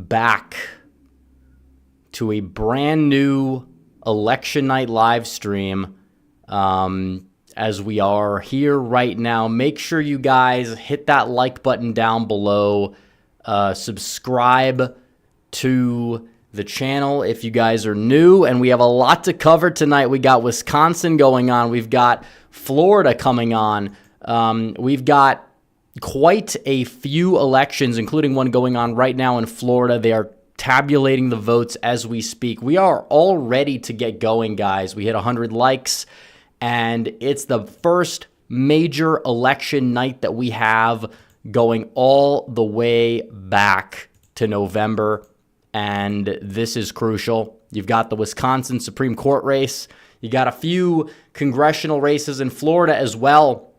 back to a brand new election night live stream as we are here right now. Make sure you guys hit that like button down below. Subscribe to the channel if you guys are new, and we have a lot to cover tonight. We got Wisconsin going on. We've got Florida coming on. We've got quite a few elections, including one going on right now in Florida. They are tabulating the votes as we speak. We are all ready to get going, guys. We hit 100 likes, and it's the first major election night that we have going all the way back to November, and this is crucial. You've got the Wisconsin Supreme Court race. You got a few congressional races in Florida as well,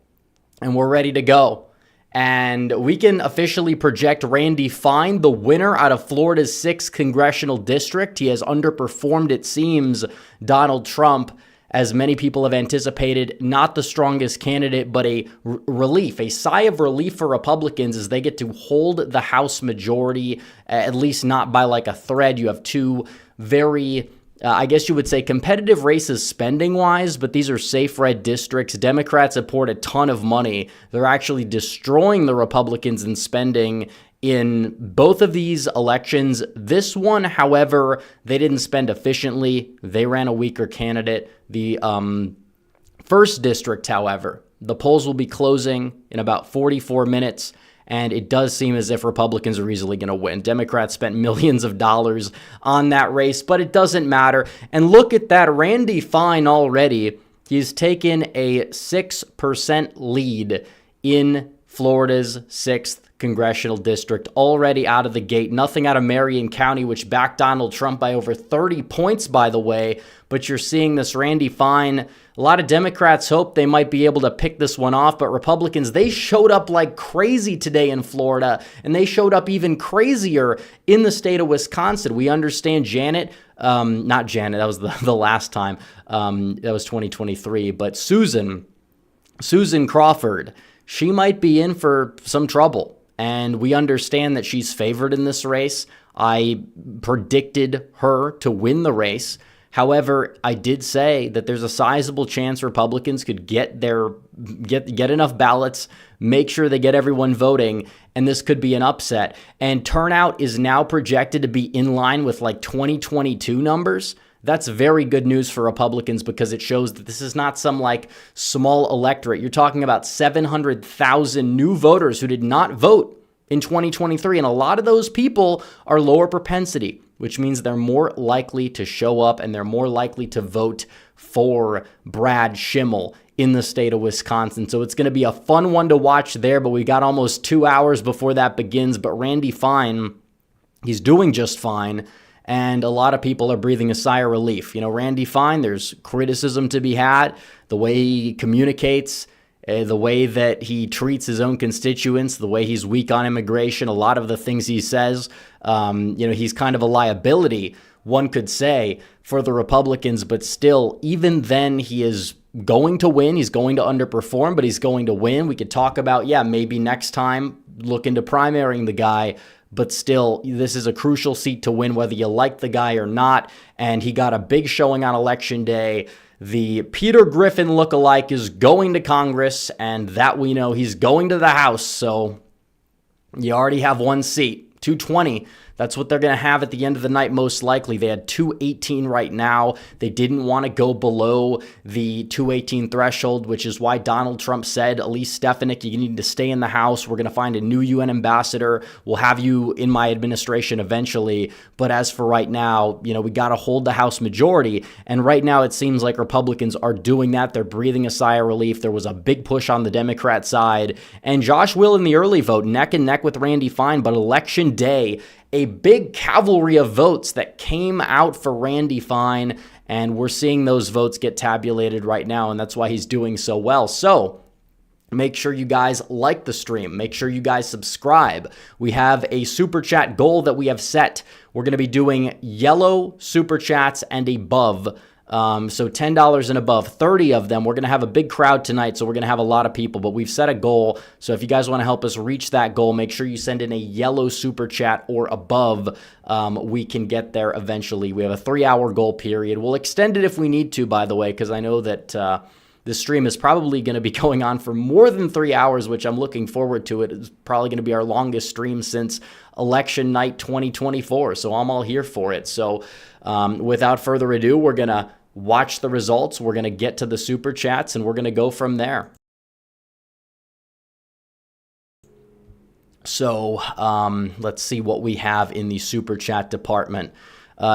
and we're ready to go. And we can officially project Randy Fine, the winner out of Florida's 6th congressional district. He has underperformed, it seems, Donald Trump, as many people have anticipated. Not the strongest candidate, but a relief, a sigh of relief for Republicans as they get to hold the House majority, at least not by like a thread. You have two very, I guess you would say, competitive races spending-wise, but these are safe red districts. Democrats have poured a ton of money. They're actually destroying the Republicans in spending in both of these elections. This one, however, they didn't spend efficiently. They ran a weaker candidate. The first district, however, the polls will be closing in about 44 minutes, and it does seem as if Republicans are easily going to win. Democrats spent millions of dollars on that race, but it doesn't matter. And look at that, Randy Fine already. He's taken a 6% lead in Florida's 6th congressional district already out of the gate. Nothing out of Marion County, which backed Donald Trump by over 30 points, by the way. But you're seeing this Randy Fine. A lot of Democrats hope they might be able to pick this one off, but Republicans, they showed up like crazy today in Florida, and they showed up even crazier in the state of Wisconsin. We understand not Janet, that was the last time. That was 2023, but Susan Crawford, she might be in for some trouble. And we understand that she's favored in this race. I predicted her to win the race. However, I did say that there's a sizable chance Republicans could get enough ballots, make sure they get everyone voting, and this could be an upset. And turnout is now projected to be in line with like 2022 numbers. That's very good news for Republicans because it shows that this is not some like small electorate. You're talking about 700,000 new voters who did not vote in 2023. And a lot of those people are lower propensity, which means they're more likely to show up and they're more likely to vote for Brad Schimmel in the state of Wisconsin. So it's going to be a fun one to watch there, but we got almost 2 hours before that begins. But Randy Fine, he's doing just fine. And a lot of people are breathing a sigh of relief. You know, Randy Fine, there's criticism to be had. The way he communicates, the way that he treats his own constituents, the way he's weak on immigration, a lot of the things he says, he's kind of a liability, one could say, for the Republicans. But still, even then, he is going to win. He's going to underperform, but he's going to win. We could talk about, maybe next time look into primarying the guy. But still, this is a crucial seat to win, whether you like the guy or not. And he got a big showing on Election Day. The Peter Griffin lookalike is going to Congress, and that we know. He's going to the House, so you already have one seat. 220. That's what they're going to have at the end of the night, most likely. They had 218 right now. They didn't want to go below the 218 threshold, which is why Donald Trump said, Elise Stefanik, you need to stay in the House. We're going to find a new UN ambassador. We'll have you in my administration eventually. But as for right now, we got to hold the House majority. And right now, it seems like Republicans are doing that. They're breathing a sigh of relief. There was a big push on the Democrat side. And Josh Will in the early vote, neck and neck with Randy Fine. But Election Day, a big cavalry of votes that came out for Randy Fine, and we're seeing those votes get tabulated right now, and that's why he's doing so well. So make sure you guys like the stream. Make sure you guys subscribe. We have a super chat goal that we have set. We're going to be doing yellow super chats and above So $10 and above, 30 of them. We're going to have a big crowd tonight, so we're going to have a lot of people, but we've set a goal. So if you guys want to help us reach that goal, make sure you send in a yellow super chat or above. We can get there eventually. We have a 3-hour goal period. We'll extend it if we need to, by the way, because I know that this stream is probably going to be going on for more than 3 hours, which I'm looking forward to. It is probably going to be our longest stream since election night 2024, so I'm all here for it. So without further ado, we're going to watch the results. We're going to get to the super chats, and we're going to go from there. So let's see what we have in the super chat department.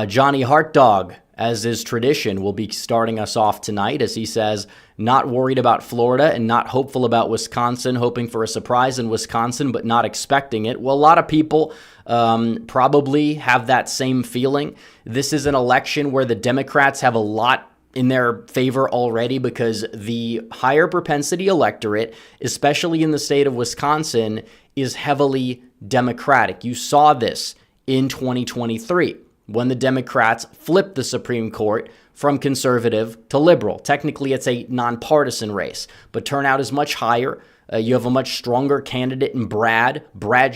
Johnny Heartdog, as is tradition, will be starting us off tonight, as he says, not worried about Florida and not hopeful about Wisconsin, hoping for a surprise in Wisconsin, but not expecting it. Well, a lot of people probably have that same feeling. This is an election where the Democrats have a lot in their favor already because the higher propensity electorate, especially in the state of Wisconsin, is heavily Democratic. You saw this in 2023 when the Democrats flipped the Supreme Court from conservative to liberal. Technically, it's a nonpartisan race, but turnout is much higher. You have a much stronger candidate in Brad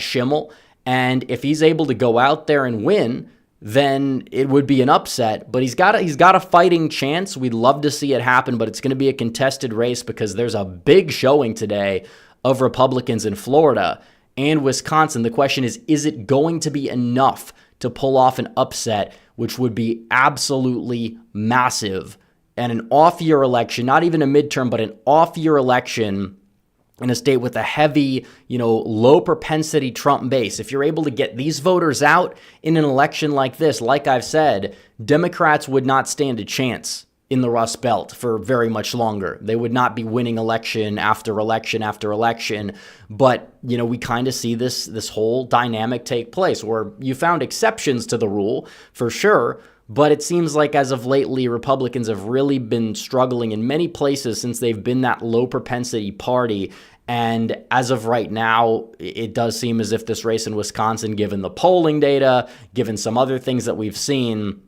Schimmel, and if he's able to go out there and win, then it would be an upset, but he's got a fighting chance. We'd love to see it happen, but it's going to be a contested race because there's a big showing today of Republicans in Florida and Wisconsin. The question is it going to be enough to pull off an upset, which would be absolutely massive? And an off-year election, not even a midterm, but an off-year election in a state with a heavy, low propensity Trump base. If you're able to get these voters out in an election like this, like I've said, Democrats would not stand a chance in the Rust Belt for very much longer. They would not be winning election after election after election. But, we kind of see this whole dynamic take place where you found exceptions to the rule for sure. But it seems like as of lately, Republicans have really been struggling in many places since they've been that low propensity party. And as of right now, it does seem as if this race in Wisconsin, given the polling data, given some other things that we've seen,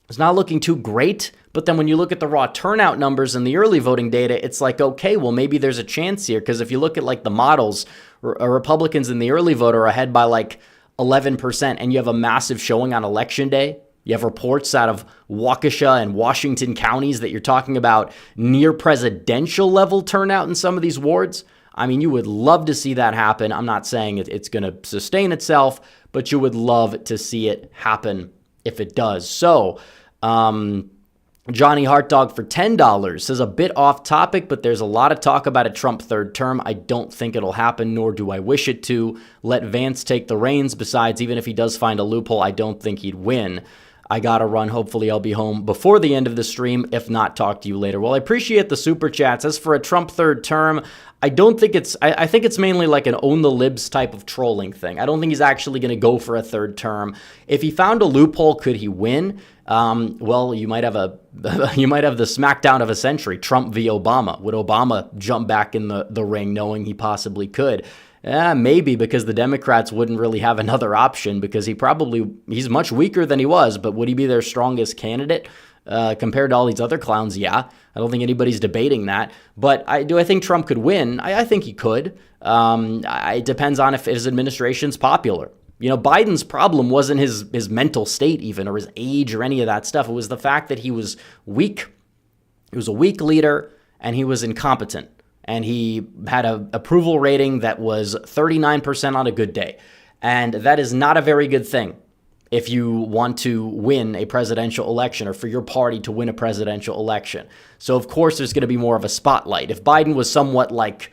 is not looking too great. But then when you look at the raw turnout numbers and the early voting data, it's like, okay, well, maybe there's a chance here. Because if you look at like the models, Republicans in the early vote are ahead by like 11%, and you have a massive showing on election day. You have reports out of Waukesha and Washington counties that you're talking about near presidential level turnout in some of these wards. I mean, you would love to see that happen. I'm not saying it's going to sustain itself, but you would love to see it happen if it does. So, Johnny Heartdog for $10 says, a bit off topic, but there's a lot of talk about a Trump third term. I don't think it'll happen, nor do I wish it to. Let Vance take the reins. Besides, even if he does find a loophole, I don't think he'd win. I gotta run. Hopefully I'll be home before the end of the stream. If not, talk to you later. Well, I appreciate the super chats. As for a Trump third term, I don't think I think it's mainly like an own the libs type of trolling thing. I don't think he's actually going to go for a third term. If he found a loophole, could he win? Well, you might have the smackdown of a century, Trump v. Obama. Would Obama jump back in the ring knowing he possibly could? Maybe, because the Democrats wouldn't really have another option, because he's much weaker than he was, but would he be their strongest candidate compared to all these other clowns? Yeah. I don't think anybody's debating that. But I think Trump could win? I think he could. It depends on if his administration's popular. Biden's problem wasn't his mental state even, or his age, or any of that stuff. It was the fact that he was weak. He was a weak leader, and he was incompetent. And he had an approval rating that was 39% on a good day. And that is not a very good thing if you want to win a presidential election, or for your party to win a presidential election. So, of course, there's going to be more of a spotlight. If Biden was somewhat like,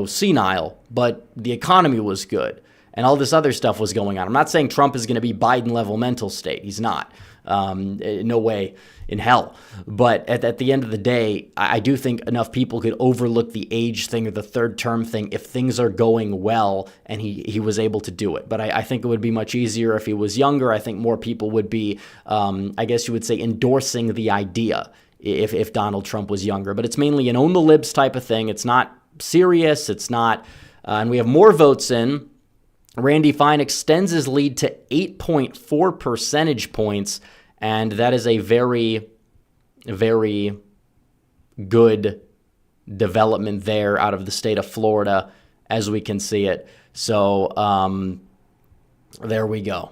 senile, but the economy was good and all this other stuff was going on. I'm not saying Trump is going to be Biden-level mental state. He's not. No way in hell. But at the end of the day, I do think enough people could overlook the age thing or the third term thing if things are going well and he was able to do it. But I think it would be much easier if he was younger. I think more people would be, I guess you would say, endorsing the idea if Donald Trump was younger. But it's mainly an own the libs type of thing. It's not serious. It's not, and we have more votes in. Randy Fine extends his lead to 8.4 percentage points, and that is a very very good development there out of the state of Florida as we can see it. So there we go.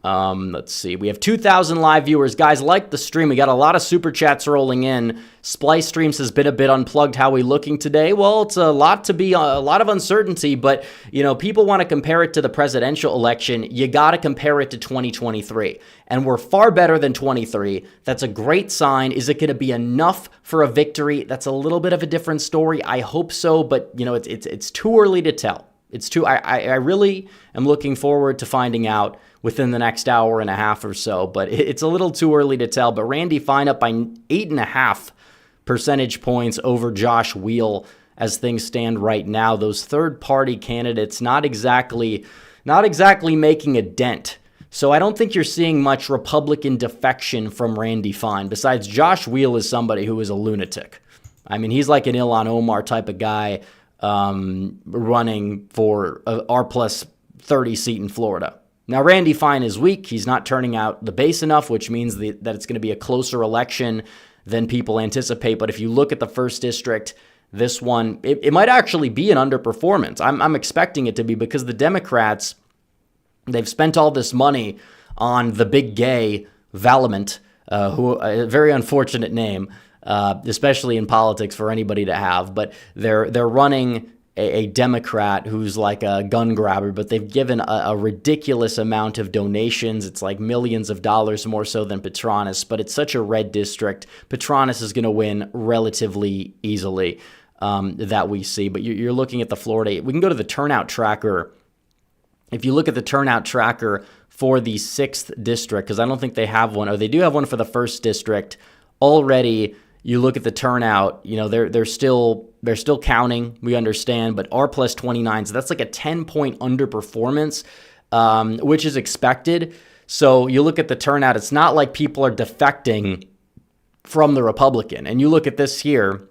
Let's see. We have 2,000 live viewers. Guys, like the stream. We got a lot of super chats rolling in. Splice Streams has been a bit unplugged. How are we looking today? Well, it's a lot of uncertainty, but people want to compare it to the presidential election. You got to compare it to 2023, and we're far better than 23. That's a great sign. Is it going to be enough for a victory? That's a little bit of a different story. I hope so, but it's too early to tell. I really am looking forward to finding out within the next hour and a half or so, but it's a little too early to tell. But Randy Fine up by 8.5 percentage points over Josh Wheel as things stand right now. Those third-party candidates not exactly making a dent. So I don't think you're seeing much Republican defection from Randy Fine. Besides, Josh Wheel is somebody who is a lunatic. I mean, he's like an Ilhan Omar type of guy running for a R plus 30 seat in Florida. Now, Randy Fine is weak. He's not turning out the base enough, which means that it's going to be a closer election than people anticipate. But if you look at the first district, this one, it might actually be an underperformance. I'm expecting it to be because the Democrats, they've spent all this money on the big gay Valamant, who a very unfortunate name, especially in politics for anybody to have. But they're running a Democrat who's like a gun grabber, but they've given a ridiculous amount of donations. It's like millions of dollars more so than Petranis, but it's such a red district. Petranis is going to win relatively easily that we see. But you're looking at the Florida. We can go to the turnout tracker. If you look at the turnout tracker for the 6th district, because I don't think they have one, or they do have one for the 1st district already. You look at the turnout, they're still counting, we understand, but R plus 29, so that's like a 10-point underperformance, which is expected. So you look at the turnout, it's not like people are defecting from the Republican. And you look at this here,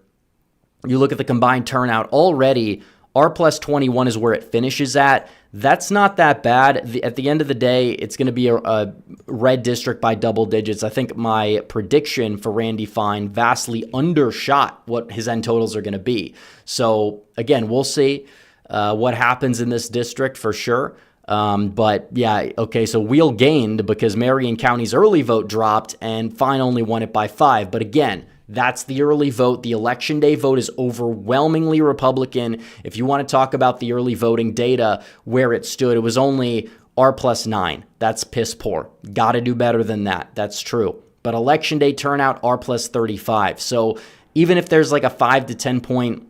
you look at the combined turnout already, R plus 21 is where it finishes at. That's not that bad. At the end of the day, it's going to be a red district by double digits. I think my prediction for Randy Fine vastly undershot what his end totals are going to be. So, again, we'll see what happens in this district for sure. But, yeah, okay, so Wheel gained because Marion County's early vote dropped and Fine only won it by 5. But, again, that's the early vote. The election day vote is overwhelmingly Republican. If you want to talk about the early voting data, where it stood, it was only R plus 9. That's piss poor. Got to do better than that. That's true. But election day turnout, R plus 35. So even if there's like a 5 to 10 point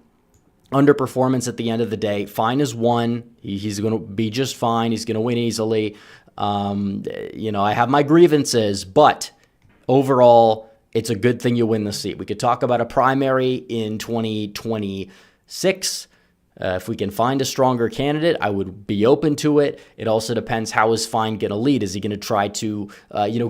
underperformance at the end of the day, Fine is one. He's going to be just fine. He's going to win easily. I have my grievances, but overall, it's a good thing you win the seat. We could talk about a primary in 2026. If we can find a stronger candidate, I would be open to it. It also depends how is Fine going to lead. Is he going to try to,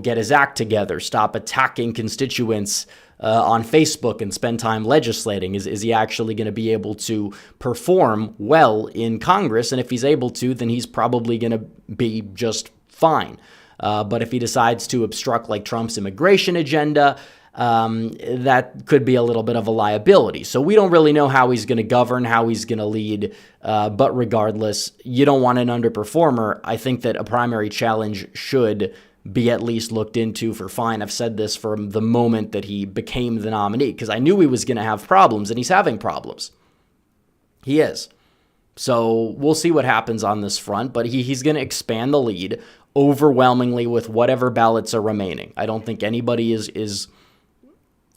get his act together, stop attacking constituents on Facebook and spend time legislating? Is he actually going to be able to perform well in Congress? And if he's able to, then he's probably going to be just fine. But if he decides to obstruct like Trump's immigration agenda, that could be a little bit of a liability. So we don't really know how he's going to govern, how he's going to lead. But regardless, you don't want an underperformer. I think that a primary challenge should be at least looked into for Fine. I've said this from the moment that he became the nominee because I knew he was going to have problems, and he's having problems. He is. So we'll see what happens on this front, but he's going to expand the lead overwhelmingly with whatever ballots are remaining. I don't think anybody is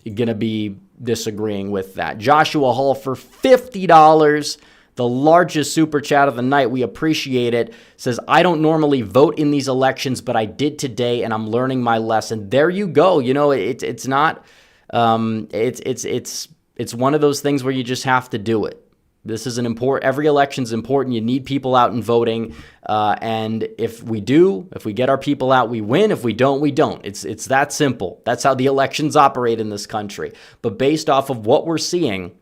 going to be disagreeing with that. Joshua Hall for $50, the largest super chat of the night. We appreciate it. Says, I don't normally vote in these elections, but I did today, and I'm learning my lesson. There you go. It's not. It's one of those things where you just have to do it. This is every election's important. You need people out and voting. And if we get our people out, we win. If we don't, we don't. It's that simple. That's how the elections operate in this country. But based off of what we're seeing,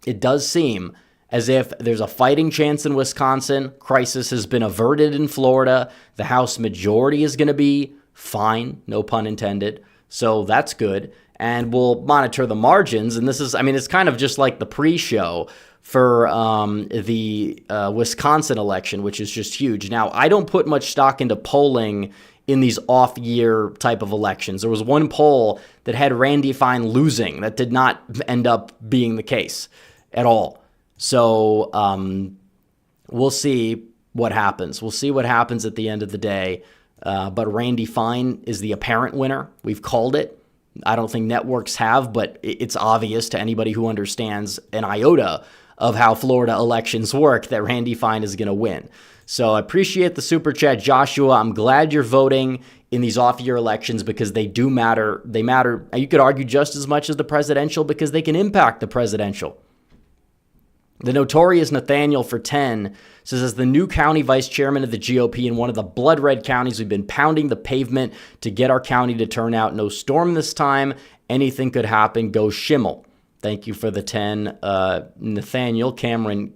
it does seem as if there's a fighting chance in Wisconsin. Crisis has been averted in Florida. The House majority is going to be fine, no pun intended. So that's good. And we'll monitor the margins. And this is, I mean, it's kind of just like the pre-show for the Wisconsin election, which is just huge. Now, I don't put much stock into polling in these off-year type of elections. There was one poll that had Randy Fine losing. That did not end up being the case at all. So we'll see what happens. We'll see what happens at the end of the day. But Randy Fine is the apparent winner. We've called it. I don't think networks have, but it's obvious to anybody who understands an iota of how Florida elections work that Randy Fine is going to win. So I appreciate the super chat, Joshua. I'm glad you're voting in these off-year elections because they do matter. They matter, you could argue, just as much as the presidential because they can impact the presidential. The notorious Nathaniel for 10 says, as the new county vice chairman of the GOP in one of the blood red counties, we've been pounding the pavement to get our county to turn out. No storm this time. Anything could happen. Go Schimmel. Thank you for the 10. Nathaniel. Cameron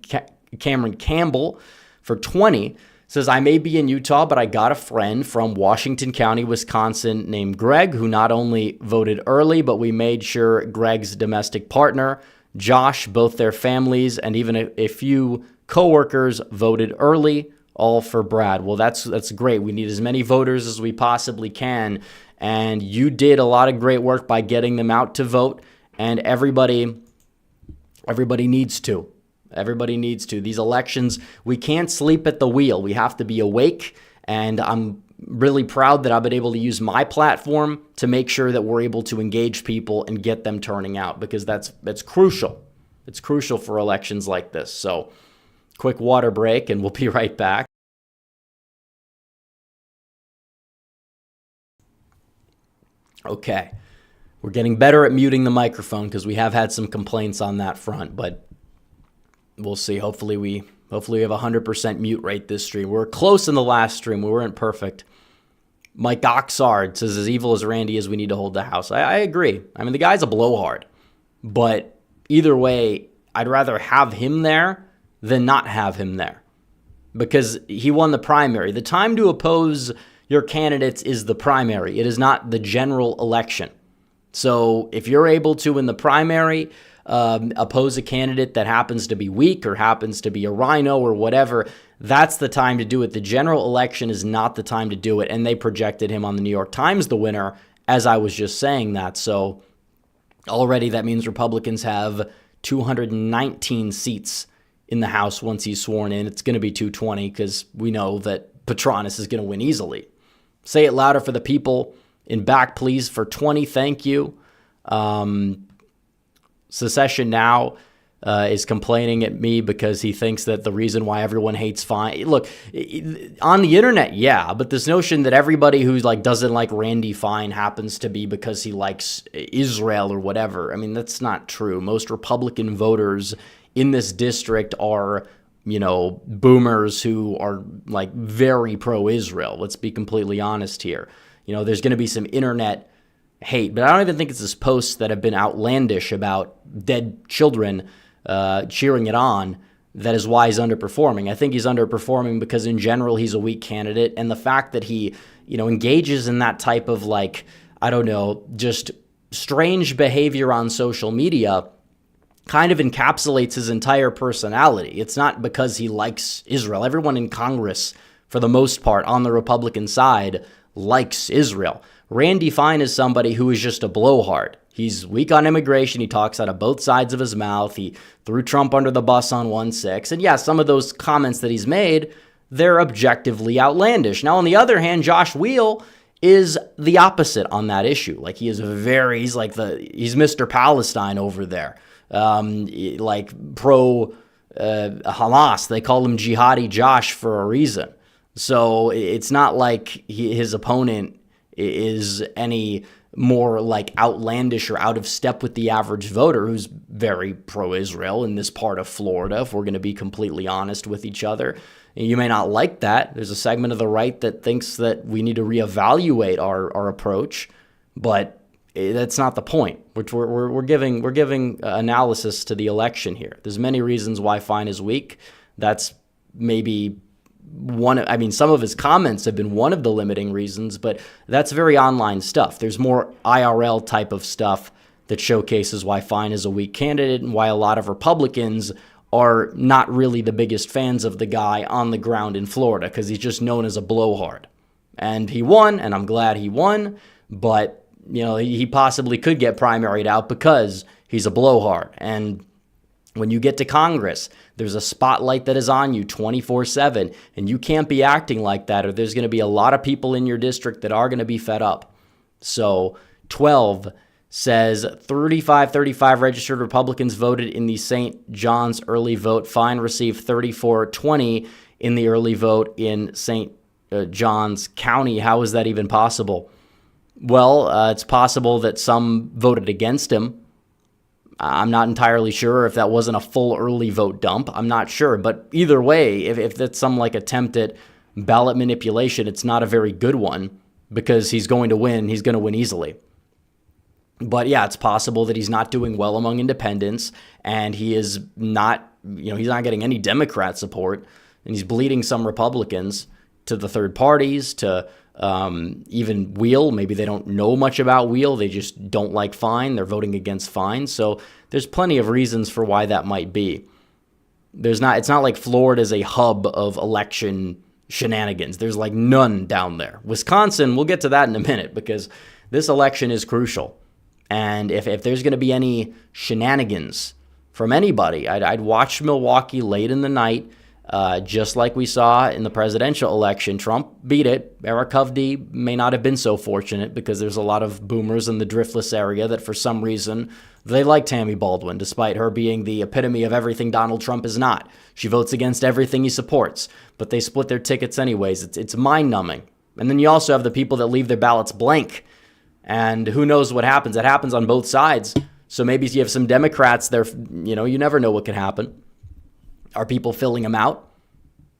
Campbell for 20 says, I may be in Utah, but I got a friend from Washington County, Wisconsin named Greg, who not only voted early, but we made sure Greg's domestic partner, Josh, both their families, and even a few coworkers voted early, all for Brad. Well, that's great. We need as many voters as we possibly can, and you did a lot of great work by getting them out to vote, and everybody needs to. Everybody needs to. These elections, we can't sleep at the wheel. We have to be awake, and I'm really proud that I've been able to use my platform to make sure that we're able to engage people and get them turning out because that's crucial. It's crucial for elections like this. So quick water break and we'll be right back. Okay. We're getting better at muting the microphone because we have had some complaints on that front, but we'll see. Hopefully we have 100% mute rate this stream. We were close in the last stream. We weren't perfect. Mike Oxard says, as evil as Randy is, we need to hold the house. I agree. I mean, the guy's a blowhard. But either way, I'd rather have him there than not have him there. Because he won the primary. The time to oppose your candidates is the primary. It is not the general election. So if you're able to, in the primary, oppose a candidate that happens to be weak or happens to be a rhino or whatever, that's the time to do it. The general election is not the time to do it. And they projected him on the New York Times the winner, as I was just saying that. So already that means Republicans have 219 seats in the House once he's sworn in. It's going to be 220 because we know that Petraeus is going to win easily. Say it louder for the people in back, please. For 20, thank you. Secession Now is complaining at me because he thinks that the reason why everyone hates Fine. Look, on the internet, yeah, but this notion that everybody who doesn't like Randy Fine happens to be because he likes Israel or whatever. I mean, that's not true. Most Republican voters in this district are, boomers who are very pro-Israel. Let's be completely honest here. There's going to be some internet hate, but I don't even think it's his posts that have been outlandish about dead children cheering it on that is why he's underperforming. I think he's underperforming because in general he's a weak candidate, and the fact that he engages in that type of just strange behavior on social media kind of encapsulates his entire personality. It's not because he likes Israel. Everyone in Congress, for the most part, on the Republican side, likes Israel. Randy Fine is somebody who is just a blowhard. He's weak on immigration. He talks out of both sides of his mouth. He threw Trump under the bus on 1/6. And yeah, some of those comments that he's made, they're objectively outlandish. Now, on the other hand, Josh Wheel is the opposite on that issue. He's Mr. Palestine over there. Pro Hamas. They call him Jihadi Josh for a reason. So it's not like his opponent is any more outlandish or out of step with the average voter who's very pro-Israel in this part of Florida, if we're going to be completely honest with each other. You may not like that. There's a segment of the right that thinks that we need to reevaluate our approach, but that's not the point. We're giving analysis to the election here. There's many reasons why Fine is weak. That's maybe some of his comments have been one of the limiting reasons, but that's very online stuff. There's more IRL type of stuff that showcases why Fine is a weak candidate and why a lot of Republicans are not really the biggest fans of the guy on the ground in Florida, because he's just known as a blowhard. And he won, and I'm glad he won, but he possibly could get primaried out because he's a blowhard. And when you get to Congress, there's a spotlight that is on you 24/7, and you can't be acting like that, or there's going to be a lot of people in your district that are going to be fed up. So 12 says 35 registered Republicans voted in the St. John's early vote. Fine received 34-20 in the early vote in St. John's County. How is that even possible? Well, it's possible that some voted against him. I'm not entirely sure if that wasn't a full early vote dump. I'm not sure. But either way, if that's some attempt at ballot manipulation, it's not a very good one, because he's going to win. He's going to win easily. But yeah, it's possible that he's not doing well among independents, and he is not, he's not getting any Democrat support, and he's bleeding some Republicans to the third parties, to even Wheel. Maybe they don't know much about Wheel. They just don't like Fine. They're voting against Fine. So there's plenty of reasons for why that might be. It's not like Florida's a hub of election shenanigans. There's none down there. Wisconsin, we'll get to that in a minute, because this election is crucial. And if there's going to be any shenanigans from anybody, I'd watch Milwaukee late in the night, just like we saw in the presidential election. Trump beat it. Eric Hovde may not have been so fortunate, because there's a lot of boomers in the Driftless area that for some reason they like Tammy Baldwin, despite her being the epitome of everything Donald Trump is not. She votes against everything he supports, but they split their tickets anyways. It's mind-numbing. And then you also have the people that leave their ballots blank. And who knows what happens? It happens on both sides. So maybe you have some Democrats there, you never know what could happen. Are people filling them out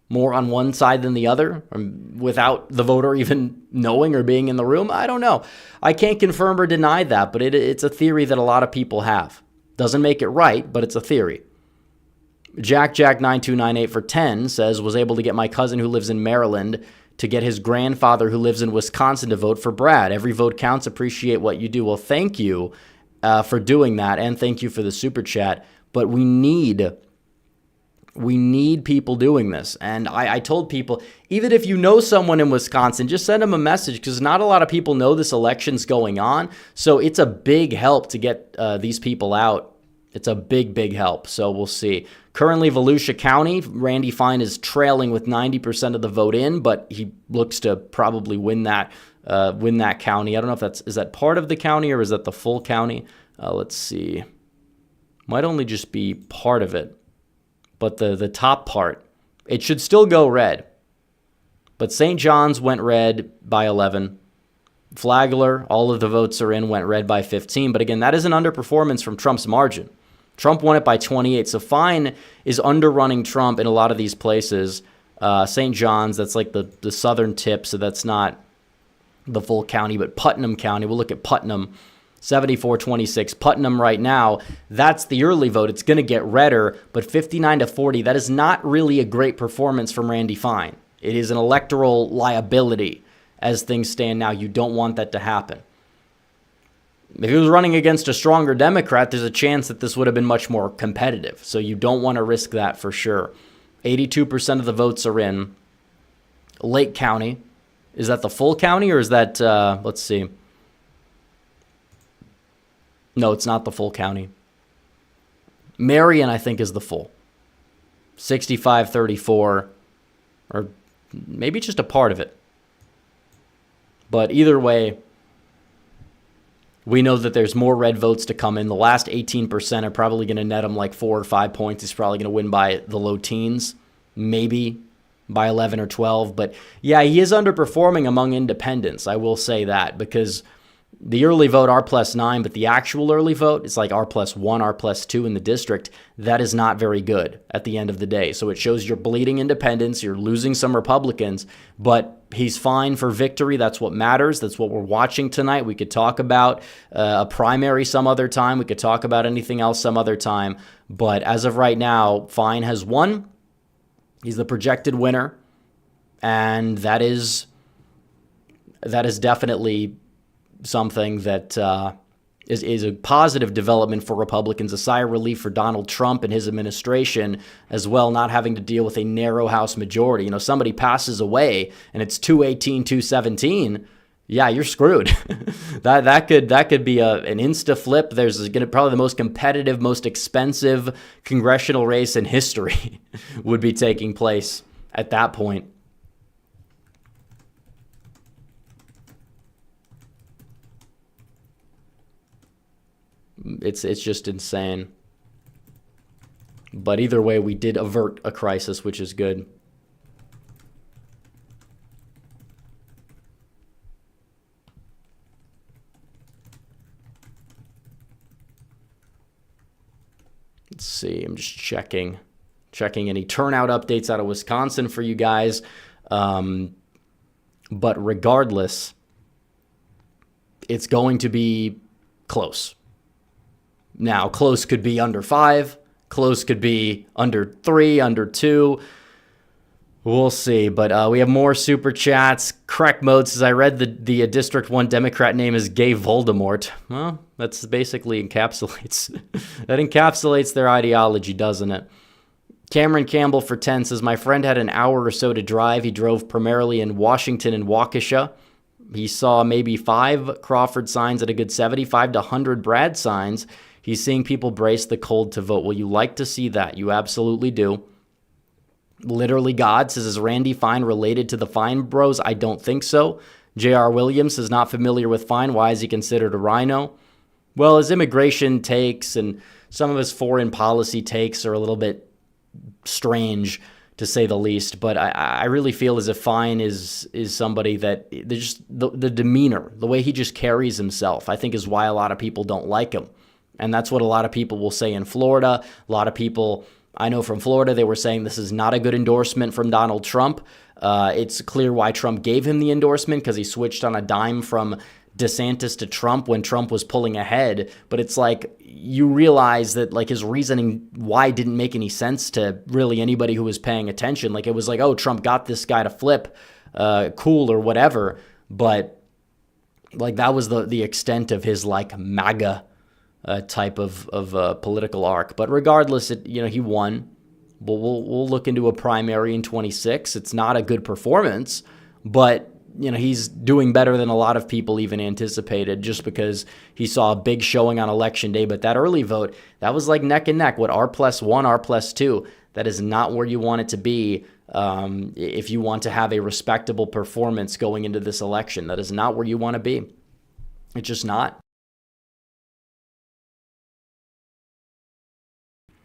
more on one side than the other, without the voter even knowing or being in the room? I don't know. I can't confirm or deny that, but it's a theory that a lot of people have. Doesn't make it right, but it's a theory. Jack9298 for 10 says, was able to get my cousin who lives in Maryland to get his grandfather who lives in Wisconsin to vote for Brad. Every vote counts. Appreciate what you do. Well, thank you for doing that, and thank you for the super chat. But we need people doing this. And I told people, even if you know someone in Wisconsin, just send them a message, because not a lot of people know this election's going on. So it's a big help to get these people out. It's a big, big help. So we'll see. Currently, Volusia County, Randy Fine is trailing with 90% of the vote in, but he looks to probably win that county. I don't know if is that part of the county or is that the full county? Let's see. Might only just be part of it. But the top part, it should still go red. But St. John's went red by 11. Flagler, all of the votes are in, went red by 15. But again, that is an underperformance from Trump's margin. Trump won it by 28. So Fine is underrunning Trump in a lot of these places. St. John's, that's the southern tip, so that's not the full county, but Putnam County. We'll look at Putnam. 74-26. Putnam right now, that's the early vote. It's going to get redder, but 59-40, that is not really a great performance from Randy Fine. It is an electoral liability as things stand now. You don't want that to happen. If he was running against a stronger Democrat, there's a chance that this would have been much more competitive. So you don't want to risk that for sure. 82% of the votes are in. Lake County, is that the full county or is that, let's see. No, it's not the full county. Marion, I think, is the full. 65-34, or maybe just a part of it. But either way, we know that there's more red votes to come in. The last 18% are probably going to net him 4 or 5 points. He's probably going to win by the low teens, maybe by 11 or 12. But yeah, he is underperforming among independents. I will say that, because the early vote R+9, but the actual early vote is R+1, R+2 in the district. That is not very good at the end of the day. So it shows you're bleeding independents, you're losing some Republicans, but he's fine for victory. That's what matters. That's what we're watching tonight. We could talk about a primary some other time. We could talk about anything else some other time. But as of right now, Fine has won. He's the projected winner. And that is definitely something that is a positive development for Republicans, a sigh of relief for Donald Trump and his administration as well, not having to deal with a narrow House majority. Somebody passes away and it's 218, 217. Yeah, you're screwed. that could be an insta flip. There's going to probably the most competitive, most expensive congressional race in history would be taking place at that point. It's just insane. But either way, we did avert a crisis, which is good. Let's see. I'm just checking any turnout updates out of Wisconsin for you guys. But regardless, it's going to be close. Now, close could be under 5. Close could be under 3, under 2. We'll see. But we have more super chats. Correct Mode says, I read the District 1 Democrat name is Gay Voldemort. Well, that's basically encapsulates their ideology, doesn't it? Cameron Campbell for 10 says, my friend had an hour or so to drive. He drove primarily in Washington and Waukesha. He saw maybe 5 Crawford signs at a good 75 to 100 Brad signs. He's seeing people brace the cold to vote. Well, you like to see that. You absolutely do. Literally God says, is Randy Fine related to the Fine Bros? I don't think so. J.R. Williams is not familiar with Fine. Why is he considered a rhino? Well, his immigration takes and some of his foreign policy takes are a little bit strange, to say the least. But I really feel as if Fine is somebody that just the demeanor, the way he just carries himself, I think is why a lot of people don't like him. And that's what a lot of people will say in Florida. A lot of people I know from Florida, they were saying this is not a good endorsement from Donald Trump. It's clear why Trump gave him the endorsement, because he switched on a dime from DeSantis to Trump when Trump was pulling ahead. But it's like you realize that like his reasoning why didn't make any sense to really anybody who was paying attention. Like it was like, oh, Trump got this guy to flip, cool or whatever. But like that was the extent of his like MAGA type of political arc. But regardless, he won. We'll look into a primary in 26. It's not a good performance, but he's doing better than a lot of people even anticipated, just because he saw a big showing on election day. But that early vote, that was like neck and neck. What, R+1, R+2? That is not where you want it to be if you want to have a respectable performance going into this election. That is not where you want to be. It's just not.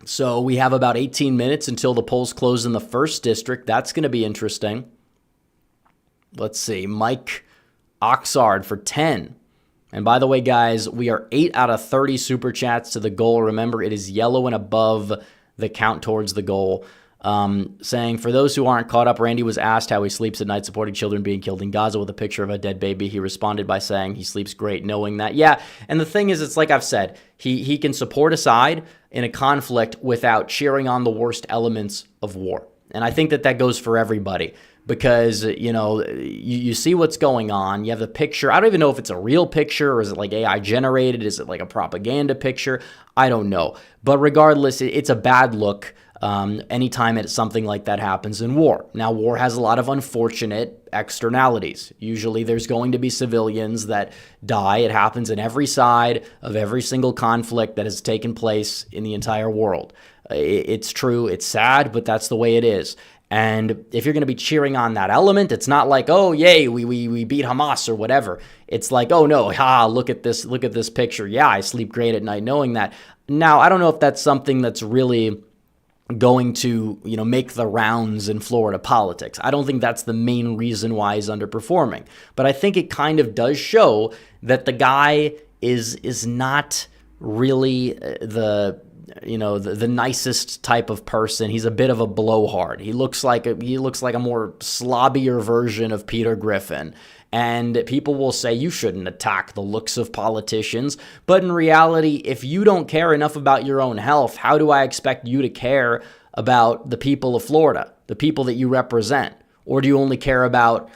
So we have about 18 minutes until the polls close in the 1st district. That's going to be interesting. Let's see. Mike Oxard for 10. And by the way, guys, we are 8 out of 30 super chats to the goal. Remember, it is yellow and above the count towards the goal. Saying, for those who aren't caught up, Randy was asked how he sleeps at night supporting children being killed in Gaza with a picture of a dead baby. He responded by saying he sleeps great knowing that. Yeah, and the thing is, it's like I've said, he can support a side in a conflict without cheering on the worst elements of war. And I think that goes for everybody. Because, you see what's going on. You have the picture. I don't even know if it's a real picture or is it like AI generated? Is it like a propaganda picture? I don't know. But regardless, it's a bad look anytime something like that happens in war. Now, war has a lot of unfortunate externalities. Usually there's going to be civilians that die. It happens in every side of every single conflict that has taken place in the entire world. It's true. It's sad, but that's the way it is. And if you're going to be cheering on that element, it's not like, oh, yay, we beat Hamas or whatever. It's like, oh, no, look at this picture. Yeah, I sleep great at night knowing that. Now, I don't know if that's something that's really going to, make the rounds in Florida politics. I don't think that's the main reason why he's underperforming. But I think it kind of does show that the guy is not really the nicest type of person. He's a bit of a blowhard. He looks like a more slobbier version of Peter Griffin. And people will say you shouldn't attack the looks of politicians. But in reality, if you don't care enough about your own health, how do I expect you to care about the people of Florida, the people that you represent? Or do you only care about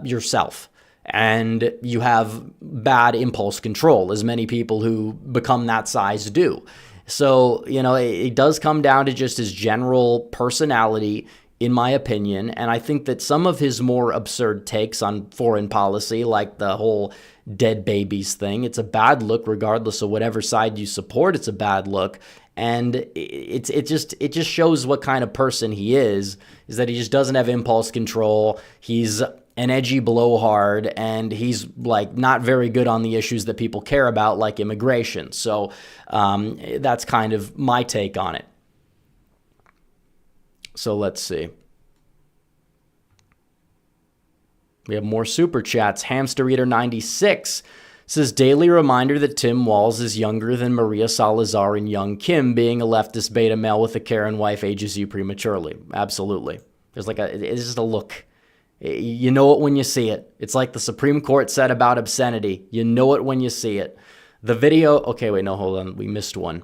yourself? And you have bad impulse control, as many people who become that size do. So, it does come down to just his general personality, in my opinion. And I think that some of his more absurd takes on foreign policy, like the whole dead babies thing, it's a bad look regardless of whatever side you support. It's a bad look. And it just shows what kind of person he is that he just doesn't have impulse control. He's an edgy blowhard, and he's like not very good on the issues that people care about, like immigration. So that's kind of my take on it. So let's see. We have more super chats. Hamster Eater 96 says, daily reminder that Tim Walz is younger than Maria Salazar and young Kim. Being a leftist beta male with a Karen wife ages you prematurely. Absolutely. It's just a look. You know it when you see it. It's like the Supreme Court said about obscenity. You know it when you see it. The video, okay, wait, no, hold on. We missed one.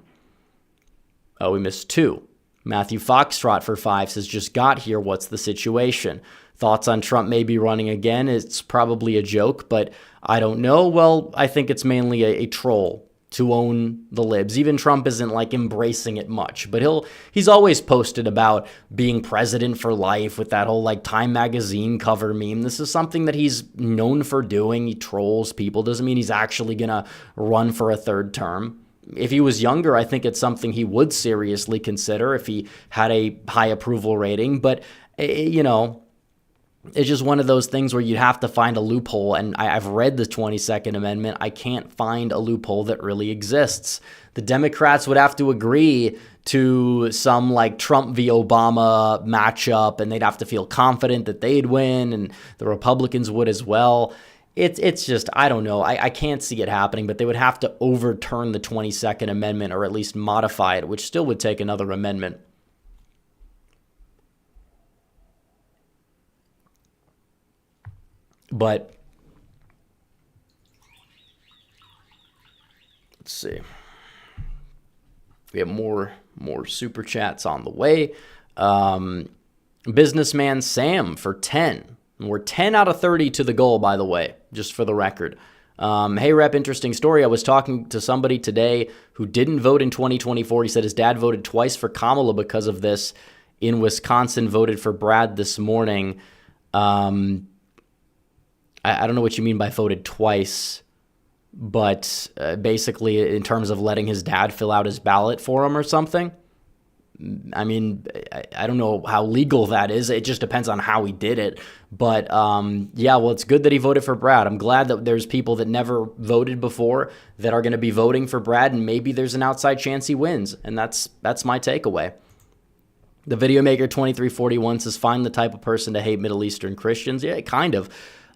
Oh, we missed two. Matthew Foxtrot for 5 says, just got here. What's the situation? Thoughts on Trump maybe running again? It's probably a joke, but I don't know. Well, I think it's mainly a troll to own the libs. Even Trump isn't like embracing it much, but he's always posted about being president for life with that whole like Time magazine cover meme. This is something that he's known for doing. He trolls people. Doesn't mean he's actually gonna run for a third term. If he was younger, I think it's something he would seriously consider if he had a high approval rating. But it's just one of those things where you'd have to find a loophole. And I've read the 22nd Amendment. I can't find a loophole that really exists. The Democrats would have to agree to some like Trump v. Obama matchup, and they'd have to feel confident that they'd win, and the Republicans would as well. It's just, I don't know. I can't see it happening, but they would have to overturn the 22nd Amendment or at least modify it, which still would take another amendment. But let's see. We have more super chats on the way. Businessman Sam for 10. And we're 10 out of 30 to the goal, by the way, just for the record. Hey, Rep, interesting story. I was talking to somebody today who didn't vote in 2024. He said his dad voted twice for Kamala because of this. In Wisconsin, voted for Brad this morning. I don't know what you mean by voted twice, but basically in terms of letting his dad fill out his ballot for him or something. I mean, I don't know how legal that is. It just depends on how he did it. But yeah, well, it's good that he voted for Brad. I'm glad that there's people that never voted before that are going to be voting for Brad, and maybe there's an outside chance he wins. And that's my takeaway. The Video Maker 2341 says, find the type of person to hate Middle Eastern Christians. Yeah, kind of.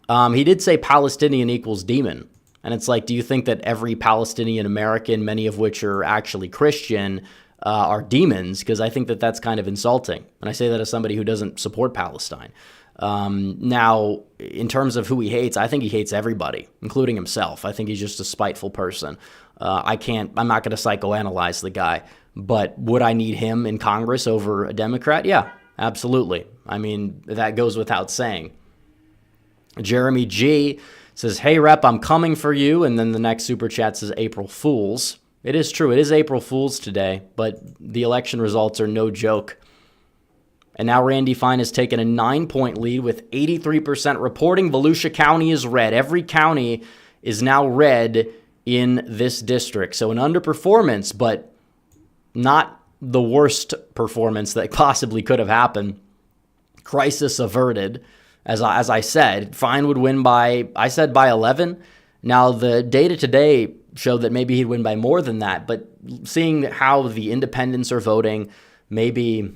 He did say Palestinian equals demon. And it's like, do you think that every Palestinian American, many of which are actually Christian, are demons? Because I think that that's kind of insulting. And I say that as somebody who doesn't support Palestine. Now, in terms of who he hates, I think he hates everybody, including himself. I think he's just a spiteful person. I'm not going to psychoanalyze the guy. But would I need him in Congress over a Democrat? Yeah, absolutely. I mean, that goes without saying. Jeremy G says, hey, Rep, I'm coming for you. And then the next super chat says April Fools. It is true. It is April Fool's today, but the election results are no joke. And now Randy Fine has taken a 9-point lead with 83% reporting. Volusia County is red. Every county is now red in this district. So an underperformance, but not the worst performance that possibly could have happened. Crisis averted. As I said, Fine would win by 11. Now, the data today showed that maybe he'd win by more than that, but seeing how the independents are voting, maybe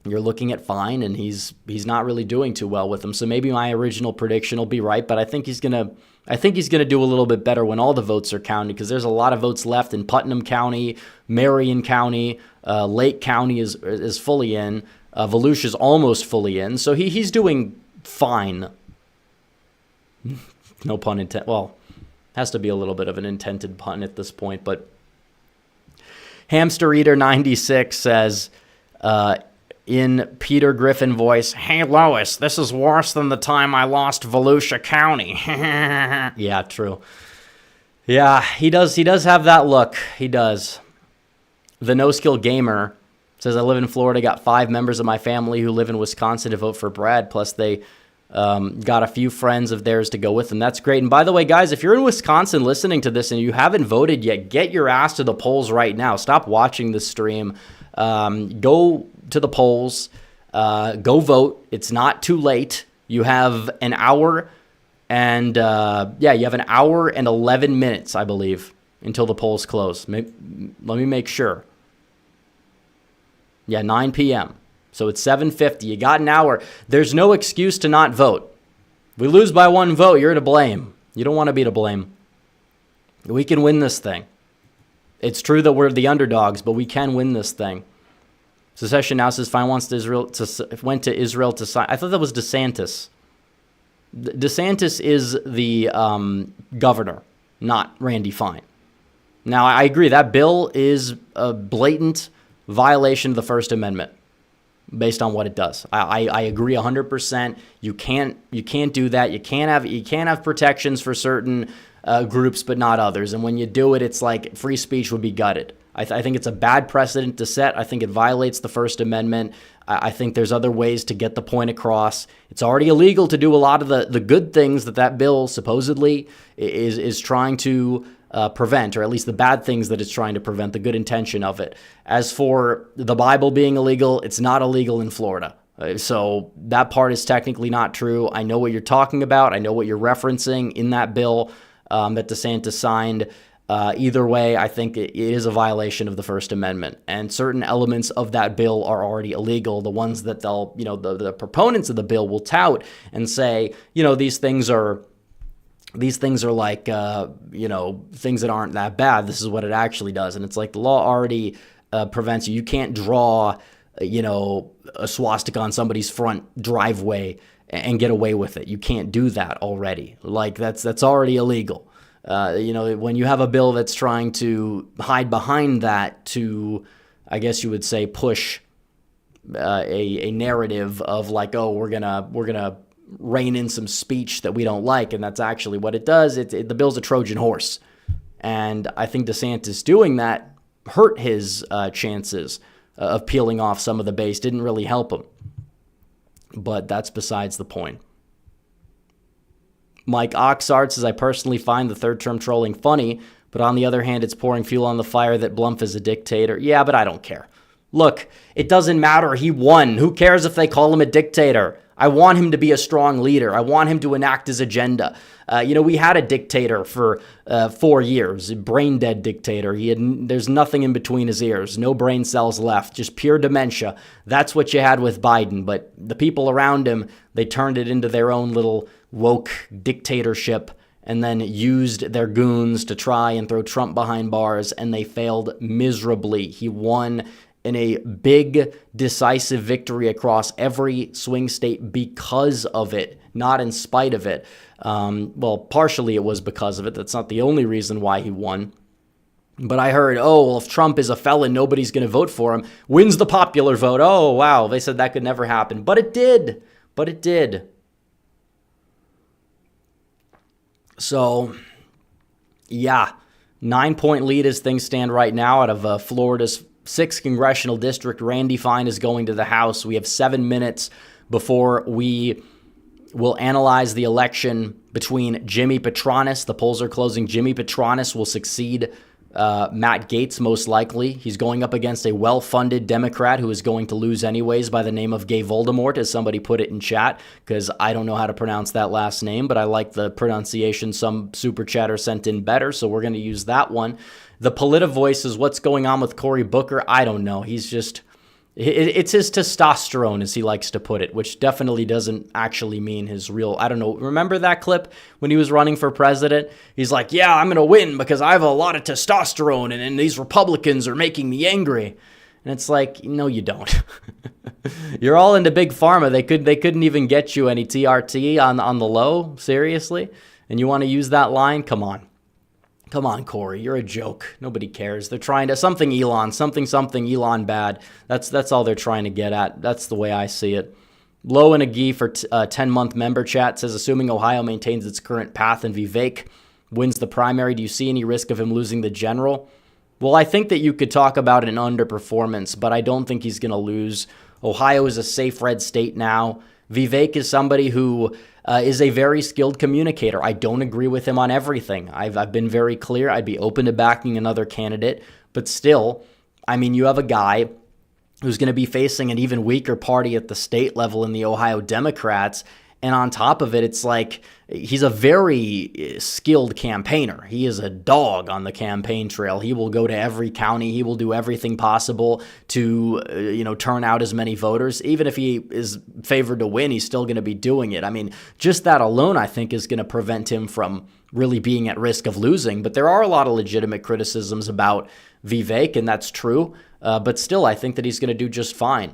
you're looking at Fine, and he's not really doing too well with them. So maybe my original prediction will be right, but I think he's gonna do a little bit better when all the votes are counted, because there's a lot of votes left in Putnam County, Marion County, Lake County is fully in, Volusia's almost fully in, so he's doing fine. No pun intended. Well, has to be a little bit of an intended pun at this point, but Hamster Eater 96 says, in Peter Griffin voice, "Hey, Lois, this is worse than the time I lost Volusia County." Yeah, true. Yeah, he does have that look. He does. The No Skill Gamer says, "I live in Florida, got 5 members of my family who live in Wisconsin to vote for Brad, plus they got a few friends of theirs to go with them." That's great. And by the way, guys, if you're in Wisconsin listening to this and you haven't voted yet, get your ass to the polls right now. Stop watching this stream. Go to the polls. Go vote. It's not too late. You have an hour and, you have an hour and 11 minutes, I believe, until the polls close. Let me make sure. Yeah, 9 p.m. So it's 7:50. You got an hour. There's no excuse to not vote. If we lose by 1 vote, you're to blame. You don't want to be to blame. We can win this thing. It's true that we're the underdogs, but we can win this thing. Secession now says Fine went to Israel to sign. I thought that was DeSantis. DeSantis is the governor, not Randy Fine. Now, I agree. That bill is a blatant violation of the First Amendment based on what it does. I agree 100%. You can't do that. You can't have protections for certain groups, but not others. And when you do it, it's like free speech would be gutted. I think it's a bad precedent to set. I think it violates the First Amendment. I think there's other ways to get the point across. It's already illegal to do a lot of the good things that bill supposedly is trying to prevent, or at least the bad things that it's trying to prevent, the good intention of it. As for the Bible being illegal, it's not illegal in Florida. So that part is technically not true. I know what you're talking about. I know what you're referencing in that bill that DeSantis signed. Either way, I think it is a violation of the First Amendment, and certain elements of that bill are already illegal. The ones that the proponents of the bill will tout and say, these things are like, things that aren't that bad. This is what it actually does. And it's like the law already prevents you. You can't draw, a swastika on somebody's front driveway and get away with it. You can't do that already. Like that's already illegal. When you have a bill that's trying to hide behind that to, I guess you would say, push a narrative of like, oh, we're gonna rein in some speech that we don't like, and that's actually what it does. The bill's a Trojan horse, and I think DeSantis doing that hurt his chances of peeling off some of the base. Didn't really help him, but that's besides the point. Mike Oxart says, "I personally find the third-term trolling funny, but on the other hand, it's pouring fuel on the fire that Blumph is a dictator." Yeah, but I don't care. Look, it doesn't matter. He won. Who cares if they call him a dictator? I want him to be a strong leader. I want him to enact his agenda. We had a dictator for 4 years, a brain-dead dictator. There's nothing in between his ears, no brain cells left, just pure dementia. That's what you had with Biden, but the people around him, they turned it into their own little woke dictatorship and then used their goons to try and throw Trump behind bars, and they failed miserably. He won in a big, decisive victory across every swing state because of it, not in spite of it. Partially it was because of it. That's not the only reason why he won. But I heard, if Trump is a felon, nobody's going to vote for him. Wins the popular vote. Oh, wow. They said that could never happen. But it did. So, yeah, 9-point lead as things stand right now out of Florida's 6th congressional district. Randy Fine is going to the House. We have 7 minutes before we will analyze the election between Jimmy Petronis. The polls are closing. Jimmy Petronis will succeed Matt Gaetz, most likely. He's going up against a well-funded Democrat who is going to lose anyways by the name of Gay Voldemort, as somebody put it in chat, because I don't know how to pronounce that last name, but I like the pronunciation some super chatter sent in better, so we're going to use that one. The Politivoice is what's going on with Cory Booker. I don't know. He's just... It's his testosterone, as he likes to put it, which definitely doesn't actually mean his real... I don't know. Remember that clip when he was running for president? He's like, yeah, I'm going to win because I have a lot of testosterone and these Republicans are making me angry. And it's like, no, you don't. You're all into big pharma. They couldn't even get you any TRT on the low, seriously? And you want to use that line? Come on. Come on, Corey, you're a joke. Nobody cares. They're trying to something Elon bad. That's all they're trying to get at. That's the way I see it. Low and a Gee for 10-month member chat says, assuming Ohio maintains its current path and Vivek wins the primary, do you see any risk of him losing the general? Well, I think that you could talk about an underperformance, but I don't think he's going to lose. Ohio is a safe red state now. Vivek is somebody who is a very skilled communicator. I don't agree with him on everything. I've been very clear. I'd be open to backing another candidate, but still, I mean, you have a guy who's going to be facing an even weaker party at the state level in the Ohio Democrats. And on top of it, it's like he's a very skilled campaigner. He is a dog on the campaign trail. He will go to every county. He will do everything possible to, turn out as many voters. Even if he is favored to win, he's still going to be doing it. I mean, just that alone, I think, is going to prevent him from really being at risk of losing. But there are a lot of legitimate criticisms about Vivek, and that's true. But still, I think that he's going to do just fine.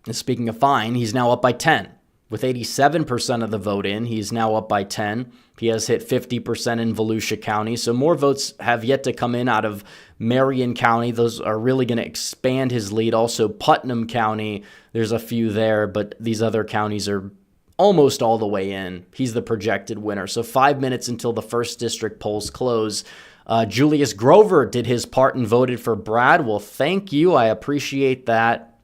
And speaking of fine, he's now up by 10. With 87% of the vote in, he's now up by 10. He has hit 50% in Volusia County. So more votes have yet to come in out of Marion County. Those are really going to expand his lead. Also, Putnam County, there's a few there, but these other counties are almost all the way in. He's the projected winner. So 5 minutes until the first district polls close. Julius Grover did his part and voted for Brad. Well, thank you. I appreciate that.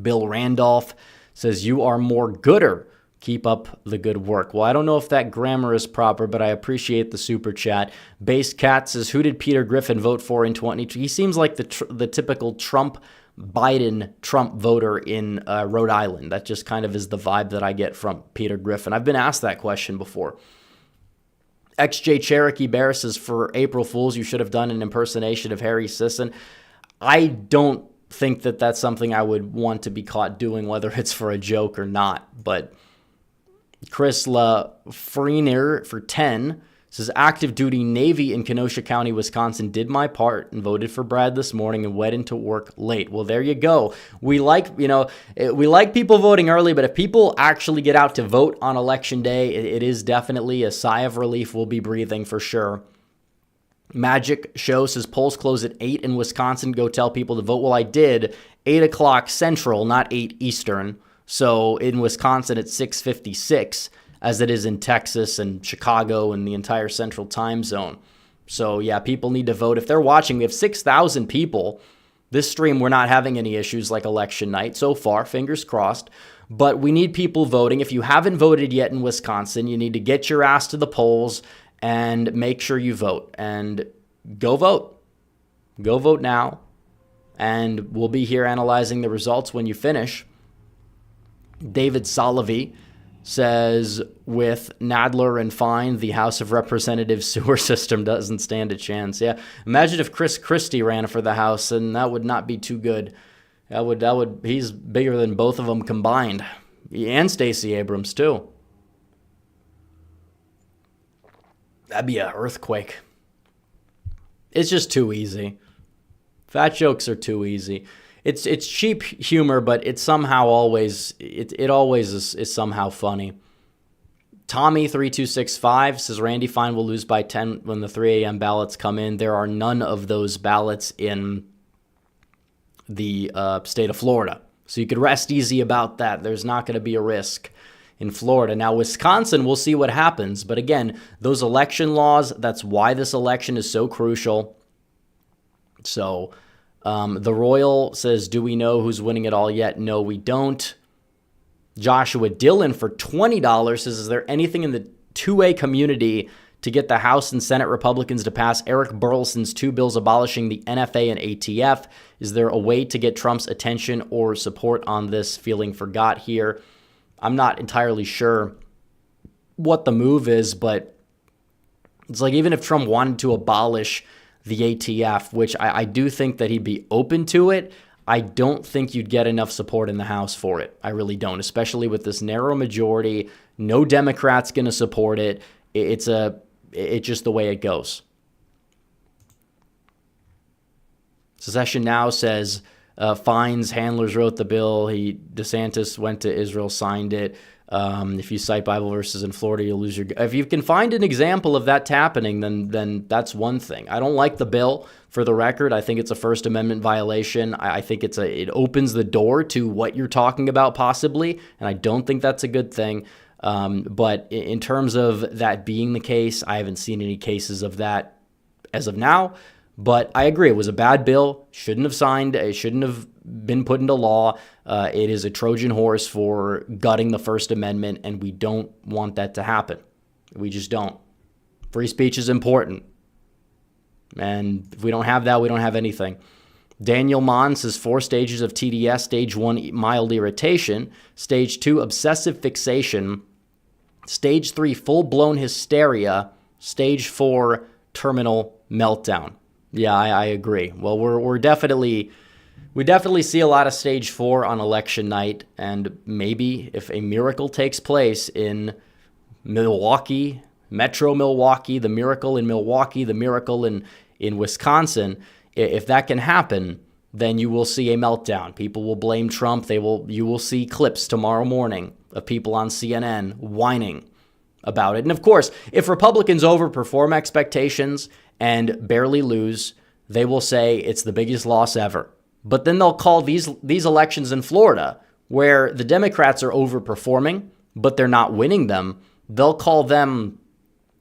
Bill Randolph says, you are more gooder. Keep up the good work. Well, I don't know if that grammar is proper, but I appreciate the super chat. Base Cat says, who did Peter Griffin vote for in 2020? He seems like the typical Biden-Trump voter in Rhode Island. That just kind of is the vibe that I get from Peter Griffin. I've been asked that question before. XJ Cherokee Bear says, for April Fools, you should have done an impersonation of Harry Sisson. I don't think that that's something I would want to be caught doing, whether it's for a joke or not. But Chris LaFrenier for 10 says, active duty Navy in Kenosha County, Wisconsin did my part and voted for Brad this morning and went into work late. Well, there you go. We like people voting early, but if people actually get out to vote on election day, it is definitely a sigh of relief we'll be breathing for sure. Magic Show says, polls close at 8 in Wisconsin. Go tell people to vote. Well, I did. 8 o'clock Central, not 8 Eastern. So in Wisconsin, it's 6:56, as it is in Texas and Chicago and the entire Central time zone. So, yeah, people need to vote. If they're watching, we have 6,000 people. This stream, we're not having any issues like election night so far, fingers crossed. But we need people voting. If you haven't voted yet in Wisconsin, you need to get your ass to the polls and make sure you vote. And go vote. Go vote now. And we'll be here analyzing the results when you finish. David Solovey says, with Nadler and Fine, the House of Representatives sewer system doesn't stand a chance. Yeah, imagine if Chris Christie ran for the House, and that would not be too good. That would. He's bigger than both of them combined. And Stacey Abrams, too. That'd be an earthquake. It's just too easy. Fat jokes are too easy. It's cheap humor, but it's somehow always it always is somehow funny. Tommy3265 says, Randy Fine will lose by 10 when the 3 a.m. ballots come in. There are none of those ballots in the state of Florida. So you could rest easy about that. There's not going to be a risk in Florida. Now, Wisconsin, we'll see what happens. But again, those election laws, that's why this election is so crucial. So the Royal says, do we know who's winning it all yet? No, we don't. Joshua Dillon for $20 says, is there anything in the 2A community to get the House and Senate Republicans to pass Eric Burleson's 2 bills abolishing the NFA and ATF? Is there a way to get Trump's attention or support on this? Feeling forgot here. I'm not entirely sure what the move is, but it's like even if Trump wanted to abolish the ATF, which I do think that he'd be open to it, I don't think you'd get enough support in the House for it. I really don't, especially with this narrow majority. No Democrats going to support it. It's just the way it goes. Secession Now says, Fine's handlers wrote the bill. DeSantis went to Israel, signed it. If you cite Bible verses in Florida, you'll lose your... If you can find an example of that happening, then that's one thing. I don't like the bill, for the record. I think it's a First Amendment violation. I think it opens the door to what you're talking about possibly, and I don't think that's a good thing. But in terms of that being the case, I haven't seen any cases of that as of now. But I agree, it was a bad bill, shouldn't have signed, it shouldn't have been put into law. It is a Trojan horse for gutting the First Amendment, and we don't want that to happen. We just don't. Free speech is important. And if we don't have that, we don't have anything. Daniel Mon says 4 stages of TDS, stage 1, mild irritation, stage 2, obsessive fixation, stage 3, full-blown hysteria, stage 4, terminal meltdown. Yeah, I agree. Well, we definitely see a lot of stage 4 on election night, and maybe if a miracle takes place in Milwaukee, Metro Milwaukee, the miracle in Milwaukee, the miracle in Wisconsin, if that can happen, then you will see a meltdown. People will blame Trump. You will see clips tomorrow morning of people on CNN whining about it. And of course, if Republicans overperform expectations and barely lose, they will say it's the biggest loss ever. But then they'll call these elections in Florida, where the Democrats are overperforming, but they're not winning them, they'll call them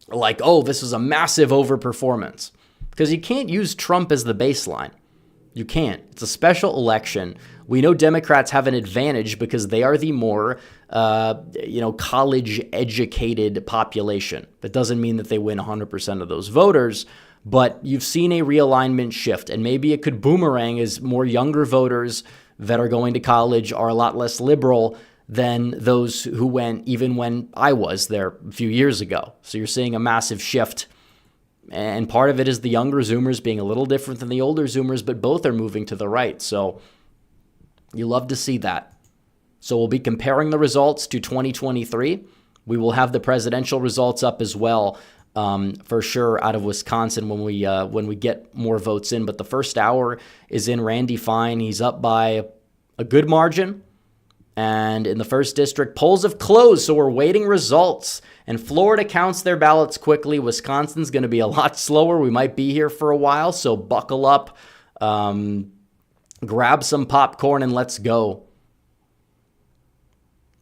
like, oh, this is a massive overperformance. Because you can't use Trump as the baseline. You can't. It's a special election. We know Democrats have an advantage because they are the more, college-educated population. That doesn't mean that they win 100% of those voters, but you've seen a realignment shift, and maybe it could boomerang as more younger voters that are going to college are a lot less liberal than those who went even when I was there a few years ago. So you're seeing a massive shift. And part of it is the younger Zoomers being a little different than the older Zoomers, but both are moving to the right. So you love to see that. So we'll be comparing the results to 2023. We will have the presidential results up as well, for sure, out of Wisconsin when we get more votes in. But the first hour is in Randy Fine. He's up by a good margin. And in the first district, polls have closed, so we're waiting results. And Florida counts their ballots quickly. Wisconsin's going to be a lot slower. We might be here for a while, so buckle up, grab some popcorn, and let's go.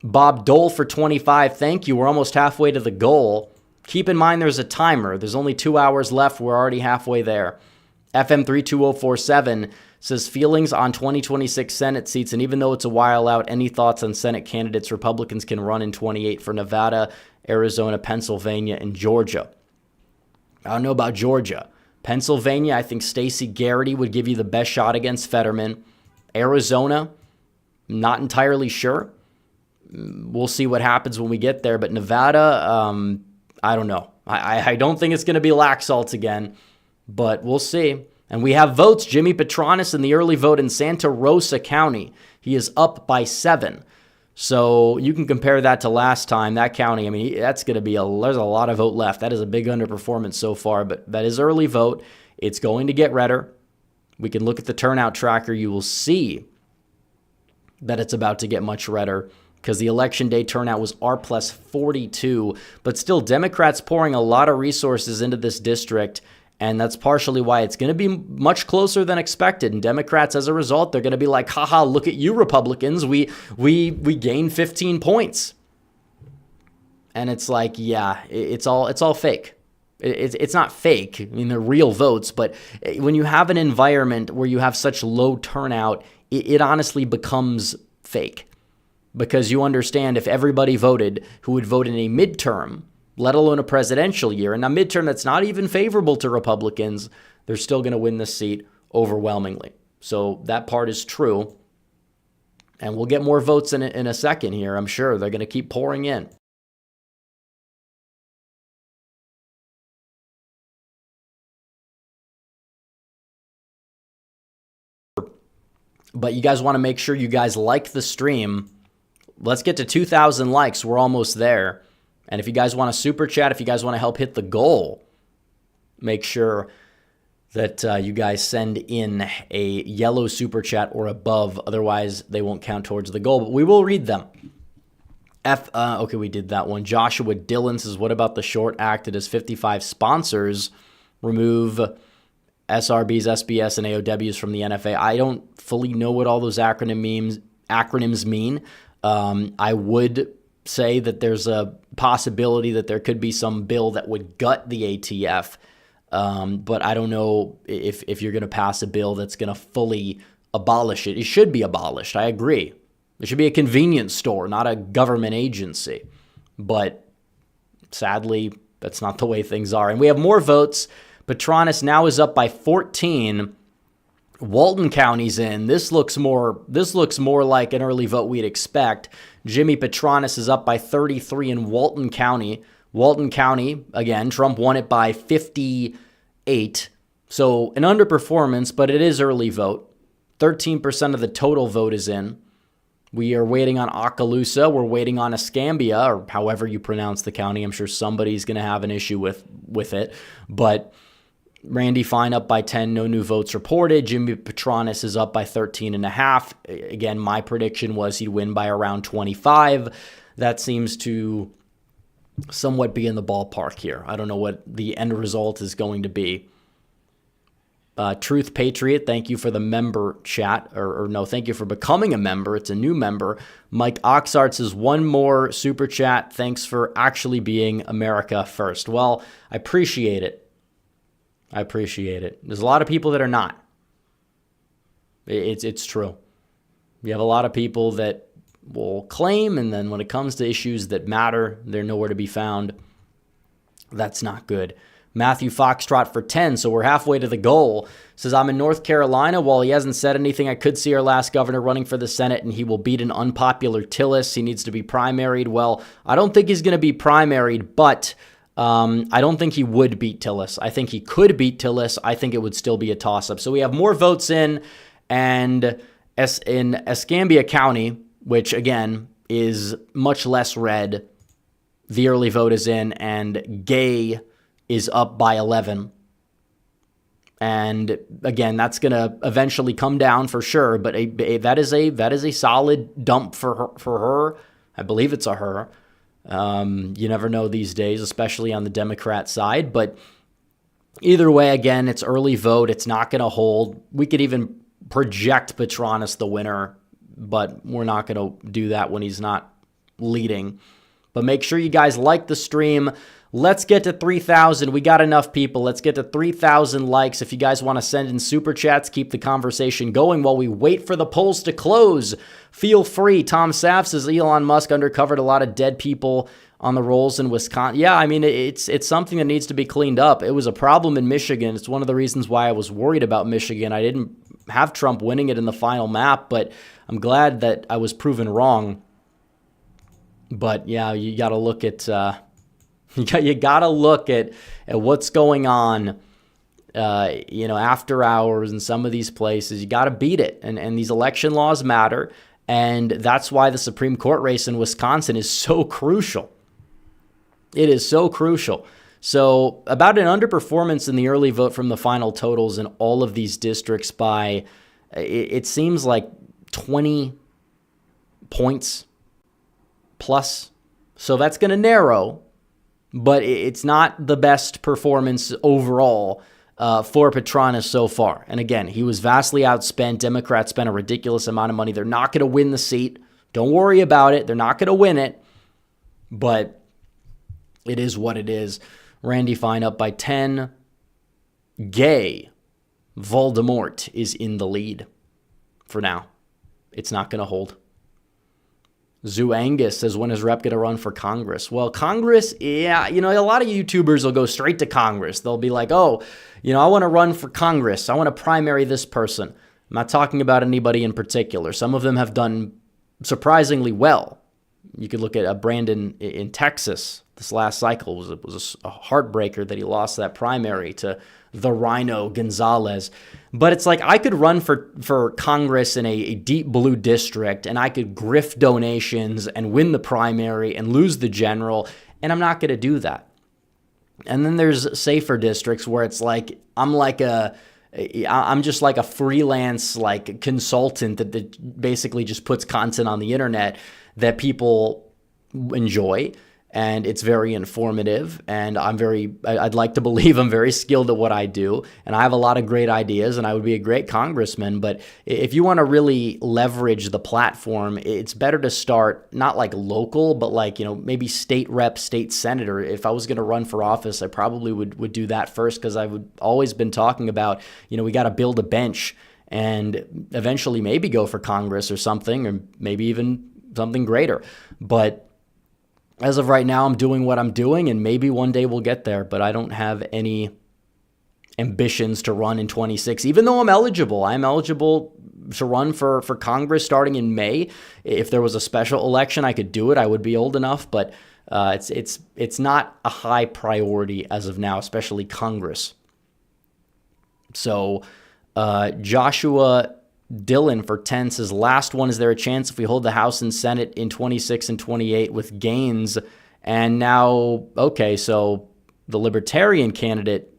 Bob Dole for 25, thank you. We're almost halfway to the goal. Keep in mind there's a timer. There's only 2 hours left. We're already halfway there. FM32047 says feelings on 2026 Senate seats, and even though it's a while out, any thoughts on Senate candidates Republicans can run in 28 for Nevada, Arizona, Pennsylvania, and Georgia? I don't know about Georgia. Pennsylvania, I think Stacey Garrity would give you the best shot against Fetterman. Arizona, not entirely sure. We'll see what happens when we get there. But Nevada, I don't know. I don't think it's going to be Laxalt again, but we'll see. And we have votes. Jimmy Petronis in the early vote in Santa Rosa County. He is up by 7. So you can compare that to last time. That county, I mean, that's going to be there's a lot of vote left. That is a big underperformance so far, but that is early vote. It's going to get redder. We can look at the turnout tracker. You will see that it's about to get much redder because the election day turnout was R plus 42. But still, Democrats pouring a lot of resources into this district. And that's partially why it's going to be much closer than expected. And Democrats, as a result, they're going to be like, haha, look at you Republicans. We gained 15 points. And it's like, yeah, it's all fake. It's not fake. I mean, they're real votes. But when you have an environment where you have such low turnout, it honestly becomes fake. Because you understand if everybody voted who would vote in a midterm, let alone a presidential year, and a midterm that's not even favorable to Republicans, they're still going to win this seat overwhelmingly. So that part is true. And we'll get more votes in a second here, I'm sure. They're going to keep pouring in. But you guys want to make sure you guys like the stream. Let's get to 2,000 likes. We're almost there. And if you guys want to super chat, if you guys want to help hit the goal, make sure that you guys send in a yellow super chat or above. Otherwise, they won't count towards the goal. But we will read them. Okay, we did that one. Joshua Dillon says, what about the short acted as 55 sponsors remove SRBs, SBS, and AOWs from the NFA? I don't fully know what all those acronyms mean. I would say that there's a possibility that there could be some bill that would gut the ATF, but I don't know if you're going to pass a bill that's going to fully abolish it. It should be abolished. I agree. It should be a convenience store, not a government agency. But sadly, that's not the way things are. And we have more votes. Petronas now is up by 14. Walton County's in. This looks more like an early vote we'd expect. Jimmy Petronas is up by 33 in Walton County. Walton County, again, Trump won it by 58. So an underperformance, but it is early vote. 13% of the total vote is in. We are waiting on Okaloosa. We're waiting on Escambia, or however you pronounce the county. I'm sure somebody's going to have an issue with it. But Randy Fine up by 10, no new votes reported. Jimmy Petronas is up by 13.5. Again, my prediction was he'd win by around 25. That seems to somewhat be in the ballpark here. I don't know what the end result is going to be. Truth Patriot, thank you for the member chat, or no, thank you for becoming a member. It's a new member. Mike Oxart says, one more super chat. Thanks for actually being America first. Well, I appreciate it. There's a lot of people that are not. It's true. You have a lot of people that will claim, and then when it comes to issues that matter, they're nowhere to be found. That's not good. Matthew Foxtrot for 10, so we're halfway to the goal. Says, I'm in North Carolina. While he hasn't said anything, I could see our last governor running for the Senate, and he will beat an unpopular Tillis. He needs to be primaried. Well, I don't think he's going to be primaried, but I don't think he would beat Tillis. I think he could beat Tillis. I think it would still be a toss-up. So we have more votes in, and in Escambia County, which, again, is much less red, the early vote is in, and Gay is up by 11. And again, that's going to eventually come down for sure, but that is a solid dump for her. I believe it's a her. You never know these days, especially on the Democrat side, but either way, again, it's early vote. It's not going to hold. We could even project Petronas the winner, but we're not going to do that when he's not leading. But make sure you guys like the stream. Let's get to 3,000. We got enough people. Let's get to 3,000 likes. If you guys want to send in super chats, keep the conversation going while we wait for the polls to close. Feel free. Tom Saff says Elon Musk undercovered a lot of dead people on the rolls in Wisconsin. Yeah, I mean, it's something that needs to be cleaned up. It was a problem in Michigan. It's one of the reasons why I was worried about Michigan. I didn't have Trump winning it in the final map, but I'm glad that I was proven wrong. But yeah, you got to look at you got to look at what's going on, after hours in some of these places. You got to beat it, and these election laws matter, and that's why the Supreme Court race in Wisconsin is so crucial. It is so crucial. So about an underperformance in the early vote from the final totals in all of these districts by, it seems like 20 points plus. So that's going to narrow, but it's not the best performance overall for Petronas so far. And again, he was vastly outspent. Democrats spent a ridiculous amount of money. They're not going to win the seat. Don't worry about it. They're not going to win it, but it is what it is. Randy Fine up by 10. Gay Voldemort is in the lead for now. It's not going to hold. Zoo Angus says, when is Rep going to run for Congress? Well, Congress, yeah, a lot of YouTubers will go straight to Congress. They'll be like, I want to run for Congress. I want to primary this person. I'm not talking about anybody in particular. Some of them have done surprisingly well. You could look at Brandon in Texas. This last cycle was a heartbreaker that he lost that primary to the Rhino Gonzalez. But it's like I could run for Congress in a deep blue district, and I could grift donations and win the primary and lose the general, and I'm not going to do that. And then there's safer districts where it's like I'm just like a freelance consultant that basically just puts content on the internet that people enjoy, and it's very informative, and I'd like to believe I'm very skilled at what I do, and I have a lot of great ideas, and I would be a great congressman. But if you want to really leverage the platform, it's better to start not like local, but like, maybe state rep, state senator. If I was going to run for office, I probably would do that first, because I've always been talking about, we got to build a bench and eventually maybe go for Congress or something, or maybe even something greater. But as of right now, I'm doing what I'm doing, and maybe one day we'll get there, but I don't have any ambitions to run in 26, even though I'm eligible. I'm eligible to run for Congress starting in May. If there was a special election, I could do it. I would be old enough, but it's not a high priority as of now, especially Congress. So Joshua Dillon for 10 says, last one, is there a chance if we hold the House and Senate in 26 and 28 with Gaines? And now, okay, so the Libertarian candidate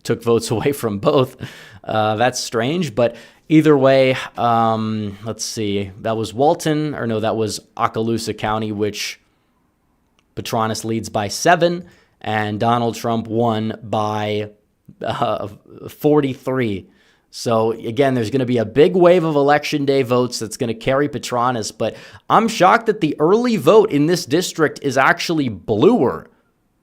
took votes away from both. That's strange, but either way, let's see. That was that was Okaloosa County, which Petranis leads by 7, and Donald Trump won by 43. So again, there's going to be a big wave of election day votes that's going to carry Petranis, but I'm shocked that the early vote in this district is actually bluer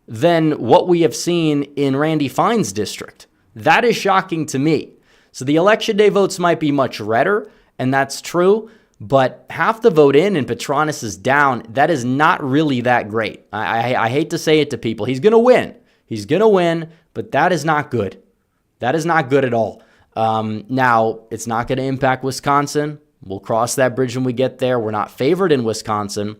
than what we have seen in Randy Fine's district. That is shocking to me. So the election day votes might be much redder, and that's true, but half the vote in and Petranis is down. That is not really that great. I hate to say it to people. He's going to win. He's going to win, but that is not good. That is not good at all. Now, it's not going to impact Wisconsin. We'll cross that bridge when we get there. We're not favored in Wisconsin.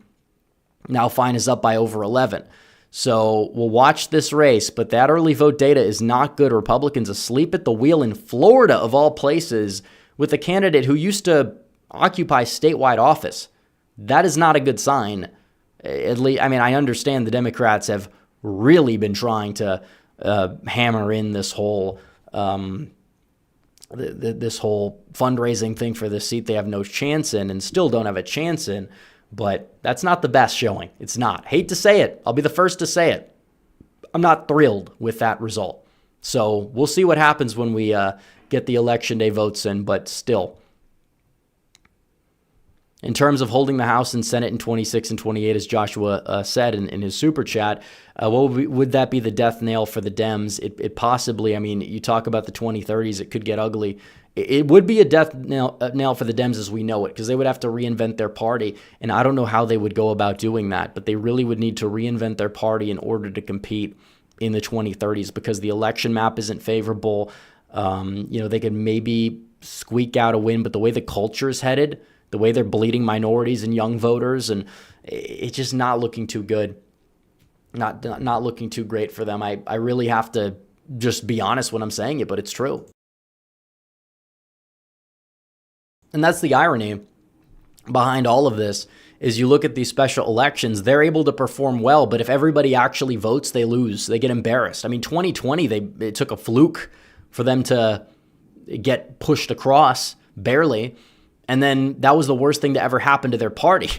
Now Fine is up by over 11. So we'll watch this race, but that early vote data is not good. Republicans asleep at the wheel in Florida, of all places, with a candidate who used to occupy statewide office. That is not a good sign. At least, I understand the Democrats have really been trying to hammer in this whole this whole fundraising thing for this seat they have no chance in and still don't have a chance in, but that's not the best showing. It's not. Hate to say it. I'll be the first to say it. I'm not thrilled with that result. So we'll see what happens when we get the election day votes in, but still. In terms of holding the House and Senate in 26 and 28, as Joshua said in his super chat, would that be the death nail for the Dems? It possibly, you talk about the 2030s, it could get ugly. It would be a death nail for the Dems as we know it, because they would have to reinvent their party, and I don't know how they would go about doing that, but they really would need to reinvent their party in order to compete in the 2030s, because the election map isn't favorable. They could maybe squeak out a win, but the way the culture is headed, the way they're bleeding minorities and young voters, and it's just not looking too good. Not looking too great for them. I really have to just be honest when I'm saying it, but it's true. And that's the irony behind all of this, is you look at these special elections, they're able to perform well, but if everybody actually votes, they lose. They get embarrassed. 2020, it took a fluke for them to get pushed across, barely. And then that was the worst thing to ever happen to their party.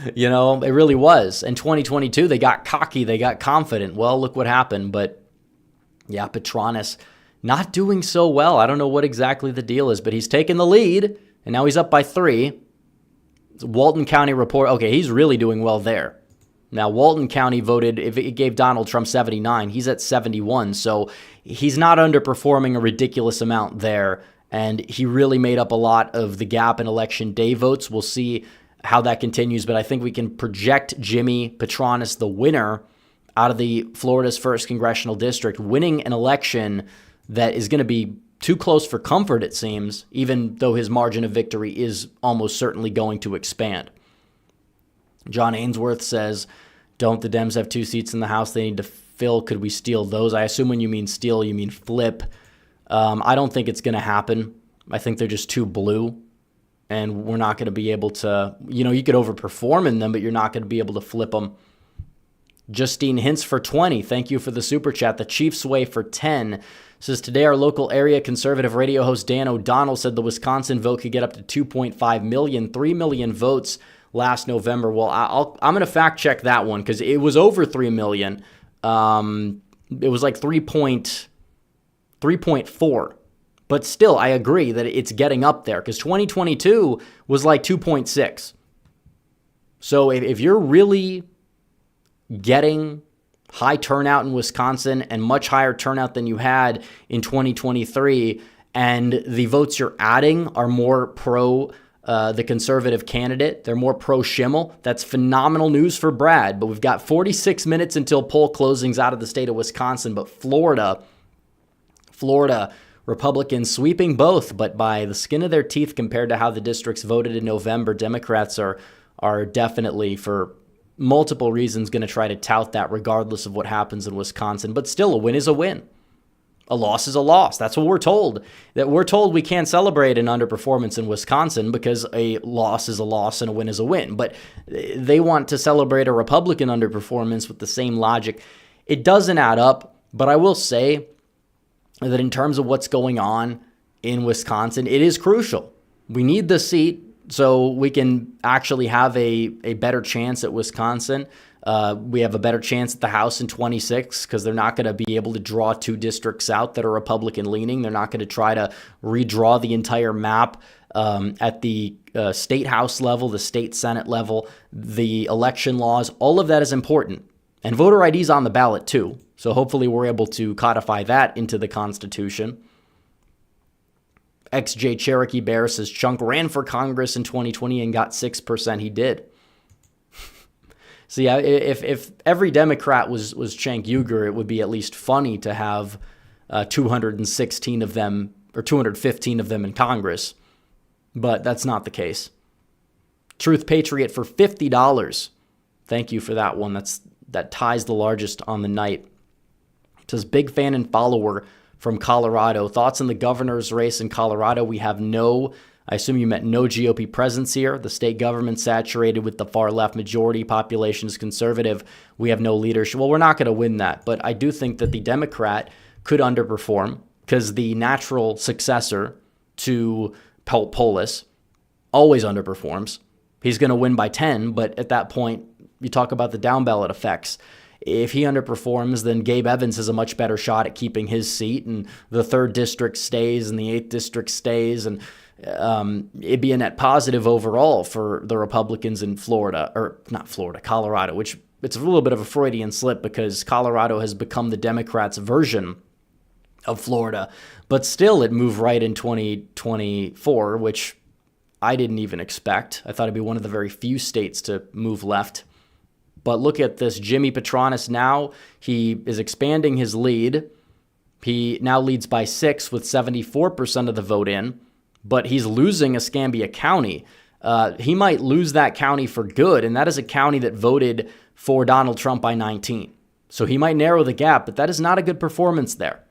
It really was. In 2022, they got cocky, they got confident. Well, look what happened. But yeah, Petranis not doing so well. I don't know what exactly the deal is, but he's taken the lead, and now he's up by 3. Walton County report. Okay, he's really doing well there. Now, Walton County voted, if it gave Donald Trump 79, he's at 71. So he's not underperforming a ridiculous amount there. And he really made up a lot of the gap in election day votes. We'll see how that continues, but I think we can project Jimmy Petranis, the winner, out of the Florida's 1st congressional district, winning an election that is going to be too close for comfort, it seems, even though his margin of victory is almost certainly going to expand. John Ainsworth says, don't the Dems have 2 seats in the House they need to fill? Could we steal those? I assume when you mean steal, you mean flip. I don't think it's going to happen. I think they're just too blue, and we're not going to be able to, you could overperform in them, but you're not going to be able to flip them. Justine Hintz for 20. Thank you for the super chat. The Chiefs Way for 10 says, today our local area conservative radio host Dan O'Donnell said the Wisconsin vote could get up to 2.5 million, 3 million votes last November. Well, I'm going to fact check that one because it was over 3 million. It was like 3.4. But still, I agree that it's getting up there because 2022 was like 2.6. So if you're really getting high turnout in Wisconsin and much higher turnout than you had in 2023, and the votes you're adding are more pro the conservative candidate, they're more pro Schimmel, that's phenomenal news for Brad. But we've got 46 minutes until poll closings out of the state of Wisconsin. But Florida, Republicans sweeping both, but by the skin of their teeth compared to how the districts voted in November. Democrats are definitely, for multiple reasons, going to try to tout that regardless of what happens in Wisconsin. But still, a win is a win. A loss is a loss. That's what we're told. That we're told we can't celebrate an underperformance in Wisconsin because a loss is a loss and a win is a win. But they want to celebrate a Republican underperformance with the same logic. It doesn't add up, but I will say that in terms of what's going on in Wisconsin, it is crucial. We need the seat so we can actually have a better chance at Wisconsin. We have a better chance at the House in 26 because they're not going to be able to draw two districts out that are Republican leaning. They're not going to try to redraw the entire map at the state House level, the state Senate level, the election laws. All of that is important. And voter ID is on the ballot too. So hopefully we're able to codify that into the Constitution. XJ Cherokee Bear says Chunk ran for Congress in 2020 and got 6%. He did. So yeah, if every Democrat was Cenk Uygur, it would be at least funny to have 216 of them or 215 of them in Congress. But that's not the case. Truth Patriot for $50. Thank you for that one. That ties the largest on the night. It says, big fan and follower from Colorado. Thoughts on the governor's race in Colorado? We have I assume you meant no GOP presence here. The state government saturated with the far left, majority population is conservative. We have no leadership. Well, we're not going to win that, but I do think that the Democrat could underperform because the natural successor to Polis always underperforms. He's going to win by 10, but at that point, you talk about the down ballot effects. If he underperforms, then Gabe Evans has a much better shot at keeping his seat, and the 3rd district stays, and the 8th district stays, and it'd be a net positive overall for the Republicans in Colorado, which it's a little bit of a Freudian slip because Colorado has become the Democrats' version of Florida, but still it moved right in 2024, which I didn't even expect. I thought it'd be one of the very few states to move left. But look at this. Jimmy Petronis now, he is expanding his lead. He now leads by 6 with 74% of the vote in, but he's losing Escambia County. He might lose that county for good, and that is a county that voted for Donald Trump by 19. So he might narrow the gap, but that is not a good performance there.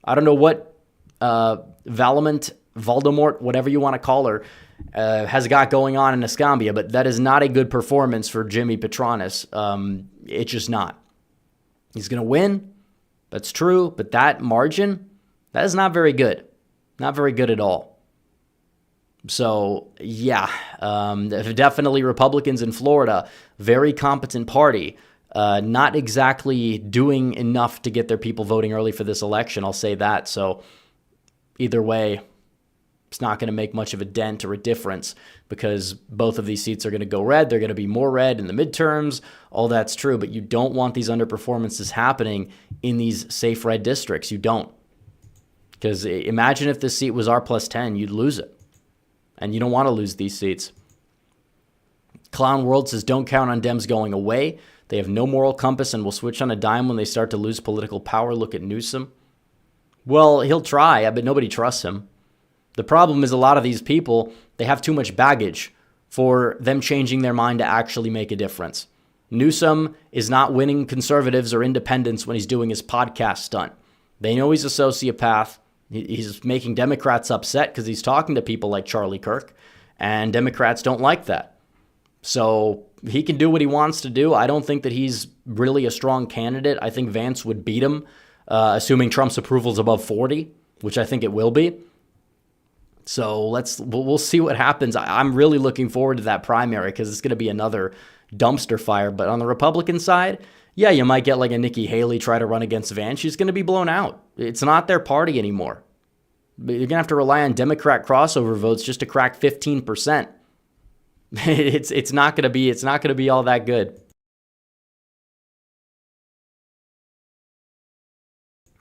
I don't know what Voldemort, whatever you want to call her, has got going on in Escambia, but that is not a good performance for Jimmy Petronis. It's just not. He's going to win. That's true, but that margin, that is not very good. Not very good at all. So, yeah, definitely Republicans in Florida, very competent party, not exactly doing enough to get their people voting early for this election, I'll say that. So, either way, it's not going to make much of a dent or a difference because both of these seats are going to go red. They're going to be more red in the midterms. All that's true, but you don't want these underperformances happening in these safe red districts. You don't. Because imagine if this seat was R+10, you'd lose it. And you don't want to lose these seats. Clown World says, don't count on Dems going away. They have no moral compass and will switch on a dime when they start to lose political power. Look at Newsom. Well, he'll try, but nobody trusts him. The problem is a lot of these people, they have too much baggage for them changing their mind to actually make a difference. Newsom is not winning conservatives or independents when he's doing his podcast stunt. They know he's a sociopath. He's making Democrats upset because he's talking to people like Charlie Kirk, and Democrats don't like that. So he can do what he wants to do. I don't think that he's really a strong candidate. I think Vance would beat him, assuming Trump's approval is above 40, which I think it will be. So we'll see what happens. I'm really looking forward to that primary because it's going to be another dumpster fire. But on the Republican side, yeah, you might get like a Nikki Haley try to run against Vance. She's going to be blown out. It's not their party anymore. You're going to have to rely on Democrat crossover votes just to crack 15%. It's not going to be all that good.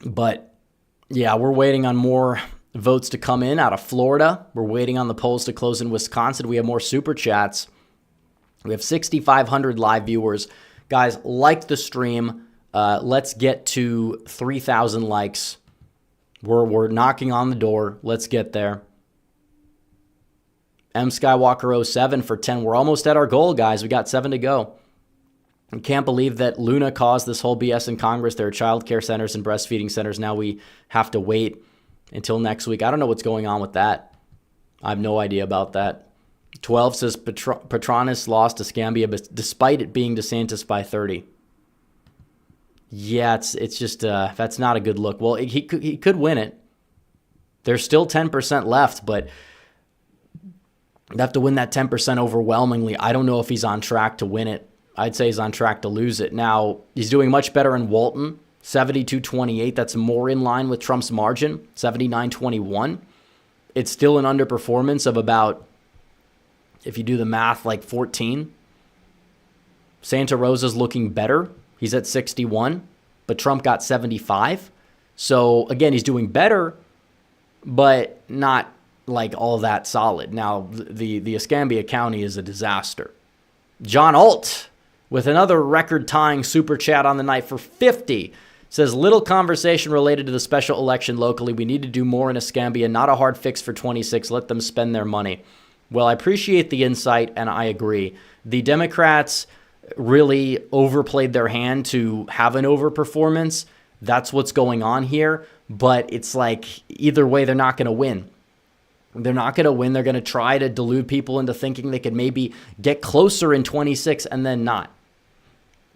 But yeah, we're waiting on more votes to come in out of Florida. We're waiting on the polls to close in Wisconsin. We have more super chats. We have 6,500 live viewers. Guys, like the stream. Let's get to 3,000 likes. We're knocking on the door. Let's get there. M Skywalker 07 for 10. We're almost at our goal, guys. We got 7 to go. I can't believe that Luna caused this whole BS in Congress. There are child care centers and breastfeeding centers. Now we have to wait until next week. I don't know what's going on with that. I have no idea about that. 12 says Petronis lost to Scambia despite it being DeSantis by 30. Yeah, it's just that's not a good look. Well, he could win it. There's still 10% left, but they have to win that 10% overwhelmingly. I don't know if he's on track to win it. I'd say he's on track to lose it. Now, he's doing much better in Walton, 72-28. That's more in line with Trump's margin, 79-21. It's still an underperformance of about, if you do the math, like 14. Santa Rosa's looking better. He's at 61, but Trump got 75. So, again, he's doing better, but not like all that solid. Now, the Escambia County is a disaster. John Alt, with another record-tying super chat on the night for 50, says, little conversation related to the special election locally. We need to do more in Escambia. Not a hard fix for 26. Let them spend their money. Well, I appreciate the insight, and I agree. The Democrats really overplayed their hand to have an overperformance. That's what's going on here. But it's like either way, they're not going to win. They're not going to win. They're going to try to delude people into thinking they could maybe get closer in 26 and then not.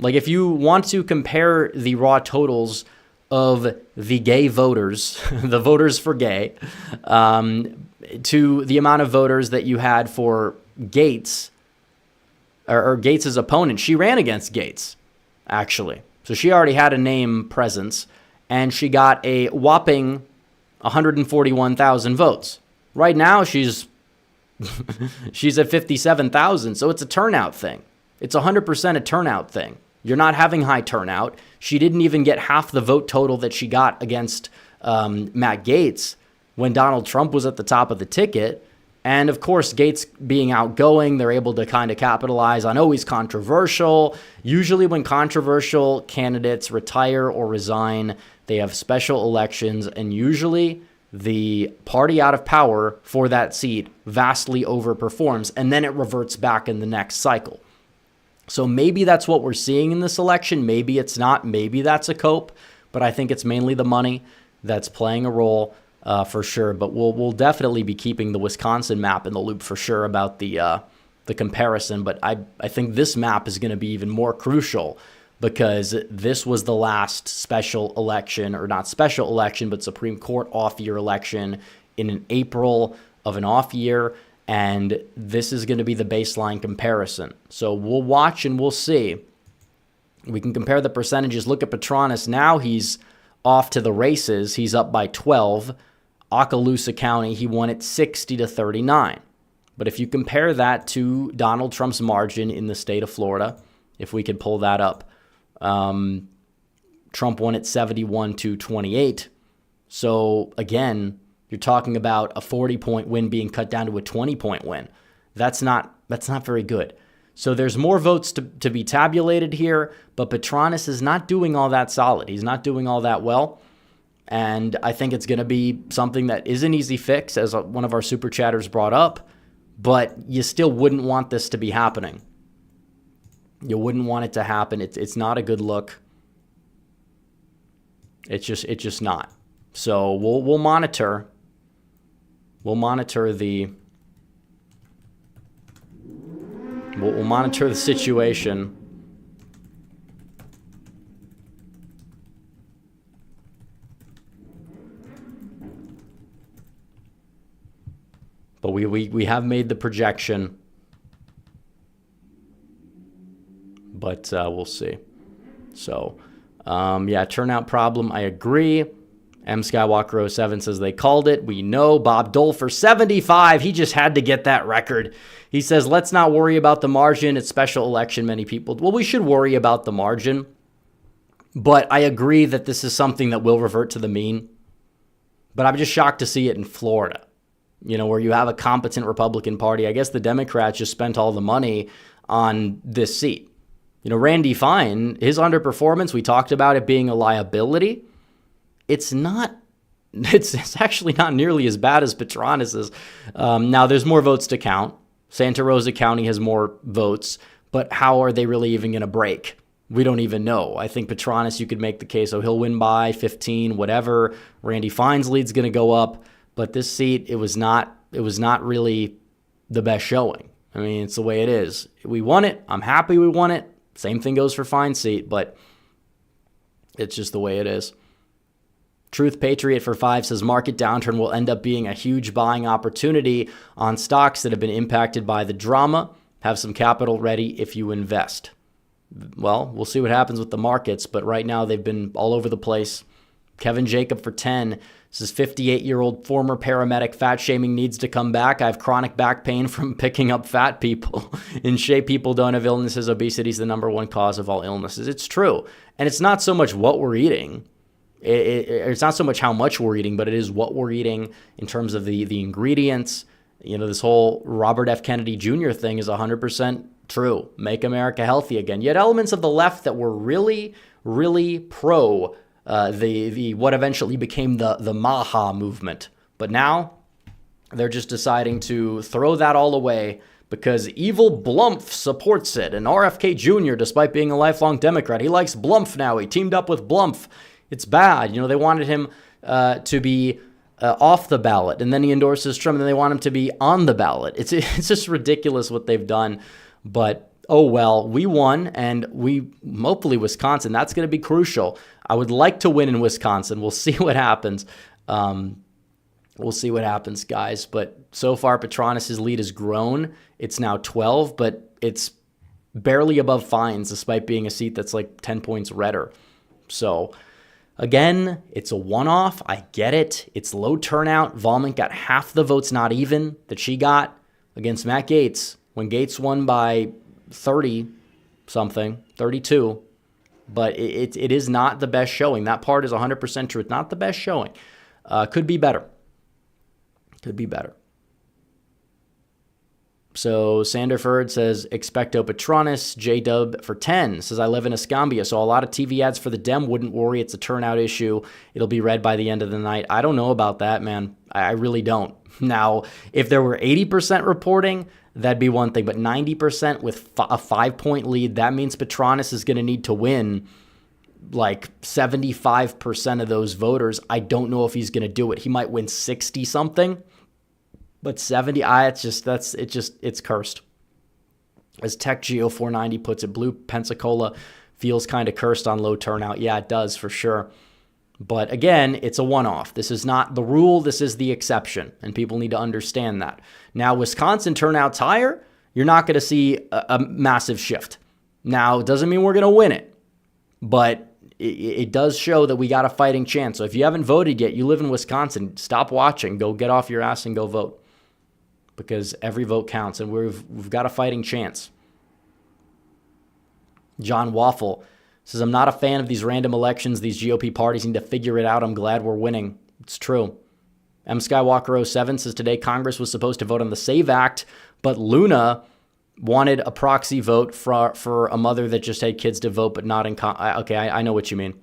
Like if you want to compare the raw totals of the gay voters, the voters for gay, to the amount of voters that you had for Gates, or Gates' opponent, she ran against Gates, actually. So she already had a name presence, and she got a whopping 141,000 votes. Right now, she's at 57,000, so it's a turnout thing. It's 100% a turnout thing. You're not having high turnout. She didn't even get half the vote total that she got against Matt Gaetz when Donald Trump was at the top of the ticket. And, of course, Gaetz being outgoing, they're able to kind of capitalize on, oh, he's controversial. Usually when controversial candidates retire or resign, they have special elections, and usually the party out of power for that seat vastly overperforms, and then it reverts back in the next cycle. So maybe that's what we're seeing in this election. Maybe it's not. Maybe that's a cope. But I think it's mainly the money that's playing a role for sure. But we'll definitely be keeping the Wisconsin map in the loop for sure about the comparison. But I think this map is going to be even more crucial because this was the last special election, or not special election, but Supreme Court off-year election in an April of an off year. And this is going to be the baseline comparison. So we'll watch and we'll see. We can compare the percentages. Look at Petronis. Now he's off to the races. He's up by 12. Okaloosa County, he won it 60-39. But if you compare that to Donald Trump's margin in the state of Florida, if we could pull that up, Trump won it 71-28. So again, you're talking about a 40-point win being cut down to a 20-point win. That's not very good. So there's more votes to be tabulated here, but Petronis is not doing all that solid. He's not doing all that well. And I think it's going to be something that is an easy fix, as one of our super chatters brought up, but you still wouldn't want this to be happening. You wouldn't want it to happen. It's not a good look. It's just not. So we'll monitor. We'll monitor the situation. But we have made the projection. But we'll see. So, yeah, turnout problem. I agree. M. Skywalker 07 says they called it. We know. Bob Dole for 75. He just had to get that record. He says, let's not worry about the margin. It's special election. Many people. Well, we should worry about the margin. But I agree that this is something that will revert to the mean. But I'm just shocked to see it in Florida, where you have a competent Republican Party. I guess the Democrats just spent all the money on this seat. Randy Fine, his underperformance, we talked about it being a liability. It's actually not nearly as bad as Petronis's. Now, there's more votes to count. Santa Rosa County has more votes, but how are they really even going to break? We don't even know. I think Petronis, you could make the case, he'll win by 15, whatever. Randy Fine's lead's going to go up, but this seat, it was not really the best showing. I mean, it's the way it is. We won it. I'm happy we won it. Same thing goes for Fine's seat, but it's just the way it is. Truth Patriot for 5 says market downturn will end up being a huge buying opportunity on stocks that have been impacted by the drama. Have some capital ready if you invest. Well, we'll see what happens with the markets, but right now they've been all over the place. Kevin Jacob for 10 says 58-year-old former paramedic, fat shaming needs to come back. I have chronic back pain from picking up fat people. In shape people don't have illnesses. Obesity is the number one cause of all illnesses. It's true. And it's not so much what we're eating. It's not so much how much we're eating, but it is what we're eating in terms of the ingredients. This whole Robert F. Kennedy Jr. thing is 100% true. Make America healthy again. Yet elements of the left that were really, really pro the what eventually became the Maha movement. But now they're just deciding to throw that all away because evil Blumph supports it. And RFK Jr., despite being a lifelong Democrat, he likes Blumph now. He teamed up with Blumph. It's bad. They wanted him to be off the ballot, and then he endorses Trump, and then they want him to be on the ballot. It's just ridiculous what they've done. But oh well, we won, and hopefully Wisconsin, that's going to be crucial. I would like to win in Wisconsin. We'll see what happens. We'll see what happens, guys. But so far, Petronis' lead has grown. It's now 12, but it's barely above Fine's, despite being a seat that's like 10 points redder. So again, it's a one-off. I get it. It's low turnout. Volman got half the votes, not even, that she got against Matt Gaetz when Gaetz won by 30-something, 32. But it is not the best showing. That part is 100% true. It's not the best showing. Could be better. Could be better. So Sanderford says, expecto Petronis. J-Dub for 10 says, I live in Escambia, so a lot of TV ads for the Dem. Wouldn't worry. It's a turnout issue. It'll be read by the end of the night. I don't know about that, man. I really don't. Now, if there were 80% reporting, that'd be one thing. But 90% with a 5-point lead, that means Petronis is going to need to win like 75% of those voters. I don't know if he's going to do it. He might win 60-something. But 70, it's cursed. As Tech Geo 490 puts it, Blue Pensacola feels kind of cursed on low turnout. Yeah, it does for sure. But again, it's a one-off. This is not the rule. This is the exception. And people need to understand that. Now, Wisconsin turnout's higher. You're not going to see a massive shift. Now, it doesn't mean we're going to win it. But it does show that we got a fighting chance. So if you haven't voted yet, you live in Wisconsin, stop watching. Go get off your ass and go vote. Because every vote counts, and we've got a fighting chance. John Waffle says, I'm not a fan of these random elections. These GOP parties need to figure it out. I'm glad we're winning. It's true. M. Skywalker 07 says, today Congress was supposed to vote on the SAVE Act, but Luna wanted a proxy vote for a mother that just had kids to vote, but not in... Okay, I know what you mean.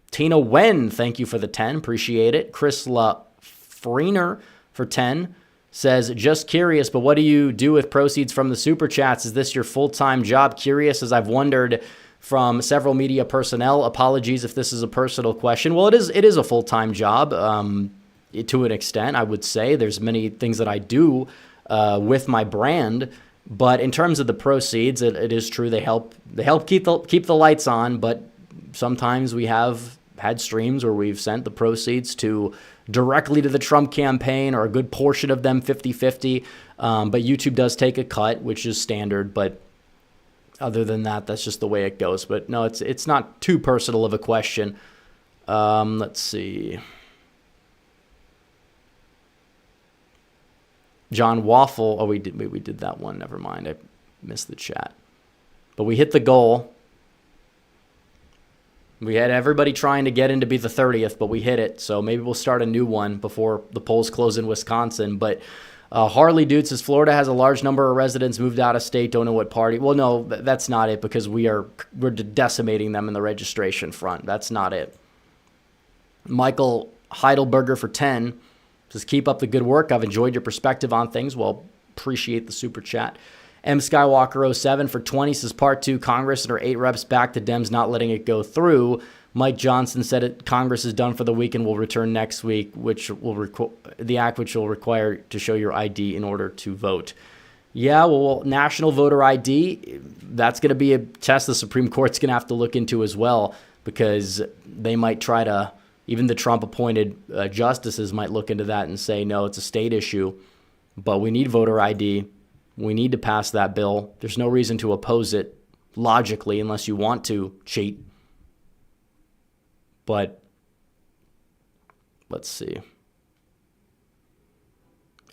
Tina Wen, thank you for the 10. Appreciate it. Chris Freener for 10. Says, just curious, but what do you do with proceeds from the super chats? Is this your full-time job? Curious, as I've wondered from several media personnel. Apologies if this is a personal question. Well, it is a full-time job to an extent, I would say. There's many things that I do with my brand, but in terms of the proceeds, it is true they help keep the lights on, but sometimes we have had streams where we've sent the proceeds directly to the Trump campaign, or a good portion of them 50-50. But YouTube does take a cut, which is standard. But other than that, that's just the way it goes. But no, it's not too personal of a question. Let's see. John Waffle. Oh, we did that one. Never mind. I missed the chat. But we hit the goal. We had everybody trying to get in to be the 30th, but we hit it. So maybe we'll start a new one before the polls close in Wisconsin. But Harley Dude says Florida has a large number of residents moved out of state. Don't know what party. Well, no, that's not it, because we're decimating them in the registration front. That's not it. Michael Heidelberger for 10 says, keep up the good work. I've enjoyed your perspective on things. Well, appreciate the super chat. M. Skywalker 07 for 20 says, part 2, Congress and her 8 reps back to Dems not letting it go through. Mike Johnson said Congress is done for the week and will return next week, which will the act which will require to show your ID in order to vote. Yeah, well, national voter ID, that's going to be a test the Supreme Court's going to have to look into as well, because they might try to, even the Trump-appointed justices might look into that and say, no, it's a state issue, but we need voter ID. We need to pass that bill. There's no reason to oppose it logically unless you want to cheat. But let's see.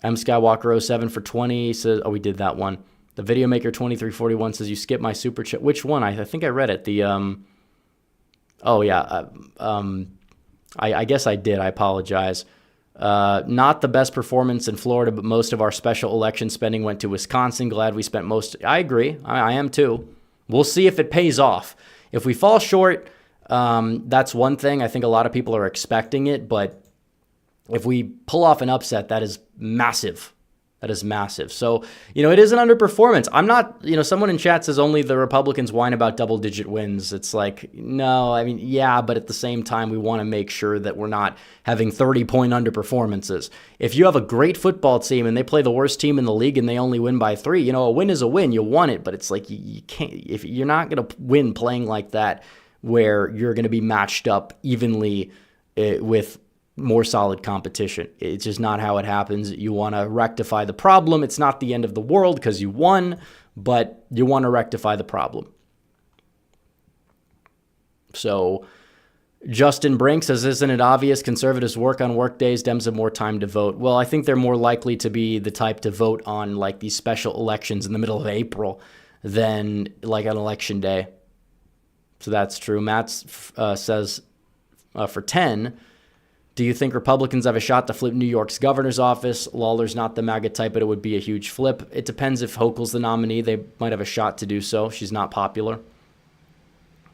M. Skywalker 07 for 20 says, oh, we did that one. The Video Maker 2341 says, you skipped my super chat. Which one? I think I read it. I guess I did. I apologize. Not the best performance in Florida, but most of our special election spending went to Wisconsin. Glad we spent most. I agree. I am too. We'll see if it pays off. If we fall short, that's one thing. I think a lot of people are expecting it, but if we pull off an upset, that is massive. That is massive. So, it is an underperformance. I'm not, someone in chat says only the Republicans whine about double-digit wins. It's like, no, I mean, yeah, but at the same time, we want to make sure that we're not having 30-point underperformances. If you have a great football team and they play the worst team in the league and they only win by 3, a win is a win. You won it, but it's like you can't, if you're not going to win playing like that, where you're going to be matched up evenly with more solid competition. It's just not how it happens. You want to rectify the problem. It's not the end of the world because you won, but you want to rectify the problem. So Justin Brink says, isn't it obvious conservatives work on work days, Dems have more time to vote? Well, I think they're more likely to be the type to vote on like these special elections in the middle of April than like an election day. So that's true. Matt says for 10, do you think Republicans have a shot to flip New York's governor's office? Lawler's not the MAGA type, but it would be a huge flip. It depends if Hochul's the nominee. They might have a shot to do so. She's not popular.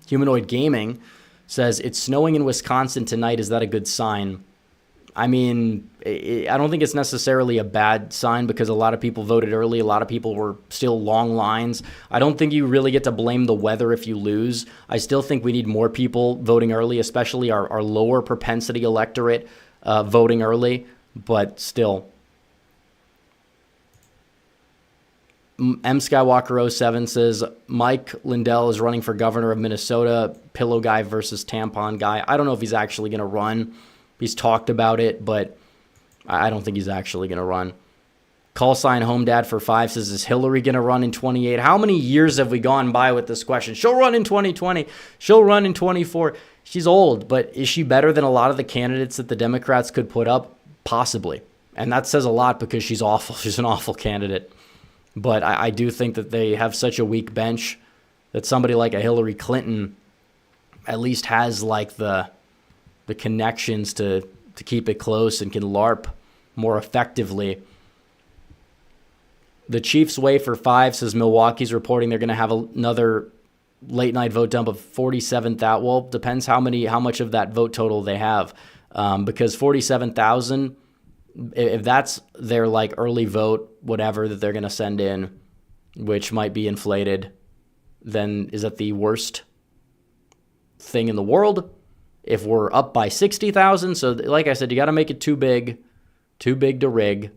Humanoid Gaming says, it's snowing in Wisconsin tonight. Is that a good sign? I mean, I don't think it's necessarily a bad sign because a lot of people voted early. A lot of people were still long lines. I don't think you really get to blame the weather if you lose. I still think we need more people voting early, especially our lower propensity electorate voting early. But still, M. Skywalker 07 says, Mike Lindell is running for governor of Minnesota, pillow guy versus tampon guy. I don't know if he's actually going to run. He's talked about it, but I don't think he's actually going to run. Call sign Home Dad for 5 says, is Hillary going to run in 28? How many years have we gone by with this question? She'll run in 2020. She'll run in 24. She's old, but is she better than a lot of the candidates that the Democrats could put up? Possibly. And that says a lot because she's awful. She's an awful candidate. But I do think that they have such a weak bench that somebody like a Hillary Clinton at least has like the connections to keep it close and can LARP more effectively. The Chiefs way for 5 says Milwaukee's reporting they're going to have another late night vote dump of 47,000. Well, depends how much of that vote total they have, because 47,000, if that's their like early vote, whatever that they're going to send in, which might be inflated, then is that the worst thing in the world? If we're up by 60,000, so like I said, you got to make it too big to rig.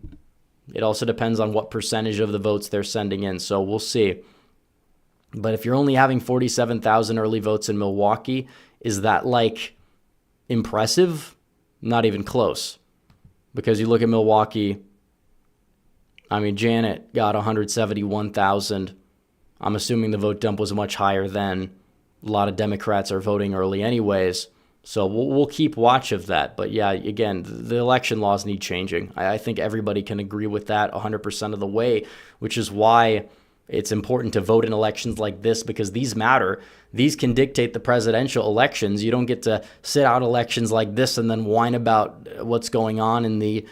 It also depends on what percentage of the votes they're sending in, so we'll see. But if you're only having 47,000 early votes in Milwaukee, is that like impressive? Not even close. Because you look at Milwaukee, I mean, Janet got 171,000. I'm assuming the vote dump was much higher then. A lot of Democrats are voting early anyways. So we'll keep watch of that. But yeah, again, the election laws need changing. I think everybody can agree with that 100% of the way, which is why it's important to vote in elections like this, because these matter. These can dictate the presidential elections. You don't get to sit out elections like this and then whine about what's going on in the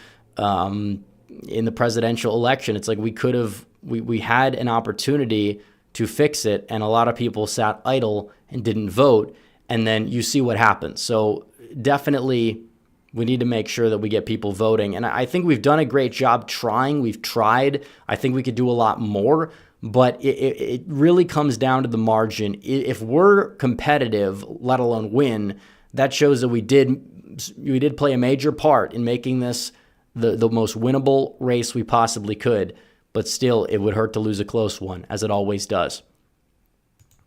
presidential election. It's like we had an opportunity to fix it, and a lot of people sat idle and didn't vote, and then you see what happens. So definitely we need to make sure that we get people voting. And I think we've done a great job trying. We've tried. I think we could do a lot more, but it really comes down to the margin. If we're competitive, let alone win, that shows that we did play a major part in making this the most winnable race we possibly could. But still, it would hurt to lose a close one, as it always does.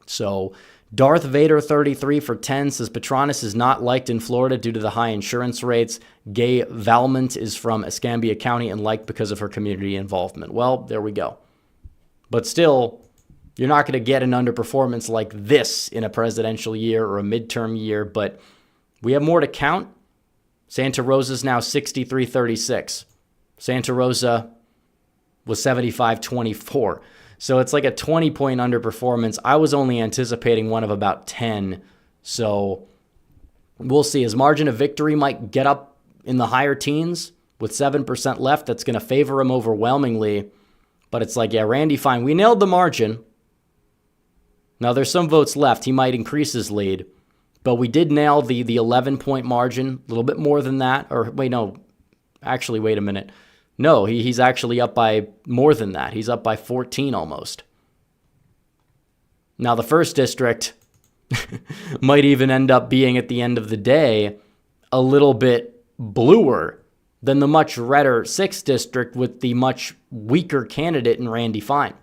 So Darth Vader 33 for 10 says Petronis is not liked in Florida due to the high insurance rates. Gay Valmont is from Escambia County and liked because of her community involvement. Well, there we go. But still, you're not going to get an underperformance like this in a presidential year or a midterm year. But we have more to count. Santa Rosa's now 63-36. Santa Rosa was 75-24. So it's like a 20-point underperformance. I was only anticipating one of about 10. So we'll see. His margin of victory might get up in the higher teens with 7% left. That's going to favor him overwhelmingly. But it's like, yeah, Randy Fine, we nailed the margin. Now there's some votes left. He might increase his lead. But we did nail the 11-point margin, a little bit more than that. Or wait, no. Actually, wait a minute. No, he's actually up by more than that. He's up by 14 almost. Now, the first district might even end up being, at the end of the day, a little bit bluer than the much redder 6th district with the much weaker candidate in Randy Fine.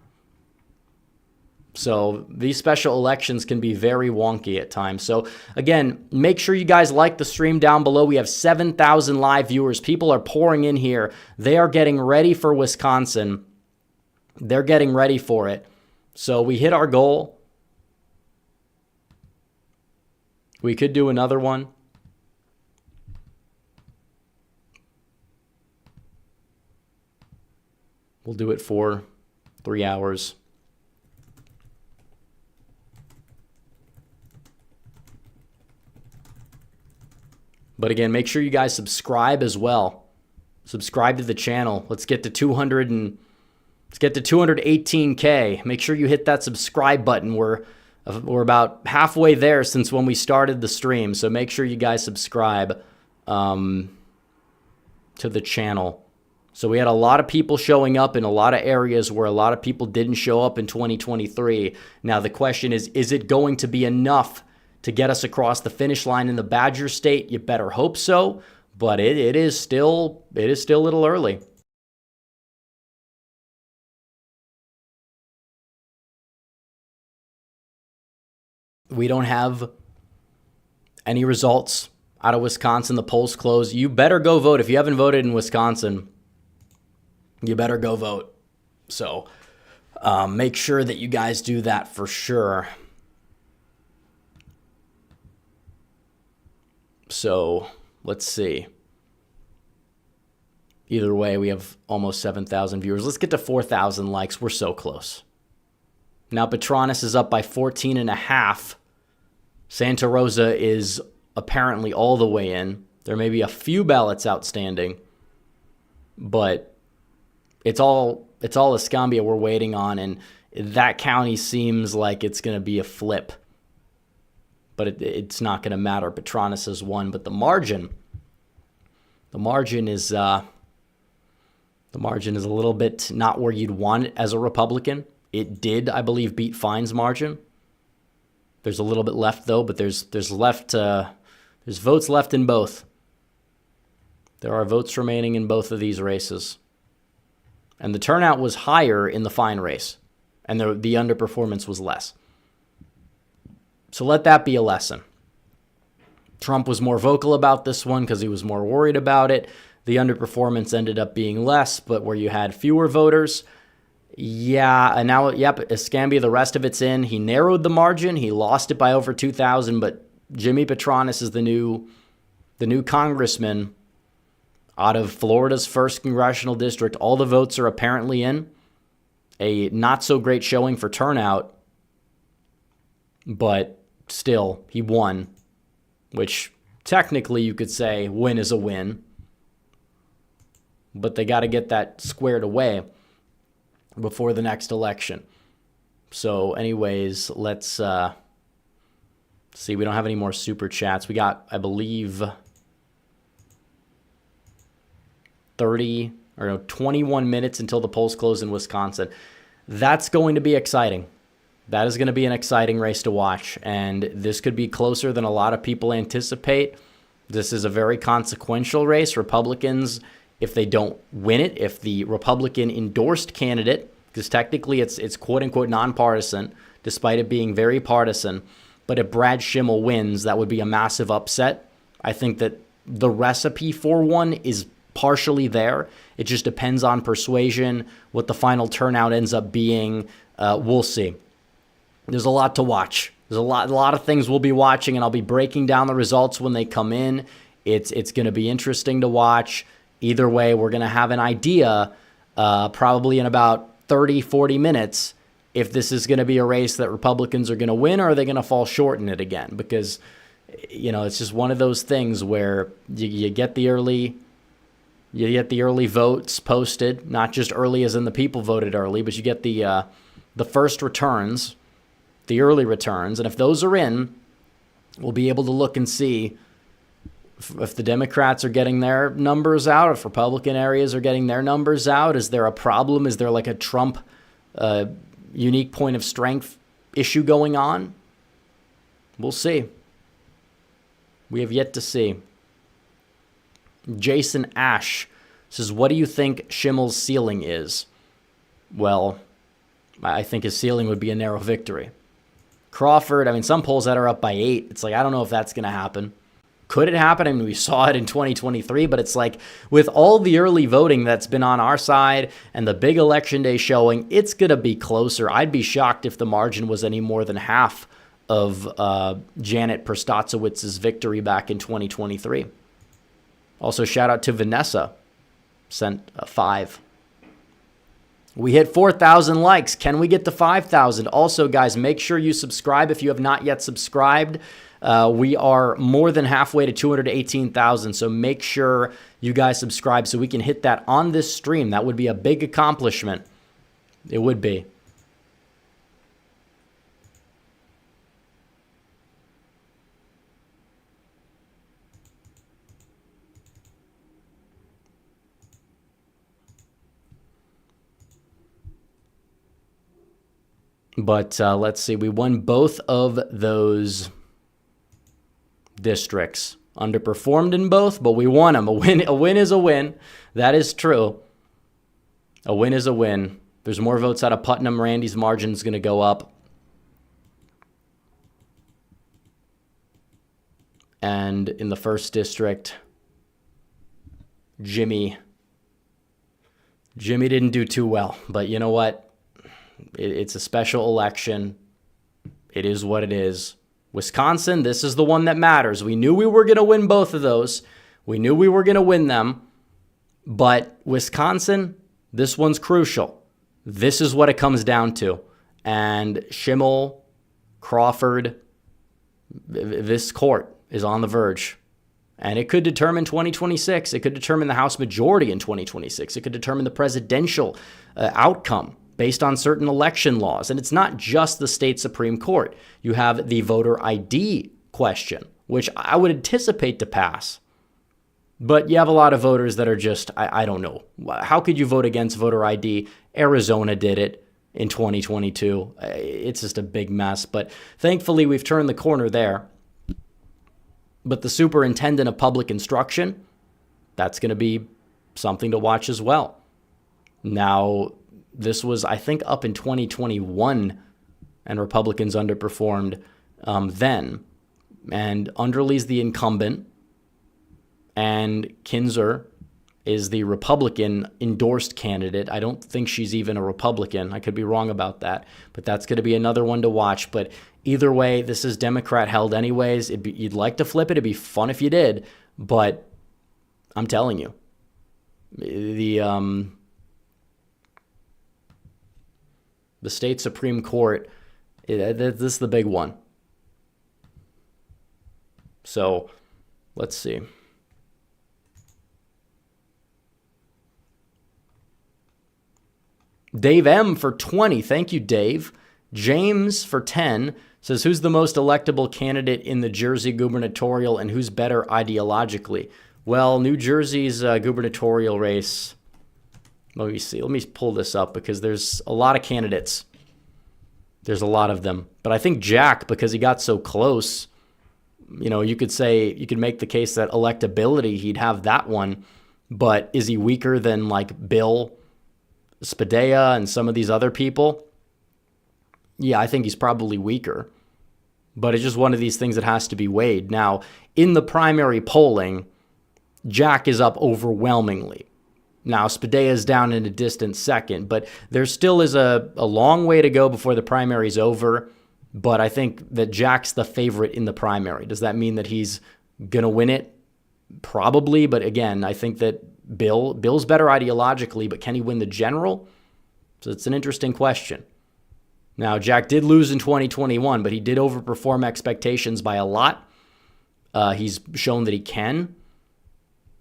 So these special elections can be very wonky at times. So again, make sure you guys like the stream down below. We have 7,000 live viewers. People are pouring in here. They are getting ready for Wisconsin. They're getting ready for it. So we hit our goal. We could do another one. We'll do it for 3 hours. But again, make sure you guys subscribe as well. Subscribe to the channel. Let's get to 218K. Make sure you hit that subscribe button. We're about halfway there since when we started the stream. So make sure you guys subscribe to the channel. So we had a lot of people showing up in a lot of areas where a lot of people didn't show up in 2023. Now the question is it going to be enough to get us across the finish line in the Badger State? You better hope so, but it is still a little early. We don't have any results out of Wisconsin. The polls closed. You better go vote. If you haven't voted in Wisconsin, you better go vote. So make sure that you guys do that for sure. So let's see. Either way, we have almost 7,000 viewers. Let's get to 4,000 likes. We're so close. Now Petronis is up by 14.5. Santa Rosa is apparently all the way in. There may be a few ballots outstanding, but it's all Escambia we're waiting on, and that county seems like it's going to be a flip. But it's not going to matter. Petronis has won, but the margin is a little bit not where you'd want it as a Republican. It did, I believe, beat Fine's margin. There's a little bit left though, but there's votes left in both. There are votes remaining in both of these races, and the turnout was higher in the Fine race, and the underperformance was less. So let that be a lesson. Trump was more vocal about this one because he was more worried about it. The underperformance ended up being less, but where you had fewer voters, yeah, and now, yep, Escambia, the rest of it's in. He narrowed the margin. He lost it by over 2,000, but Jimmy Petronis is the new congressman out of Florida's 1st congressional district. All the votes are apparently in. A not-so-great showing for turnout, but still, he won, which technically you could say win is a win, but they got to get that squared away before the next election. So anyways, let's see. We don't have any more super chats. We got, I believe, 21 minutes until the polls close in Wisconsin. That's going to be exciting. That is going to be an exciting race to watch, and this could be closer than a lot of people anticipate. This is a very consequential race. Republicans, if they don't win it, if the Republican endorsed candidate, because technically it's quote-unquote nonpartisan, despite it being very partisan, but if Brad Schimmel wins, that would be a massive upset. I think that the recipe for one is partially there. It just depends on persuasion, what the final turnout ends up being. We'll see. There's a lot to watch. There's a lot of things we'll be watching, and I'll be breaking down the results when they come in. It's going to be interesting to watch. Either way, we're going to have an idea probably in about 30, 40 minutes if this is going to be a race that Republicans are going to win, or are they going to fall short in it again? Because, it's just one of those things where you get the early votes posted, not just early as in the people voted early, but you get the first returns, the early returns, and if those are in, we'll be able to look and see if the Democrats are getting their numbers out, if Republican areas are getting their numbers out. Is there a problem? Is there like a Trump unique point of strength issue going on? We'll see. We have yet to see. Jason Ash says, what do you think Schimmel's ceiling is? Well, I think his ceiling would be a narrow victory. Crawford, some polls that are up by 8. It's like, I don't know if that's going to happen. Could it happen? We saw it in 2023, but it's like with all the early voting that's been on our side and the big election day showing, it's going to be closer. I'd be shocked if the margin was any more than half of Janet Prostasewicz's victory back in 2023. Also, shout out to Vanessa, sent a 5. We hit 4,000 likes. Can we get to 5,000? Also, guys, make sure you subscribe if you have not yet subscribed. We are more than halfway to 218,000, so make sure you guys subscribe so we can hit that on this stream. That would be a big accomplishment. It would be. But let's see. We won both of those districts. Underperformed in both, but we won them. A win is a win. That is true. A win is a win. There's more votes out of Putnam. Randy's margin is going to go up. And in the first district, Jimmy didn't do too well. But you know what? It's a special election. It is what it is. Wisconsin, this is the one that matters. We knew we were going to win both of those. We knew we were going to win them. But Wisconsin, this one's crucial. This is what it comes down to. And Schimmel, Crawford, this court is on the verge. And it could determine 2026. It could determine the House majority in 2026. It could determine the presidential outcome based on certain election laws. And it's not just the state Supreme Court. You have the voter ID question, which I would anticipate to pass. But you have a lot of voters that are just, I don't know. How could you vote against voter ID? Arizona did it in 2022. It's just a big mess. But thankfully, we've turned the corner there. But the superintendent of public instruction, that's going to be something to watch as well. Now, this was, I think, up in 2021, and Republicans underperformed then. and Underley's the incumbent, and Kinzer is the Republican endorsed candidate. I don't think she's even a Republican. I could be wrong about that, but that's going to be another one to watch. But either way, this is Democrat held anyways. You'd like to flip it. It'd be fun if you did, but I'm telling you, the state Supreme Court, this is the big one. So let's see. Dave M for 20. Thank you, Dave. James for 10 says, who's the most electable candidate in the Jersey gubernatorial and who's better ideologically? Well, New Jersey's gubernatorial race, let me see. Let me pull this up because there's a lot of candidates. There's a lot of them. But I think Jack, because he got so close, you could make the case that electability, he'd have that one. But is he weaker than like Bill Spadea and some of these other people? Yeah, I think he's probably weaker. But it's just one of these things that has to be weighed. Now, in the primary polling, Jack is up overwhelmingly. Now, Spadea is down in a distant second, but there still is a long way to go before the primary's over. But I think that Jack's the favorite in the primary. Does that mean that he's going to win it? Probably, but again, I think that Bill's better ideologically, but can he win the general? So it's an interesting question. Now, Jack did lose in 2021, but he did overperform expectations by a lot. He's shown that he can.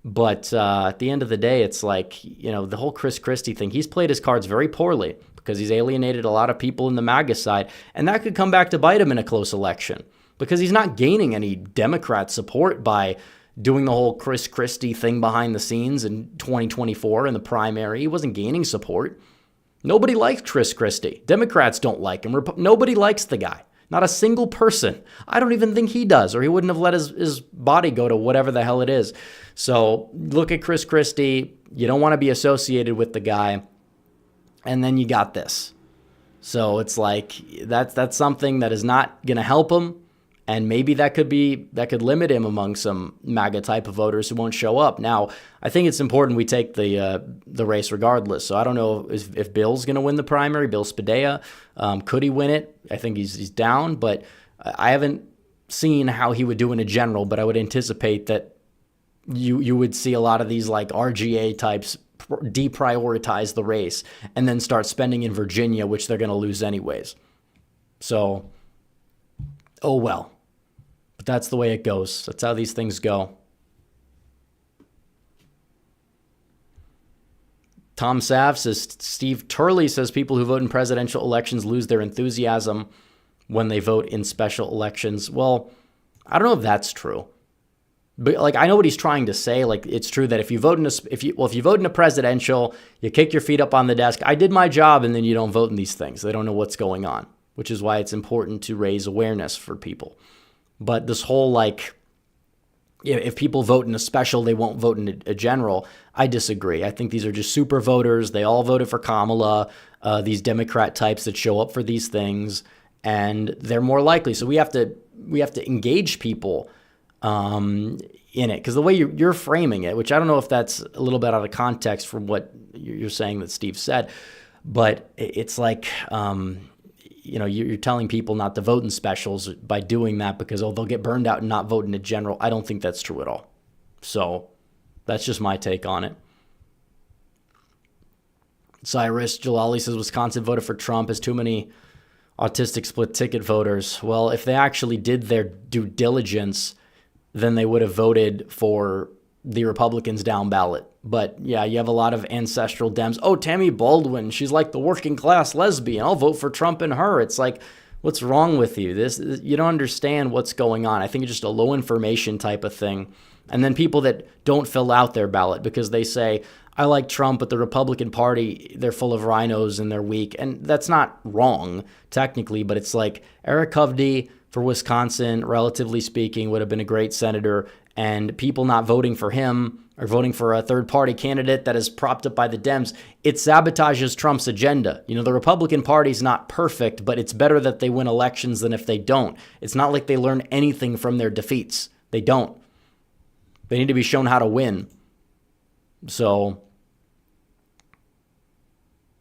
But at the end of the day, it's like, the whole Chris Christie thing, he's played his cards very poorly because he's alienated a lot of people in the MAGA side. And that could come back to bite him in a close election because he's not gaining any Democrat support by doing the whole Chris Christie thing behind the scenes in 2024 in the primary. He wasn't gaining support. Nobody likes Chris Christie. Democrats don't like him. Nobody likes the guy. Not a single person. I don't even think he does, or he wouldn't have let his body go to whatever the hell it is. So look at Chris Christie. You don't want to be associated with the guy. And then you got this. So it's like that's something that is not going to help him. And maybe that could limit him among some MAGA type of voters who won't show up. Now, I think it's important we take the race regardless. So I don't know if Bill's going to win the primary. Bill Spadea, could he win it? I think he's down, but I haven't seen how he would do in a general. But I would anticipate that you would see a lot of these like RGA types deprioritize the race and then start spending in Virginia, which they're going to lose anyways. So, oh well. But that's the way it goes. That's how these things go. Tom Sav says, Steve Turley says people who vote in presidential elections lose their enthusiasm when they vote in special elections. Well, I don't know if that's true. But like, I know what he's trying to say. Like, it's true that if you vote in a presidential, you kick your feet up on the desk. I did my job, and then you don't vote in these things. They don't know what's going on, which is why it's important to raise awareness for people. But this whole like, if people vote in a special, they won't vote in a general. I disagree. I think these are just super voters. They all voted for Kamala, these Democrat types that show up for these things, and they're more likely. So we have to engage people in it, because the way you're framing it, which I don't know if that's a little bit out of context from what you're saying that Steve said, but it's like, you're telling people not to vote in specials by doing that because, they'll get burned out and not vote in a general. I don't think that's true at all. So that's just my take on it. Cyrus Jalali says Wisconsin voted for Trump as too many autistic split ticket voters. Well, if they actually did their due diligence, then they would have voted for the Republicans down ballot. But yeah, you have a lot of ancestral Dems. Oh, Tammy Baldwin, she's like the working class lesbian. I'll vote for Trump and her. It's like, what's wrong with you? You don't understand what's going on. I think it's just a low information type of thing. And then people that don't fill out their ballot because they say, I like Trump, but the Republican Party, they're full of rhinos and they're weak. And that's not wrong, technically, but it's like Eric Hovde for Wisconsin, relatively speaking, would have been a great senator. and people not voting for him or voting for a third-party candidate that is propped up by the Dems, it sabotages Trump's agenda. You know, the Republican Party's not perfect, but it's better that they win elections than if they don't. It's not like they learn anything from their defeats. They don't. They need to be shown how to win. So,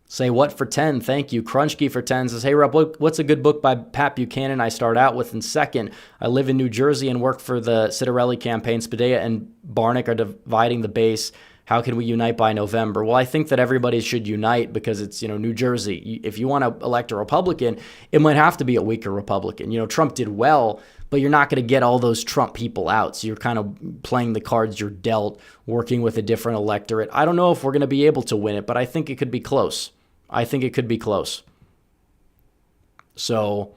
say what for 10? Thank you. Crunchkey for 10 says, hey, Rob, what's a good book by Pat Buchanan I start out with? And second, I live in New Jersey and work for the Citarelli campaign. Spadea and Barnick are dividing the base. How can we unite by November? Well, I think that everybody should unite because it's, New Jersey. If you want to elect a Republican, it might have to be a weaker Republican. Trump did well, but you're not going to get all those Trump people out. So you're kind of playing the cards you're dealt, working with a different electorate. I don't know if we're going to be able to win it, but I think it could be close. I think it could be close. So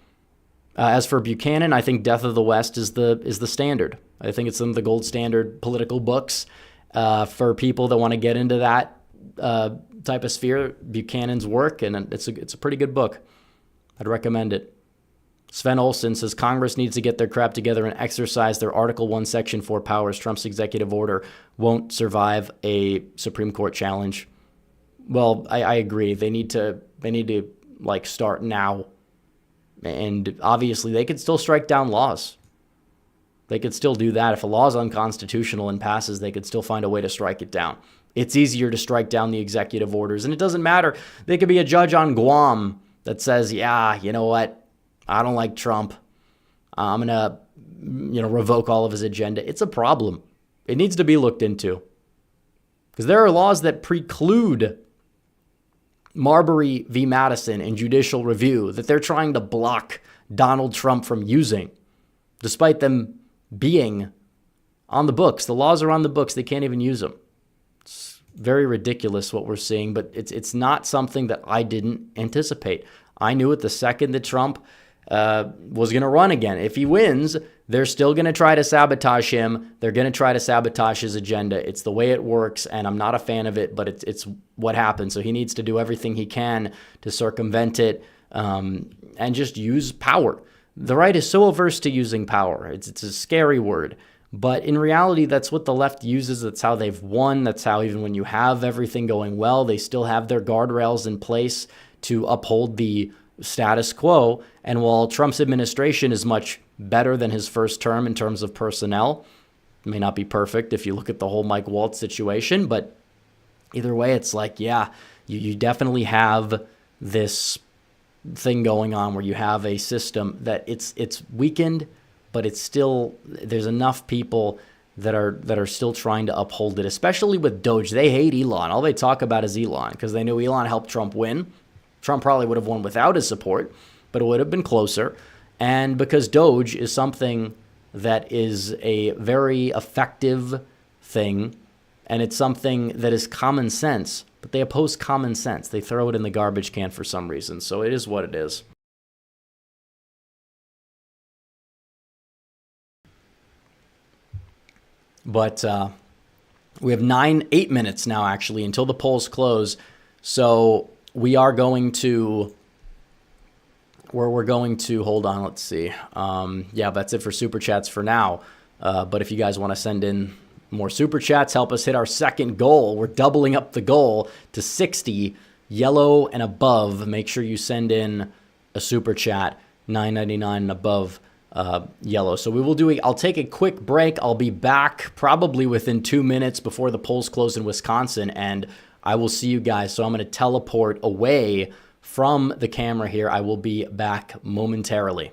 as for Buchanan, I think Death of the West is the standard. I think it's some of the gold standard political books for people that want to get into that type of sphere. Buchanan's work, and it's a pretty good book. I'd recommend it. Sven Olsen says Congress needs to get their crap together and exercise their Article 1, Section 4 powers. Trump's executive order won't survive a Supreme Court challenge. Well, I agree. They need to start now. And obviously they could still strike down laws. They could still do that. If a law is unconstitutional and passes, they could still find a way to strike it down. It's easier to strike down the executive orders. And it doesn't matter. They could be a judge on Guam that says, yeah, you know what? I don't like Trump. I'm going to, revoke all of his agenda. It's a problem. It needs to be looked into. Because there are laws that preclude Marbury v. Madison in judicial review that they're trying to block Donald Trump from using, despite them being on the books. The laws are on the books. They can't even use them. It's very ridiculous what we're seeing, but it's not something that I didn't anticipate. I knew it the second that Trump was going to run again. If he wins, they're still going to try to sabotage him. They're going to try to sabotage his agenda. It's the way it works, and I'm not a fan of it, but it's what happens. So he needs to do everything he can to circumvent it and just use power. The right is so averse to using power. It's a scary word. But in reality, that's what the left uses. That's how they've won. That's how even when you have everything going well, they still have their guardrails in place to uphold the status quo. And while Trump's administration is much better than his first term in terms of personnel, it may not be perfect if you look at the whole Mike Waltz situation, but either way, it's like, yeah, you definitely have this thing going on where you have a system that it's weakened, but it's still, there's enough people that are still trying to uphold it, especially with Doge. They hate Elon. All they talk about is Elon because they knew Elon helped Trump win. Trump probably would have won without his support, but it would have been closer. And because Doge is something that is a very effective thing, and it's something that is common sense, but they oppose common sense. They throw it in the garbage can for some reason. So it is what it is. But we have 8 minutes now, actually, until the polls close. So we are going to, we're going to, hold on, let's see. Yeah, that's it for Super Chats for now. But if you guys want to send in more Super Chats, help us hit our second goal. We're doubling up the goal to 60, yellow and above. Make sure you send in a Super Chat, $9.99 and above. Yellow. So we will do, I'll take a quick break. I'll be back probably within 2 minutes before the polls close in Wisconsin, and I will see you guys. So I'm going to teleport away from the camera here. I will be back momentarily.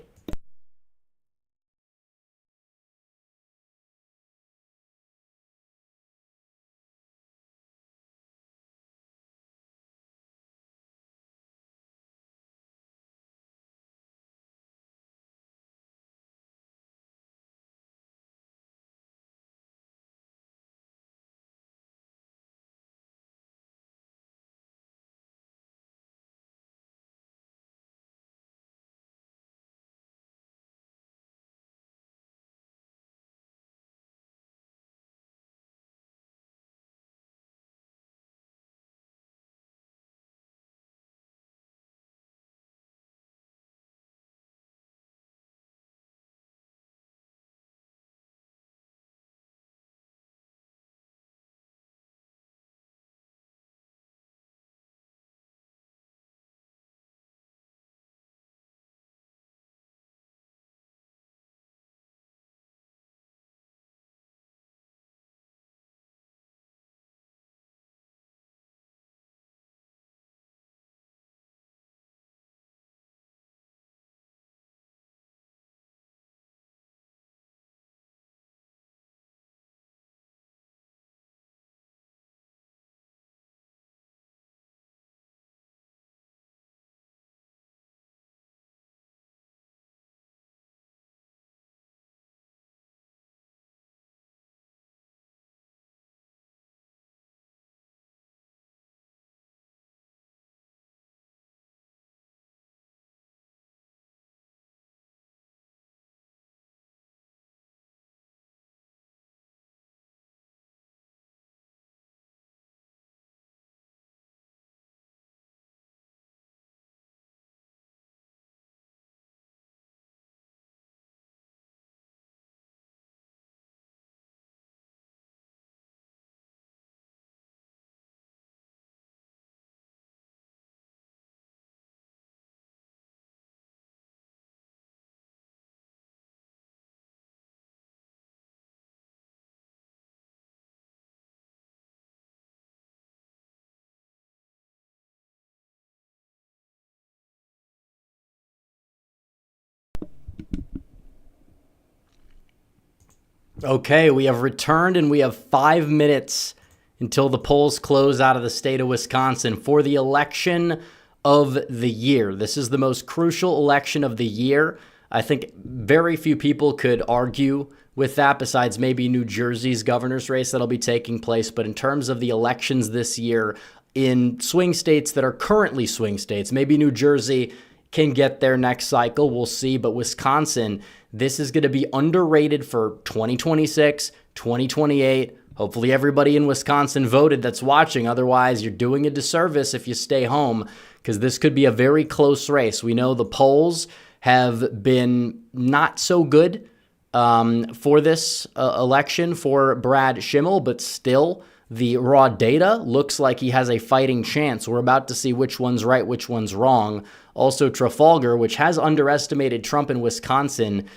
Okay, we have returned and we have 5 minutes until the polls close out of the state of Wisconsin for the election of the year. This is the most crucial election of the year. I think very few people could argue with that besides maybe New Jersey's governor's race that'll be taking place. But in terms of the elections this year in swing states that are currently swing states, maybe New Jersey can get there next cycle. We'll see. But Wisconsin, this is going to be underrated for 2026, 2028. Hopefully everybody in Wisconsin voted that's watching. Otherwise, you're doing a disservice if you stay home because this could be a very close race. We know the polls have been not so good for this election for Brad Schimmel, but still the raw data looks like he has a fighting chance. We're about to see which one's right, which one's wrong. Also, Trafalgar, which has underestimated Trump in Wisconsin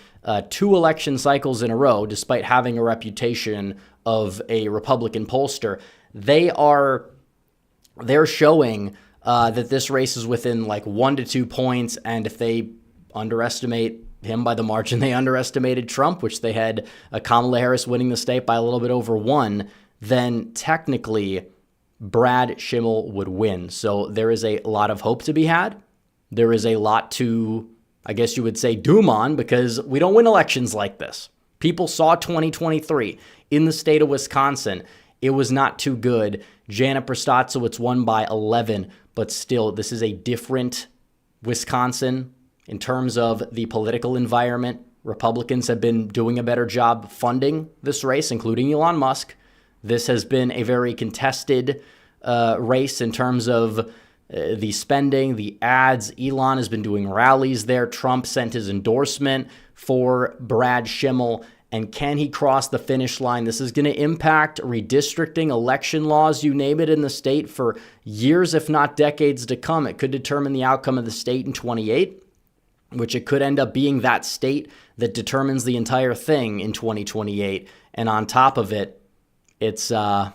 2 election cycles in a row, despite having a reputation of a Republican pollster, they're showing that this race is within like 1 to 2 points, and if they underestimate him by the margin they underestimated Trump, which they had Kamala Harris winning the state by a little bit over 1, then technically Brad Schimmel would win. So there is a lot of hope to be had. There is a lot to, I guess you would say, doom on, because we don't win elections like this. People saw 2023 in the state of Wisconsin. It was not too good. Janet Prostacewicz won by 11, but still, this is a different Wisconsin in terms of the political environment. Republicans have been doing a better job funding this race, including Elon Musk. This has been a very contested race in terms of the spending, the ads. Elon has been doing rallies there. Trump sent his endorsement for Brad Schimmel. And can he cross the finish line? This is going to impact redistricting, election laws, you name it, in the state for years, if not decades to come. It could determine the outcome of the state in 28, which it could end up being that state that determines the entire thing in 2028. And on top of it, it's just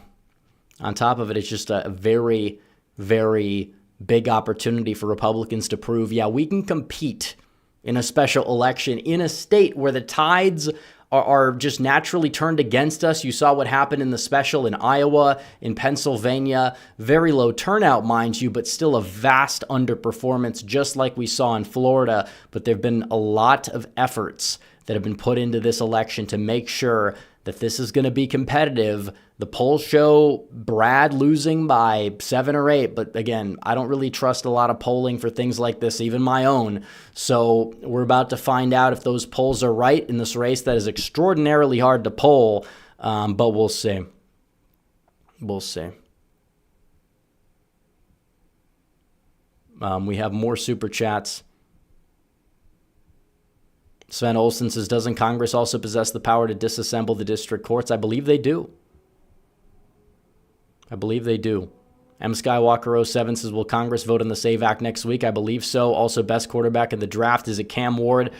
a very, very big opportunity for Republicans to prove, yeah, we can compete in a special election in a state where the tides are just naturally turned against us. You saw what happened in the special in Iowa, in Pennsylvania. Very low turnout, mind you, but still a vast underperformance, just like we saw in Florida. But there have been a lot of efforts that have been put into this election to make sure that this is going to be competitive. The polls show Brad losing by 7 or 8, but again, I don't really trust a lot of polling for things like this, even my own. So we're about to find out if those polls are right in this race that is extraordinarily hard to poll, but we'll see. We'll see. We have more super chats. Sven Olsen says, doesn't Congress also possess the power to disassemble the district courts? I believe they do. I believe they do. M. Skywalker 07 says, will Congress vote on the SAVE Act next week? I believe so. Also, best quarterback in the draft, is it Cam Ward?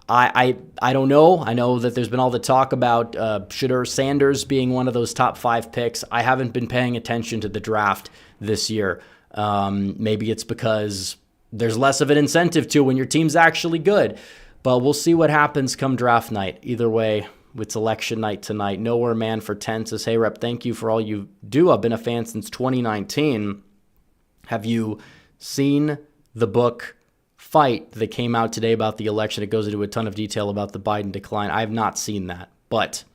I don't know. I know that there's been all the talk about Shedeur Sanders being one of those top 5 picks. I haven't been paying attention to the draft this year. Maybe it's because there's less of an incentive to when your team's actually good. But we'll see what happens come draft night. Either way, it's election night tonight. Nowhere Man for 10 says, hey, Rep, thank you for all you do. I've been a fan since 2019. Have you seen the book Fight that came out today about the election? It goes into a ton of detail about the Biden decline. I have not seen that, but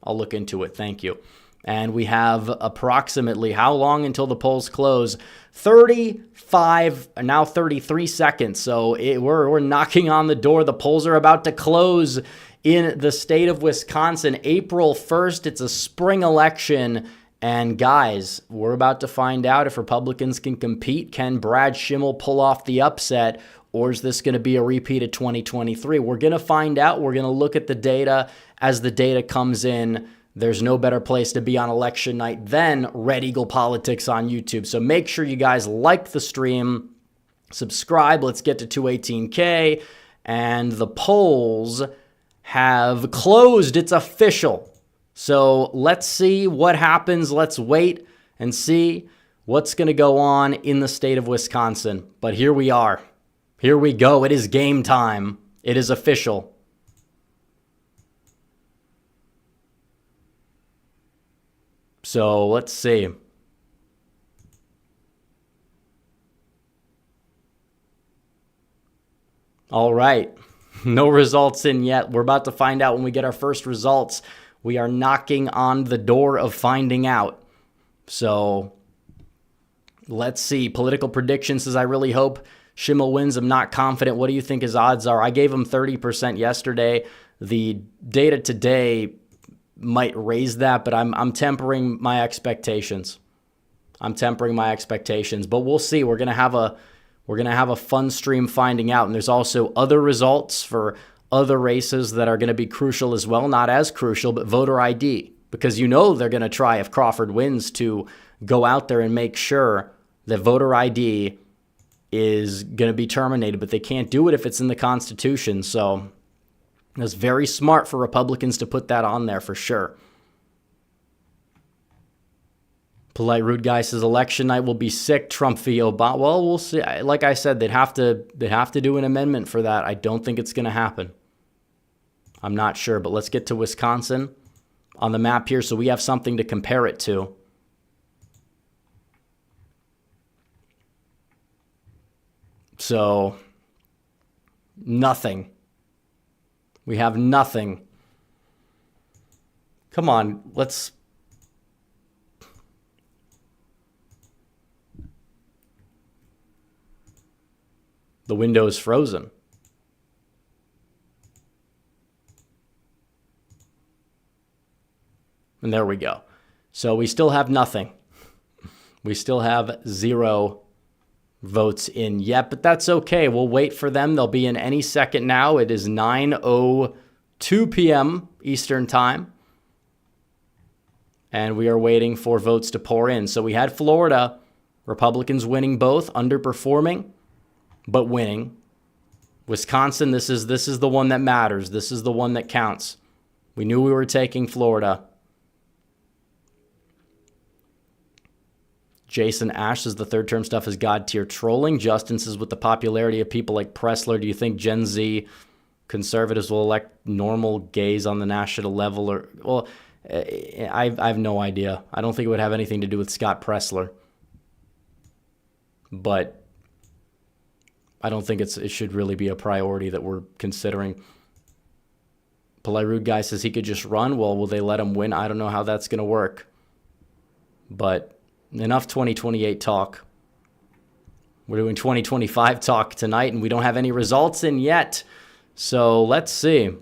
I'll look into it. Thank you. And we have approximately how long until the polls close? 35, now 33 seconds. So we're knocking on the door. The polls are about to close in the state of Wisconsin. April 1st, it's a spring election. And guys, we're about to find out if Republicans can compete. Can Brad Schimmel pull off the upset? Or is this going to be a repeat of 2023? We're going to find out. We're going to look at the data as the data comes in. There's no better place to be on election night than Red Eagle Politics on YouTube. So make sure you guys like the stream, subscribe. Let's get to 218K. And the polls have closed. It's official. So let's see what happens. Let's wait and see what's going to go on in the state of Wisconsin. But here we are. Here we go. It is game time. It is official. So let's see. All right. No results in yet. We're about to find out when we get our first results. We are knocking on the door of finding out. So let's see. Political prediction says, I really hope Schimmel wins. I'm not confident. What do you think his odds are? I gave him 30% yesterday. The data today might raise that, but I'm tempering my expectations. But we'll see. We're gonna have a fun stream finding out, and there's also other results for other races that are going to be crucial as well. Not as crucial, but voter ID, because they're going to try, if Crawford wins, to go out there and make sure that voter ID is going to be terminated, but they can't do it if it's in the Constitution. So it's very smart for Republicans to put that on there for sure. Polite Rude Guy says election night will be sick. Trump v. Obama. Well, we'll see. Like I said, they'd have to do an amendment for that. I don't think it's going to happen. I'm not sure, but let's get to Wisconsin on the map here so we have something to compare it to. So, nothing. We have nothing. Come on, let's... The window is frozen. And there we go. So we still have nothing. We still have 0 votes in yet, but that's okay. We'll wait for them. They'll be in any second now. It is 9:02 p.m. Eastern Time. And we are waiting for votes to pour in. So we had Florida, Republicans winning both, underperforming, but winning. Wisconsin, this is the one that matters. This is the one that counts. We knew we were taking Florida. Jason Ash says the third term stuff is God tier trolling. Justin says with the popularity of people like Pressler, do you think Gen Z conservatives will elect normal gays on the national level? Or well, I have no idea. I don't think it would have anything to do with Scott Pressler. But I don't think it should really be a priority that we're considering. Polite Rude Guy says he could just run. Well, will they let him win? I don't know how that's going to work. But enough 2028 talk. We're doing 2025 talk tonight, and we don't have any results in yet. So let's see.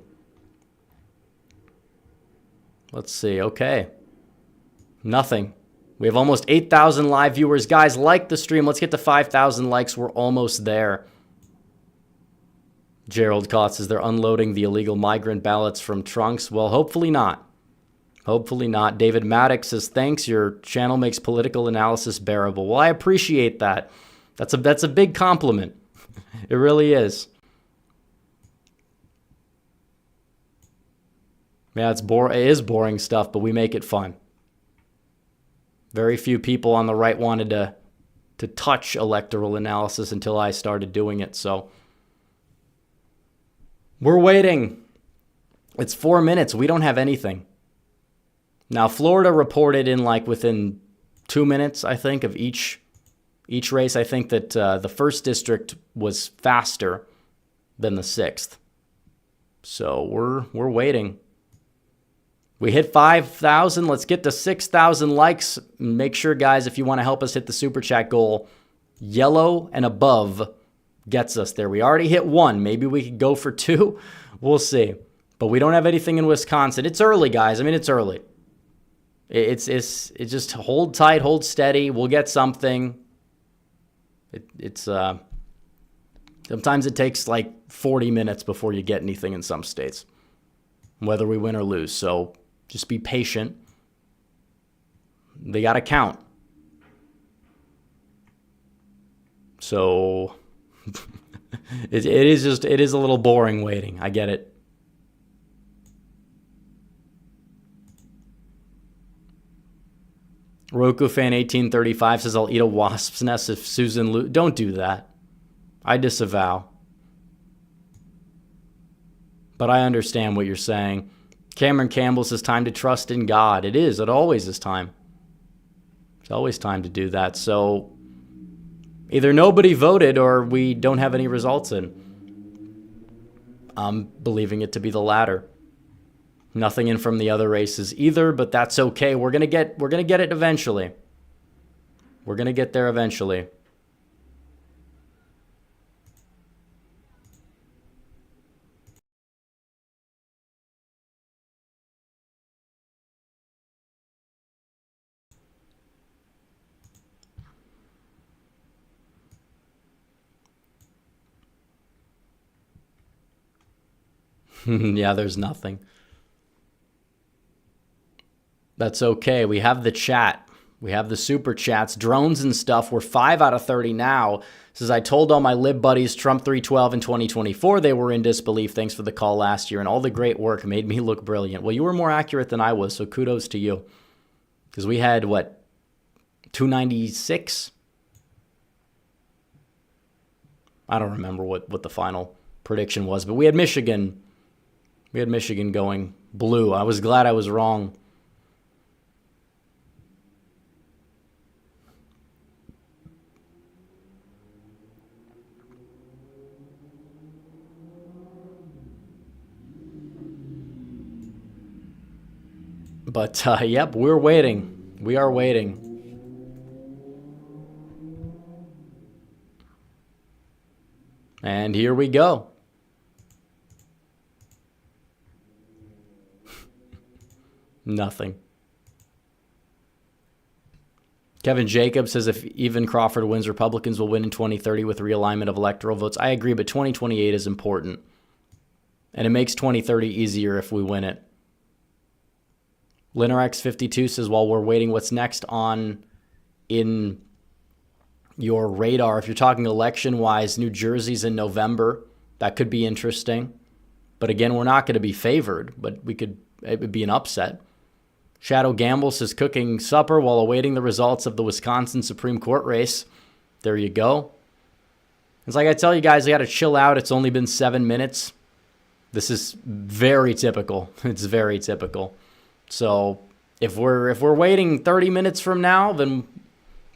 Okay. Nothing. We have almost 8,000 live viewers. Guys, like the stream. Let's get to 5,000 likes. We're almost there. Gerald Kotz says they're unloading the illegal migrant ballots from trunks. Well, hopefully not. Hopefully not. David Maddox says, thanks. Your channel makes political analysis bearable. Well, I appreciate that. That's a big compliment. It really is. Yeah, it is boring stuff, but we make it fun. Very few people on the right wanted to touch electoral analysis until I started doing it. So we're waiting. It's 4 minutes. We don't have anything. Now, Florida reported in within 2 minutes, I think, of each race. I think that the first district was faster than the 6th. So we're waiting. We hit 5,000. Let's get to 6,000 likes. Make sure, guys, if you want to help us hit the super chat goal, yellow and above gets us there. We already hit 1. Maybe we could go for 2. We'll see. But we don't have anything in Wisconsin. It's early, guys. I mean, it's early. It's just hold tight, hold steady. We'll get something. Sometimes it takes 40 minutes before you get anything in some states, whether we win or lose. So just be patient. They got to count. So it is a little boring waiting. I get it. Roku fan 1835 says, I'll eat a wasp's nest if Susan loses. Don't do that. I disavow. But I understand what you're saying. Cameron Campbell says, time to trust in God. It is. It always is time. It's always time to do that. So either nobody voted or we don't have any results in. I'm believing it to be the latter. Nothing in from the other races either, but that's okay. We're gonna get it eventually. We're gonna get there eventually. Yeah, there's nothing. That's okay. We have the chat. We have the super chats, drones and stuff. We're 5 out of 30 now. Says, I told all my lib buddies Trump 312 in 2024. They were in disbelief. Thanks for the call last year. And all the great work made me look brilliant. Well, you were more accurate than I was, so kudos to you. Because we had, what, 296? I don't remember what the final prediction was, but we had Michigan. We had Michigan going blue. I was glad I was wrong. But, yep, we're waiting. We are waiting. And here we go. Nothing. Kevin Jacobs says if even Crawford wins, Republicans will win in 2030 with realignment of electoral votes. I agree, but 2028 is important. And it makes 2030 easier if we win it. LinnerX52 says, while we're waiting, what's next on in your radar? If you're talking election-wise, New Jersey's in November. That could be interesting. But again, we're not going to be favored, but it would be an upset. Shadow Gamble says, cooking supper while awaiting the results of the Wisconsin Supreme Court race. There you go. It's like I tell you guys, I got to chill out. It's only been 7 minutes. This is very typical. It's very typical. So if we're waiting 30 minutes from now, then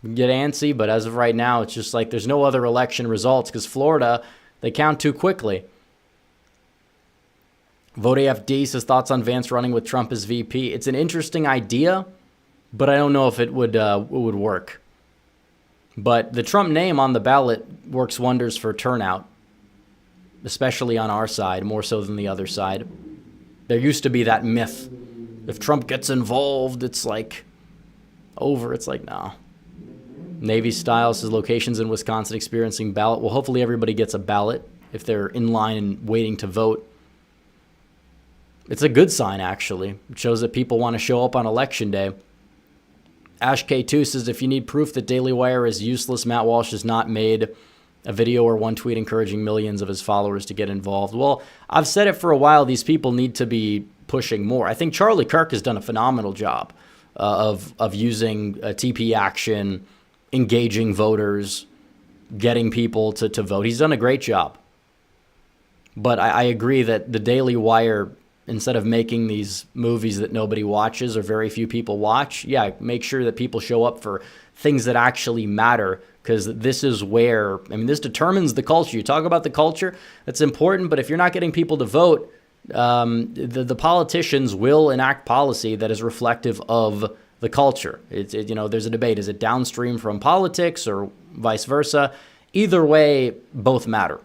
we get antsy. But as of right now, it's just like there's no other election results because Florida, they count too quickly. Vote AFD says, thoughts on Vance running with Trump as VP. It's an interesting idea, but I don't know if it would work. But the Trump name on the ballot works wonders for turnout, especially on our side, more so than the other side. There used to be that myth. If Trump gets involved, it's like over. It's like, no. Navy Style says, locations in Wisconsin experiencing ballot. Well, hopefully everybody gets a ballot if they're in line and waiting to vote. It's a good sign, actually. It shows that people want to show up on Election Day. Ash K2 says, if you need proof that Daily Wire is useless, Matt Walsh has not made a video or one tweet encouraging millions of his followers to get involved. Well, I've said it for a while. These people need to be pushing more. I think Charlie Kirk has done a phenomenal job of using TP action, engaging voters, getting people to vote. He's done a great job. But I agree that the Daily Wire, instead of making these movies that nobody watches or very few people watch, make sure that people show up for things that actually matter, because this is where, this determines the culture. You talk about the culture, that's important, but if you're not getting people to vote, the politicians will enact policy that is reflective of the culture. There's a debate. Is it downstream from politics or vice versa? Either way, both matter.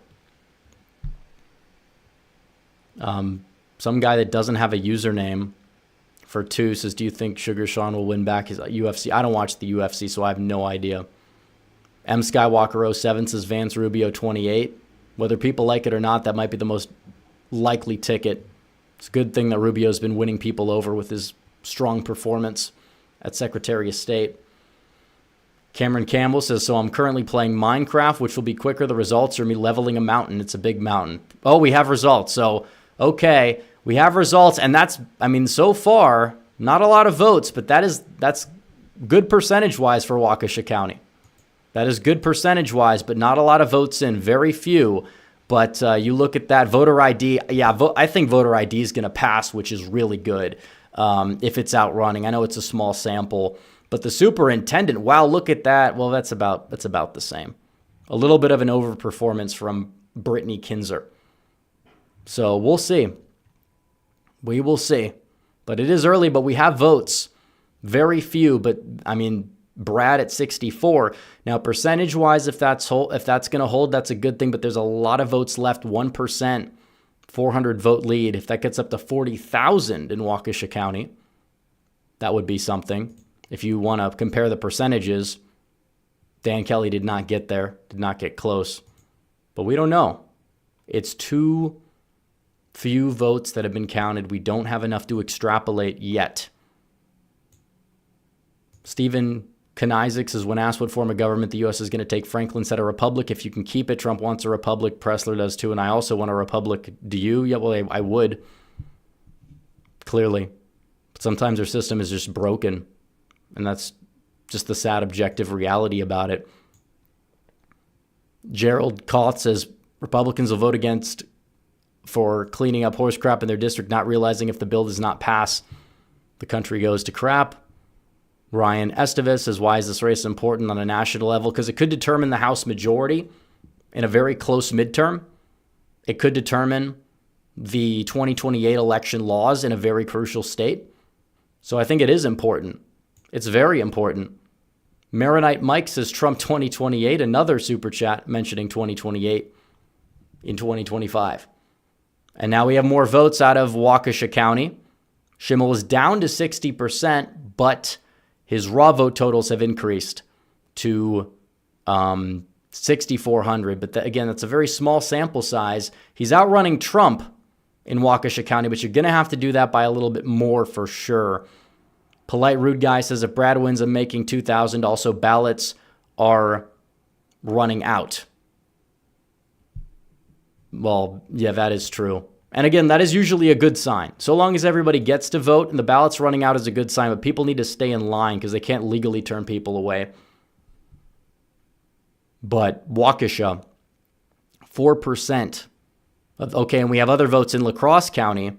Some guy that doesn't have a username for 2 says, do you think Sugar Sean will win back his UFC? I don't watch the UFC, so I have no idea. M Skywalker 07 says, Vance Rubio 28. Whether people like it or not, that might be the most likely ticket. It's a good thing that Rubio's been winning people over with his strong performance at Secretary of State. Cameron Campbell says, so I'm currently playing Minecraft, which will be quicker. The results are me leveling a mountain. It's a big mountain. Oh, we have results. So, okay, we have results, and that's, so far, not a lot of votes, but that's good percentage-wise for Waukesha County. That is good percentage-wise, but not a lot of votes in, very few. But you look at that voter ID, I think voter ID is going to pass, which is really good if it's outrunning. I know it's a small sample, But the superintendent, wow, look at that. Well, that's about the same. A little bit of an overperformance from Brittany Kinzer. So we'll see. We will see. But it is early, but we have votes. Very few, but I mean, Brad at 64. Now, percentage-wise, if that's going to hold, that's a good thing, but there's a lot of votes left, 1%, 400 vote lead. If that gets up to 40,000 in Waukesha County, that would be something. If you want to compare the percentages, Dan Kelly did not get there, did not get close. But we don't know. It's too few votes that have been counted. We don't have enough to extrapolate yet. Stephen Kanizik says, when asked what form of government the U.S. is going to take, Franklin said a republic. If you can keep it, Trump wants a republic. Pressler does too, and I also want a republic. Do you? Yeah, well, I would. Clearly. But sometimes our system is just broken, and that's just the sad objective reality about it. Gerald Koth says, Republicans will vote against for cleaning up horse crap in their district, not realizing if the bill does not pass, the country goes to crap. Ryan Estevez says, why is this race important on a national level? Because it could determine the House majority in a very close midterm. It could determine the 2028 election laws in a very crucial state. So I think it is important. It's very important. Maronite Mike says Trump 2028, another super chat mentioning 2028 in 2025. And now we have more votes out of Waukesha County. Schimmel is down to 60%, but his raw vote totals have increased to 6,400. But again, that's a very small sample size. He's outrunning Trump in Waukesha County, but you're going to have to do that by a little bit more for sure. Polite Rude Guy says if Brad wins, I'm making 2,000. Also, ballots are running out. Well, yeah, that is true. And again, that is usually a good sign. So long as everybody gets to vote and the ballots running out is a good sign, but people need to stay in line because they can't legally turn people away. But Waukesha, 4%. Okay, and we have other votes in La Crosse County.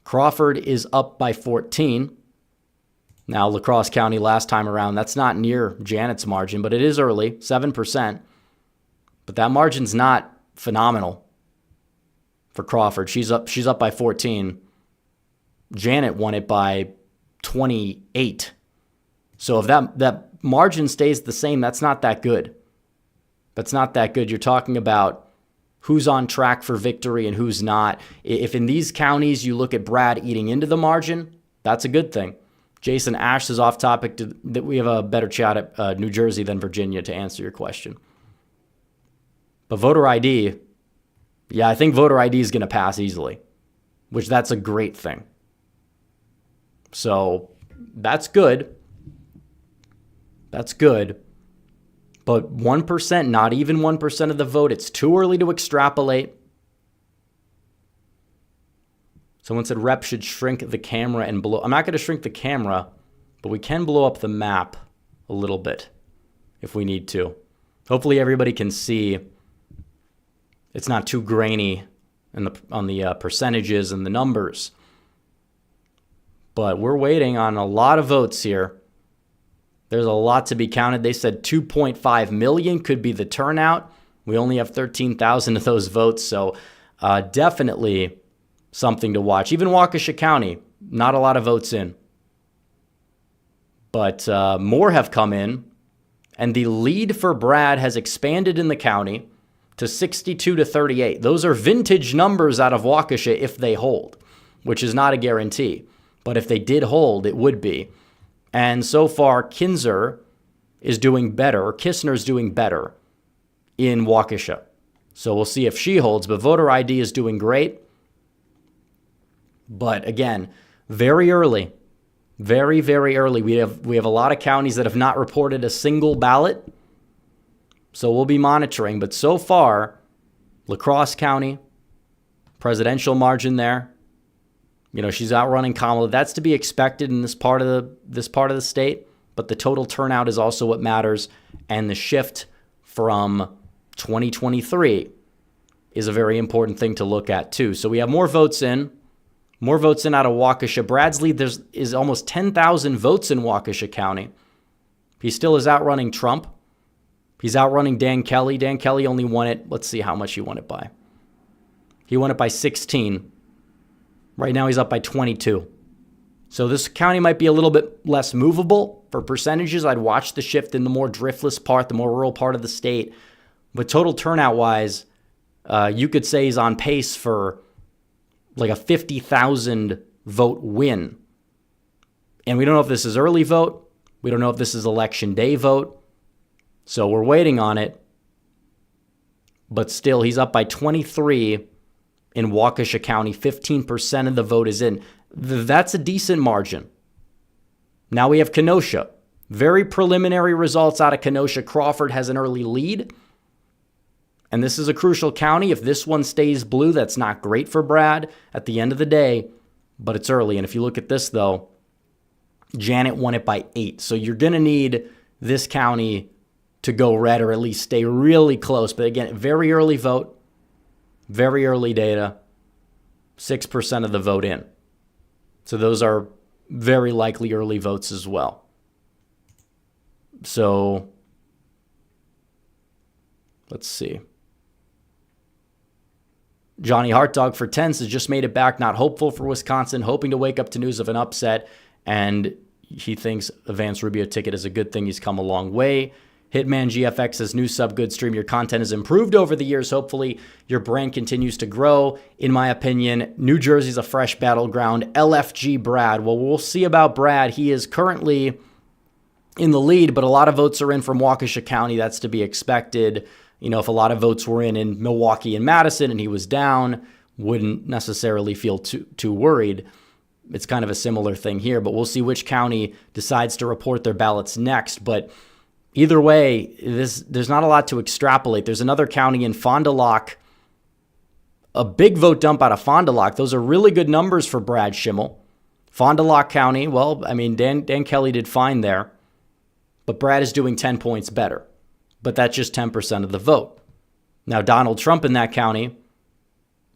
Crawford is up by 14. Now, La Crosse County last time around, that's not near Janet's margin, but it is early, 7%. But that margin's not phenomenal for Crawford. She's up by 14. Janet won it by 28. So if that margin stays the same, that's not that good. That's not that good. You're talking about who's on track for victory and who's not. If in these counties you look at Brad eating into the margin, that's a good thing. Jason Ash is off topic. That we have a better shot at New Jersey than Virginia to answer your question. But voter ID, yeah, I think voter ID is going to pass easily, which that's a great thing. So that's good. That's good. But 1%, not even 1% of the vote, it's too early to extrapolate. Someone said rep should shrink the camera and blow. I'm not going to shrink the camera, but we can blow up the map a little bit if we need to. Hopefully everybody can see. It's not too grainy on the percentages and the numbers. But we're waiting on a lot of votes here. There's a lot to be counted. They said 2.5 million could be the turnout. We only have 13,000 of those votes, so definitely something to watch. Even Waukesha County, not a lot of votes in. But more have come in, and the lead for Brad has expanded in the county to 62 to 38. Those are vintage numbers out of Waukesha if they hold, which is not a guarantee. But if they did hold, it would be. And so far, Kinzer is doing better, or Kistner's doing better in Waukesha. So we'll see if she holds, but voter ID is doing great. But again, very early, very, very early. We have a lot of counties that have not reported a single ballot. So we'll be monitoring. But so far, La Crosse County, presidential margin there. You know, she's outrunning Kamala. That's to be expected in this part of the state. But the total turnout is also what matters. And the shift from 2023 is a very important thing to look at too. So we have more votes in. More votes in out of Waukesha. Brad's lead is almost 10,000 votes in Waukesha County. He still is outrunning Trump. He's outrunning Dan Kelly. Dan Kelly only won it. Let's see how much he won it by. He won it by 16. Right now he's up by 22. So this county might be a little bit less movable. For percentages, I'd watch the shift in the more driftless part, the more rural part of the state. But total turnout-wise, you could say he's on pace for like a 50,000 vote win. And we don't know if this is early vote. We don't know if this is election day vote. So we're waiting on it. But still, he's up by 23 in Waukesha County. 15% of the vote is in. That's a decent margin. Now we have Kenosha. Very preliminary results out of Kenosha. Crawford has an early lead. And this is a crucial county. If this one stays blue, that's not great for Brad at the end of the day, but it's early. And if you look at this, though, Janet won it by 8. So you're going to need this county to go red or at least stay really close. But again, very early vote, very early data, 6% of the vote in. So those are very likely early votes as well. So let's see. Johnny Hartdog for 10 says, just made it back, not hopeful for Wisconsin, hoping to wake up to news of an upset. And he thinks a Vance Rubio ticket is a good thing. He's come a long way. Hitman GFX says, new sub, good stream. Your content has improved over the years. Hopefully your brand continues to grow. In my opinion, New Jersey's a fresh battleground. LFG Brad. Well, we'll see about Brad. He is currently in the lead, but a lot of votes are in from Waukesha County. That's to be expected. You know, if a lot of votes were in Milwaukee and Madison and he was down, wouldn't necessarily feel too worried. It's kind of a similar thing here, but we'll see which county decides to report their ballots next. But either way, there's not a lot to extrapolate. There's another county in Fond du Lac, a big vote dump out of Fond du Lac. Those are really good numbers for Brad Schimmel. Fond du Lac County, well, I mean, Dan Kelly did fine there, but Brad is doing 10 points better. But that's just 10% of the vote. Now, Donald Trump in that county,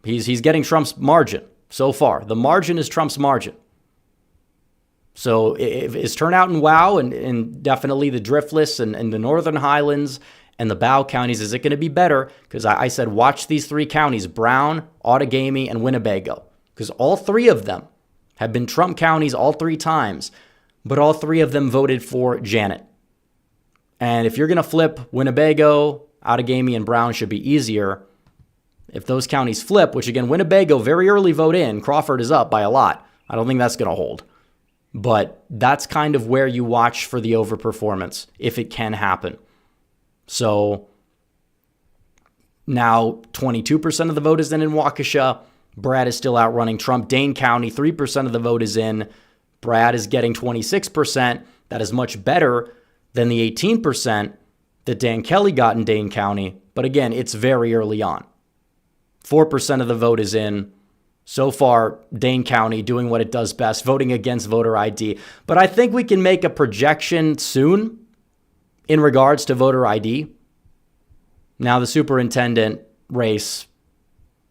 he's getting Trump's margin so far. The margin is Trump's margin. So if is turnout in WOW and definitely the Driftless and the Northern Highlands and the Bow counties, is it going to be better? Because I said watch these 3 counties, Brown, Outagamie, and Winnebago. Because all 3 of them have been Trump counties all 3 times, but all 3 of them voted for Janet. And if you're going to flip Winnebago, Outagamie, and Brown should be easier. If those counties flip, which again, Winnebago, very early vote in, Crawford is up by a lot. I don't think that's going to hold. But that's kind of where you watch for the overperformance, if it can happen. So now 22% of the vote is in Waukesha. Brad is still outrunning Trump. Dane County, 3% of the vote is in. Brad is getting 26%. That is much better than the 18% that Dan Kelly got in Dane County. But again, it's very early on. 4% of the vote is in. So far, Dane County doing what it does best, voting against voter ID. But I think we can make a projection soon in regards to voter ID. Now, the superintendent race,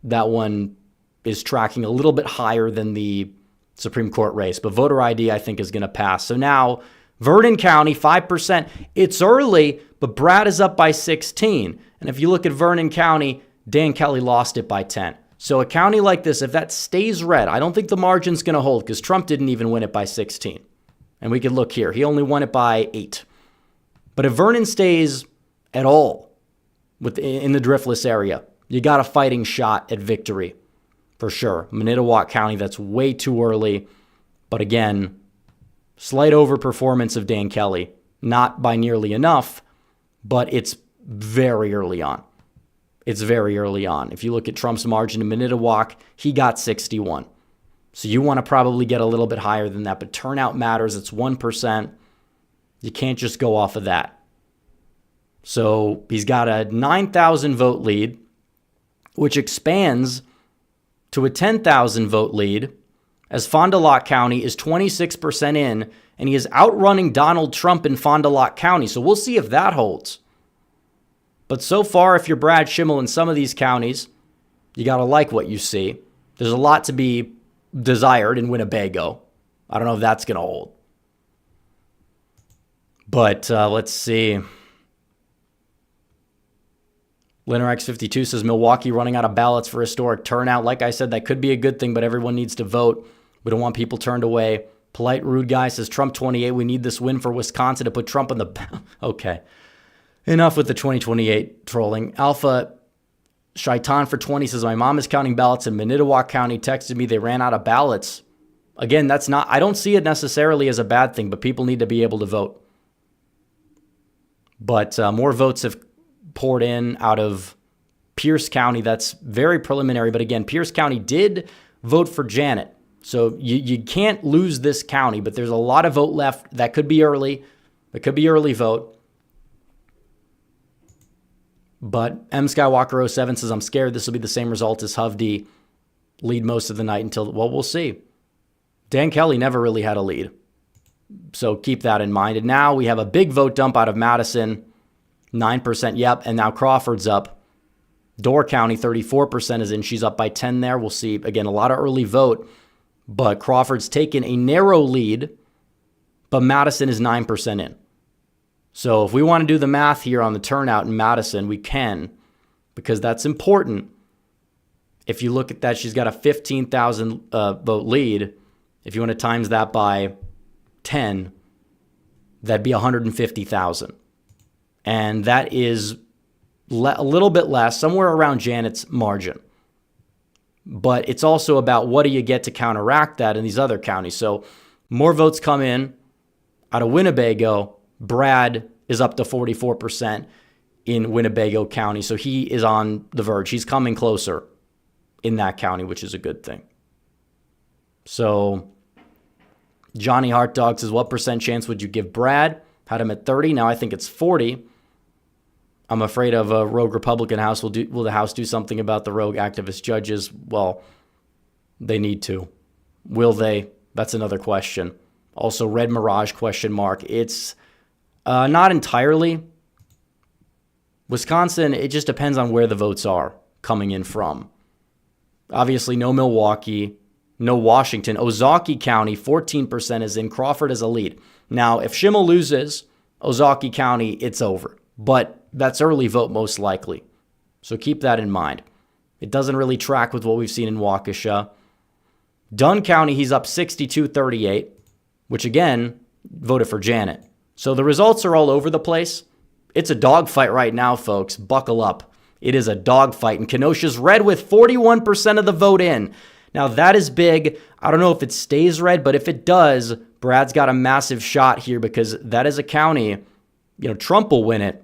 that one is tracking a little bit higher than the Supreme Court race. But voter ID, I think, is going to pass. So now, Vernon County, 5%. It's early, but Brad is up by 16. And if you look at Vernon County, Dan Kelly lost it by 10. So a county like this, if that stays red, I don't think the margin's going to hold because Trump didn't even win it by 16. And we could look here. He only won it by 8. But if Vernon stays at all in the Driftless area, you got a fighting shot at victory for sure. Manitowoc County, that's way too early. But again, slight overperformance of Dan Kelly. Not by nearly enough, but it's very early on. It's very early on. If you look at Trump's margin in Manitowoc, he got 61. So you want to probably get a little bit higher than that, but turnout matters. It's 1%. You can't just go off of that. So he's got a 9,000 vote lead, which expands to a 10,000 vote lead as Fond du Lac County is 26% in, and he is outrunning Donald Trump in Fond du Lac County. So we'll see if that holds. But so far, if you're Brad Schimmel in some of these counties, you got to like what you see. There's a lot to be desired in Winnebago. I don't know if that's going to hold. But let's see. LinnerX52 says Milwaukee running out of ballots for historic turnout. Like I said, that could be a good thing, but everyone needs to vote. We don't want people turned away. Polite Rude Guy says Trump 28. We need this win for Wisconsin to put Trump on the... Okay. Enough with the 2028 trolling. Alpha Shaitan for 20 says, my mom is counting ballots in Manitowoc County. Texted me they ran out of ballots. Again, that's not... I don't see it necessarily as a bad thing, but people need to be able to vote. But more votes have poured in out of Pierce County. That's very preliminary. But again, Pierce County did vote for Janet. So you can't lose this county, but there's a lot of vote left. That could be early. It could be early vote. But M. Skywalker 07 says, I'm scared this will be the same result as Hovde lead most of the night until, well, we'll see. Dan Kelly never really had a lead. So keep that in mind. And now we have a big vote dump out of Madison, 9%. Yep. And now Crawford's up. Door County, 34% is in. She's up by 10 there. We'll see. Again, a lot of early vote. But Crawford's taken a narrow lead. But Madison is 9% in. So if we want to do the math here on the turnout in Madison, we can. Because that's important. If you look at that, she's got a 15,000 vote lead. If you want to times that by 10, that'd be 150,000. And that is a little bit less, somewhere around Janet's margin. But it's also about what do you get to counteract that in these other counties. So more votes come in out of Winnebago. Brad is up to 44% in Winnebago County. So he is on the verge. He's coming closer in that county, which is a good thing. So Johnny Hart Dog says, what percent chance would you give Brad? Had him at 30. Now I think it's 40. I'm afraid of a rogue Republican House. Will the House do something about the rogue activist judges? Well, they need to. Will they? That's another question. Also, Red Mirage question mark. It's not entirely. Wisconsin, it just depends on where the votes are coming in from. Obviously, no Milwaukee, no Washington. Ozaukee County, 14% is in. Crawford is a lead. Now, if Schimmel loses Ozaukee County, it's over. But that's early vote most likely. So keep that in mind. It doesn't really track with what we've seen in Waukesha. Dunn County, he's up 62-38, which again, voted for Janet. So the results are all over the place. It's a dogfight right now, folks. Buckle up. It is a dogfight. And Kenosha's red with 41% of the vote in. Now, that is big. I don't know if it stays red, but if it does, Brad's got a massive shot here because that is a county, Trump will win it.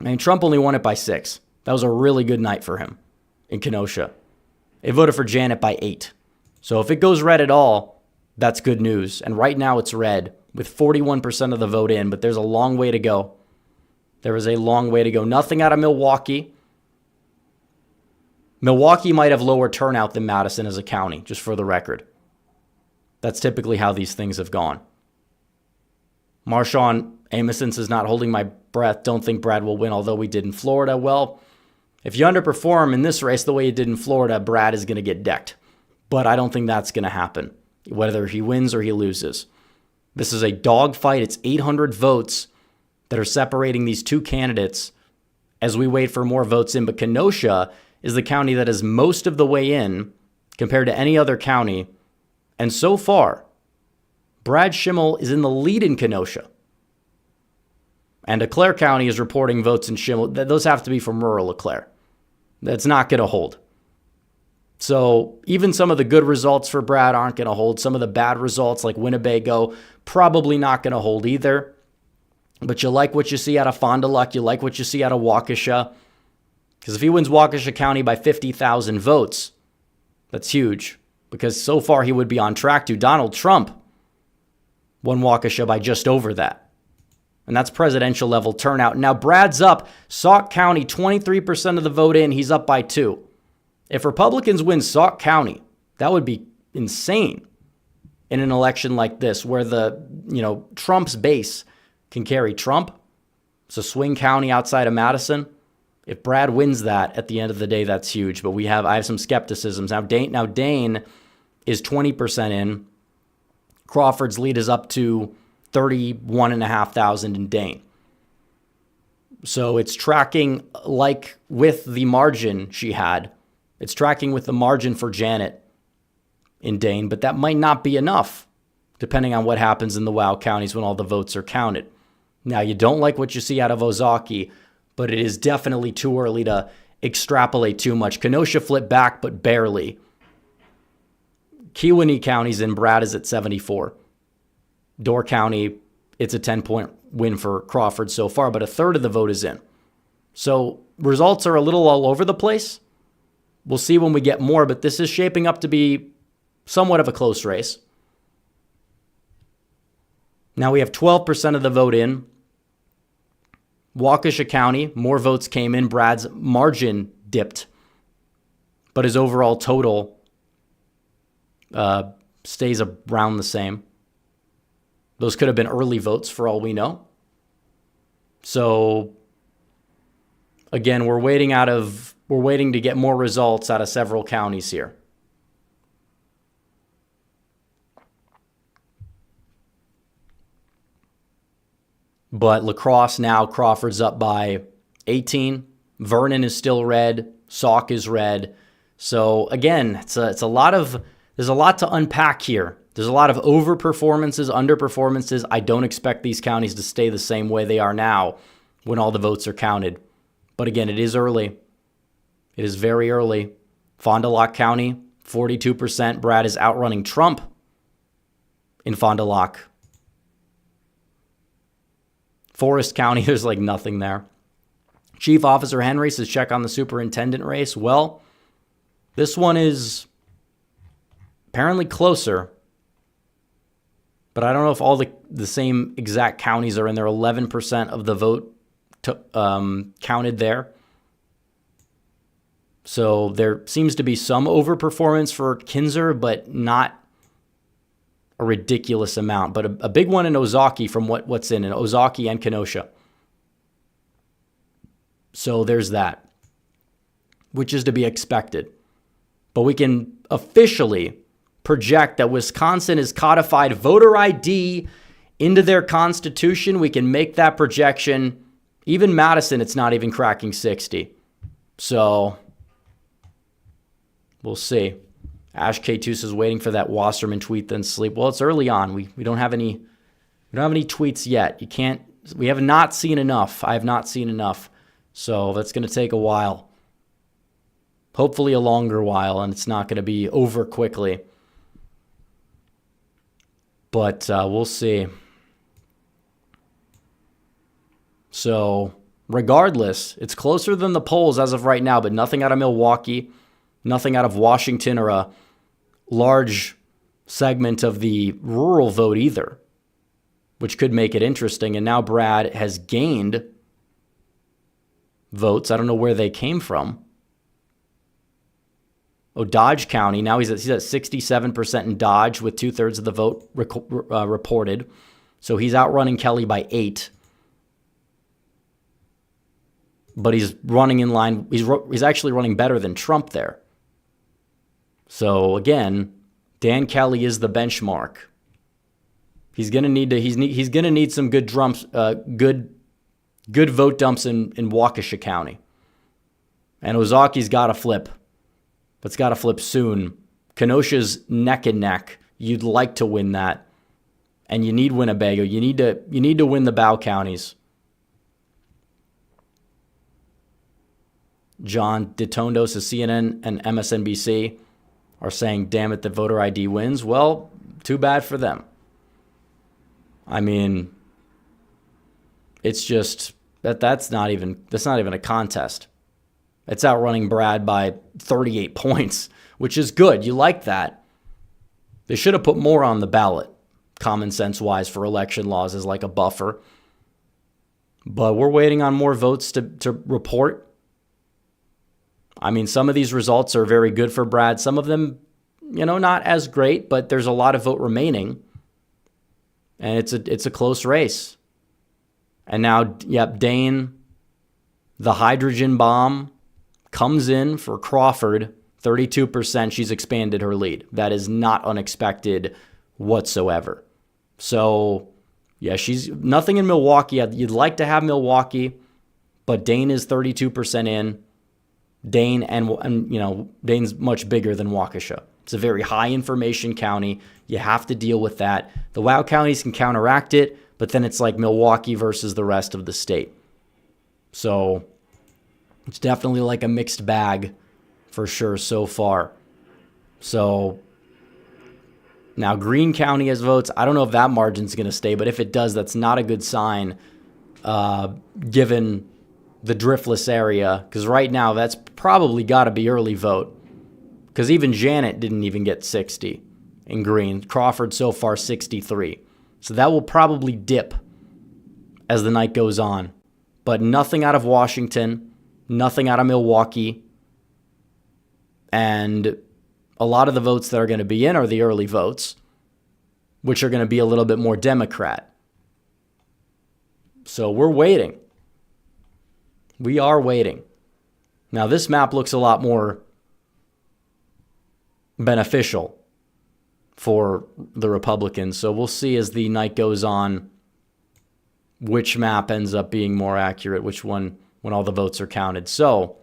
I mean, Trump only won it by 6. That was a really good night for him in Kenosha. They voted for Janet by 8. So if it goes red at all, that's good news. And right now it's red with 41% of the vote in, but there's a long way to go. There is a long way to go. Nothing out of Milwaukee. Milwaukee might have lower turnout than Madison as a county, just for the record. That's typically how these things have gone. Marshawn Amison says, not holding my breath. Don't think Brad will win, although we did in Florida. Well, if you underperform in this race the way you did in Florida, Brad is going to get decked. But I don't think that's going to happen, whether he wins or he loses. This is a dogfight. It's 800 votes that are separating these two candidates as we wait for more votes in. But Kenosha is the county that is most of the way in compared to any other county. And so far, Brad Schimmel is in the lead in Kenosha. And Leclerc County is reporting votes in Schimmel. Those have to be from rural Leclerc. That's not going to hold. So even some of the good results for Brad aren't going to hold. Some of the bad results like Winnebago, probably not going to hold either. But you like what you see out of Fond du Lac. You like what you see out of Waukesha. Because if he wins Waukesha County by 50,000 votes, that's huge. Because so far he would be on track to. Donald Trump won Waukesha by just over that. And that's presidential level turnout. Now Brad's up. Sauk County, 23% of the vote in. He's up by 2. If Republicans win Sauk County, that would be insane in an election like this where Trump's base can carry Trump. It's a swing county outside of Madison. If Brad wins that, at the end of the day, that's huge. But I have some skepticisms. Now Dane is 20% in. Crawford's lead is up to 31,500 in Dane. So it's tracking like with the margin she had. It's tracking with the margin for Janet in Dane, but that might not be enough, depending on what happens in the WOW counties when all the votes are counted. Now, you don't like what you see out of Ozaukee, but it is definitely too early to extrapolate too much. Kenosha flipped back, but barely. Kewanee County's in. Brad is at 74. Door County, it's a 10-point win for Crawford so far, but a third of the vote is in. So results are a little all over the place. We'll see when we get more, but this is shaping up to be somewhat of a close race. Now we have 12% of the vote in. Waukesha County, more votes came in. Brad's margin dipped, but his overall total stays around the same. Those could have been early votes for all we know. So again, we're waiting to get more results out of several counties here. But La Crosse now, Crawford's up by 18. Vernon is still red. Sauk is red. So again, it's a lot of, there's a lot to unpack here. There's a lot of overperformances, underperformances. I don't expect these counties to stay the same way they are now when all the votes are counted. But again, it is early. It is very early. Fond du Lac County, 42%. Brad is outrunning Trump in Fond du Lac. Forest County, there's like nothing there. Chief Officer Henry says check on the superintendent race. Well, this one is apparently closer, but I don't know if all the same exact counties are in there. 11% of the vote counted there. So there seems to be some overperformance for Kinzer, but not a ridiculous amount. But a big one in Ozaukee from what's in Ozaukee and Kenosha. So there's that, which is to be expected. But we can officially project that Wisconsin has codified voter ID into their constitution. We can make that projection. Even Madison, it's not even cracking 60. So we'll see. Ash K2 is waiting for that Wasserman tweet, then sleep. Well, it's early on. We don't have any tweets yet. We have not seen enough. I have not seen enough. So that's going to take a while. Hopefully a longer while, and it's not going to be over quickly. But we'll see. So regardless, it's closer than the polls as of right now, but nothing out of Milwaukee, nothing out of Washington or a large segment of the rural vote either, which could make it interesting. And now Brad has gained votes. I don't know where they came from. Oh, Dodge County. Now he's at 67% in Dodge with 2/3 of the vote reported. So he's outrunning Kelly by 8. But he's running in line. He's actually running better than Trump there. So again, Dan Kelly is the benchmark. He's gonna need some good good vote dumps in Waukesha County. And Ozaukee's got to flip. But it's got to flip soon. Kenosha's neck and neck. You'd like to win that. And you need Winnebago. You need to win the Bow counties. John DeTondo says CNN and MSNBC are saying, damn it, the voter ID wins. Well, too bad for them. I mean, it's just that's not even a contest. It's outrunning Brad by 38 points, which is good. You like that. They should have put more on the ballot, common sense wise, for election laws as like a buffer. But we're waiting on more votes to report. I mean, some of these results are very good for Brad. Some of them, not as great, but there's a lot of vote remaining. And it's a close race. And now, Dane, the hydrogen bomb, comes in for Crawford, 32%, she's expanded her lead. That is not unexpected whatsoever. So, yeah, she's nothing in Milwaukee. You'd like to have Milwaukee, but Dane is 32% in. Dane and Dane's much bigger than Waukesha. It's a very high information county. You have to deal with that. The WOW counties can counteract it, but then it's like Milwaukee versus the rest of the state. So it's definitely like a mixed bag for sure so far. So now Greene County has votes. I don't know if that margin's going to stay, but if it does, that's not a good sign given the driftless area, because right now that's probably got to be early vote, because even Janet didn't even get 60 in Greene. Crawford so far 63. So that will probably dip as the night goes on. But nothing out of Washington, nothing out of Milwaukee, and a lot of the votes that are going to be in are the early votes, which are going to be a little bit more Democrat. So we're waiting. We are waiting. Now, this map looks a lot more beneficial for the Republicans. So we'll see as the night goes on which map ends up being more accurate, which one when all the votes are counted. So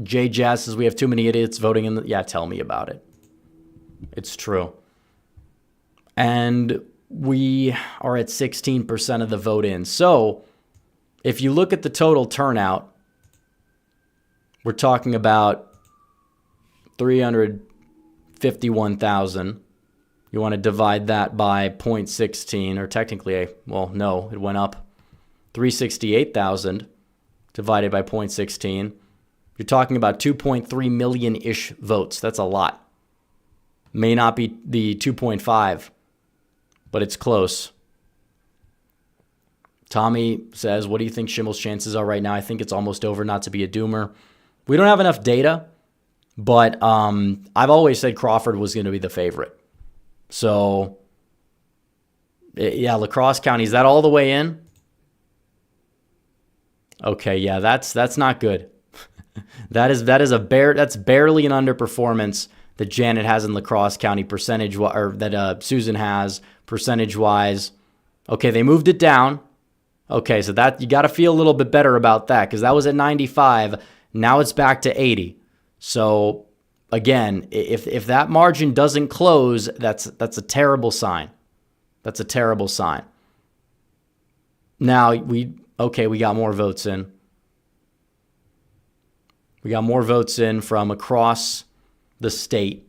Jay Jazz says we have too many idiots voting in the... Yeah, tell me about it. It's true. And we are at 16% of the vote in. So if you look at the total turnout, we're talking about 351,000. You want to divide that by 0.16, or technically, well, no, it went up. 368,000 divided by 0.16. You're talking about 2.3 million-ish votes. That's a lot. May not be the 2.5, but it's close. Tommy says, what do you think Schimmel's chances are right now? I think it's almost over, not to be a doomer. We don't have enough data, but I've always said Crawford was going to be the favorite. So, yeah, La Crosse County, is that all the way in? Okay, yeah, that's not good. that's barely an underperformance that Janet has in La Crosse County percentage, or that Susan has percentage-wise. Okay, they moved it down. Okay, so that you got to feel a little bit better about that, because that was at 95. Now it's back to 80. So again, if that margin doesn't close, that's a terrible sign. That's a terrible sign. Now we got more votes in. We got more votes in from across the state.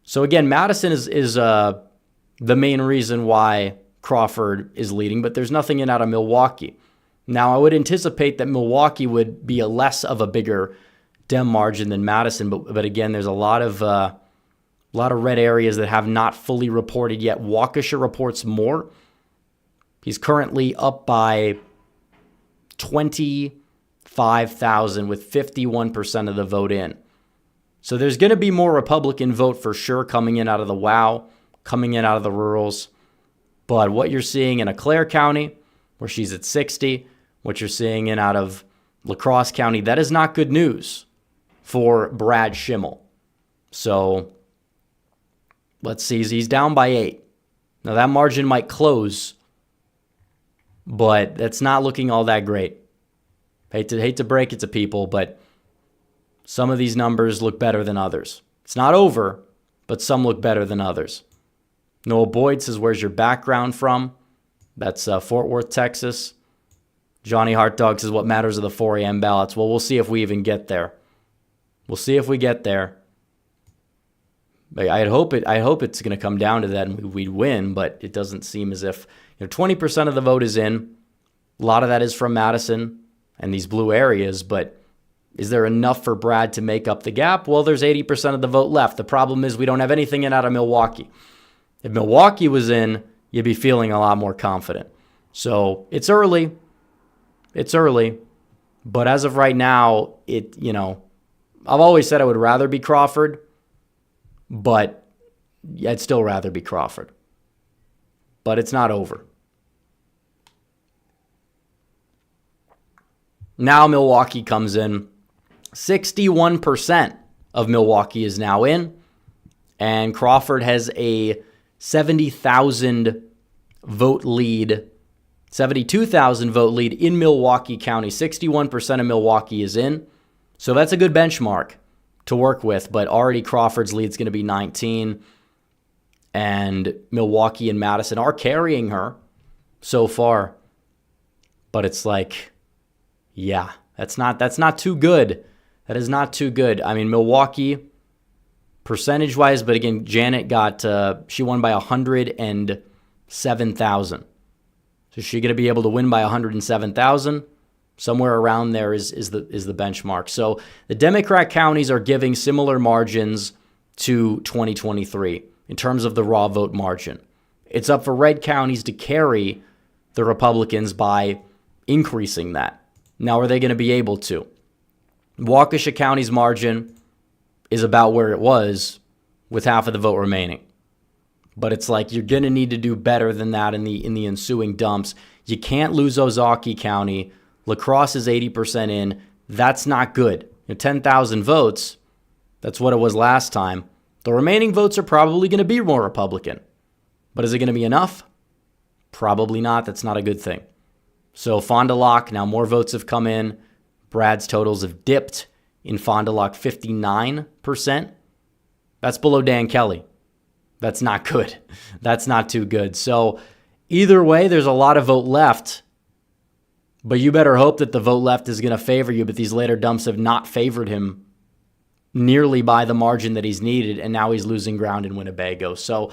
So again, Madison is the main reason why Crawford is leading, but there's nothing in out of Milwaukee. Now, I would anticipate that Milwaukee would be less of a bigger Dem margin than Madison, but again, there's a lot of red areas that have not fully reported yet. Waukesha reports more. He's currently up by 25,000 with 51% of the vote in. So there's going to be more Republican vote for sure coming in out of the WOW, coming in out of the rurals. But what you're seeing in Eclair County, where she's at 60, what you're seeing in out of La Crosse County, that is not good news for Brad Schimmel. So let's see, he's down by 8. Now that margin might close, but that's not looking all that great. Hate to break it to people, but some of these numbers look better than others. It's not over, but some look better than others. Noah Boyd says, where's your background from? That's Fort Worth, Texas. Johnny Hart Dog says, what matters are the 4 a.m. ballots? Well, we'll see if we even get there. We'll see if we get there. I hope it's going to come down to that and we win, but it doesn't seem as if 20% of the vote is in. A lot of that is from Madison and these blue areas, but is there enough for Brad to make up the gap? Well, there's 80% of the vote left. The problem is we don't have anything in out of Milwaukee. If Milwaukee was in, you'd be feeling a lot more confident. So it's early. It's early. But as of right now, I've always said I would rather be Crawford, but I'd still rather be Crawford. But it's not over. Now Milwaukee comes in 61%. of Milwaukee is now in, and Crawford has a 70,000 vote lead, 72,000 vote lead in Milwaukee County. 61% of Milwaukee is in. So that's a good benchmark to work with, but already Crawford's lead is going to be 19, and Milwaukee and Madison are carrying her so far. But it's like, yeah, that's not too good. That is not too good. I mean, Milwaukee, percentage-wise, but again, Janet she won by 107,000. So she's going to be able to win by 107,000. Somewhere around there is the benchmark. So the Democrat counties are giving similar margins to 2023 in terms of the raw vote margin. It's up for red counties to carry the Republicans by increasing that. Now, are they going to be able to? Waukesha County's margin is about where it was with half of the vote remaining. But it's like you're going to need to do better than that in the ensuing dumps. You can't lose Ozaukee County. La Crosse is 80% in. That's not good. 10,000 votes, that's what it was last time. The remaining votes are probably going to be more Republican. But is it going to be enough? Probably not. That's not a good thing. So Fond du Lac, now more votes have come in. Brad's totals have dipped. In Fond du Lac, 59%. That's below Dan Kelly. That's not good. That's not too good. So either way, there's a lot of vote left. But you better hope that the vote left is going to favor you. But these later dumps have not favored him nearly by the margin that he's needed. And now he's losing ground in Winnebago. So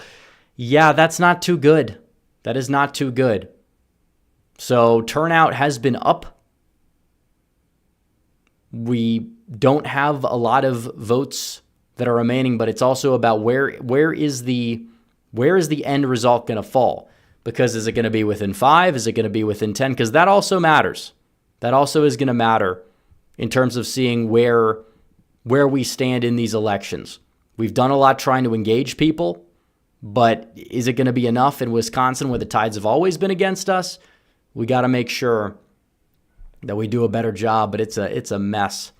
yeah, that's not too good. That is not too good. So turnout has been up. We don't have a lot of votes that are remaining, but it's also about where is the end result going to fall? Because is it going to be within 5? Is it going to be within 10? Because that also matters. That also is going to matter in terms of seeing where we stand in these elections. We've done a lot trying to engage people, but is it going to be enough in Wisconsin where the tides have always been against us? We got to make sure that we do a better job, but it's a mess.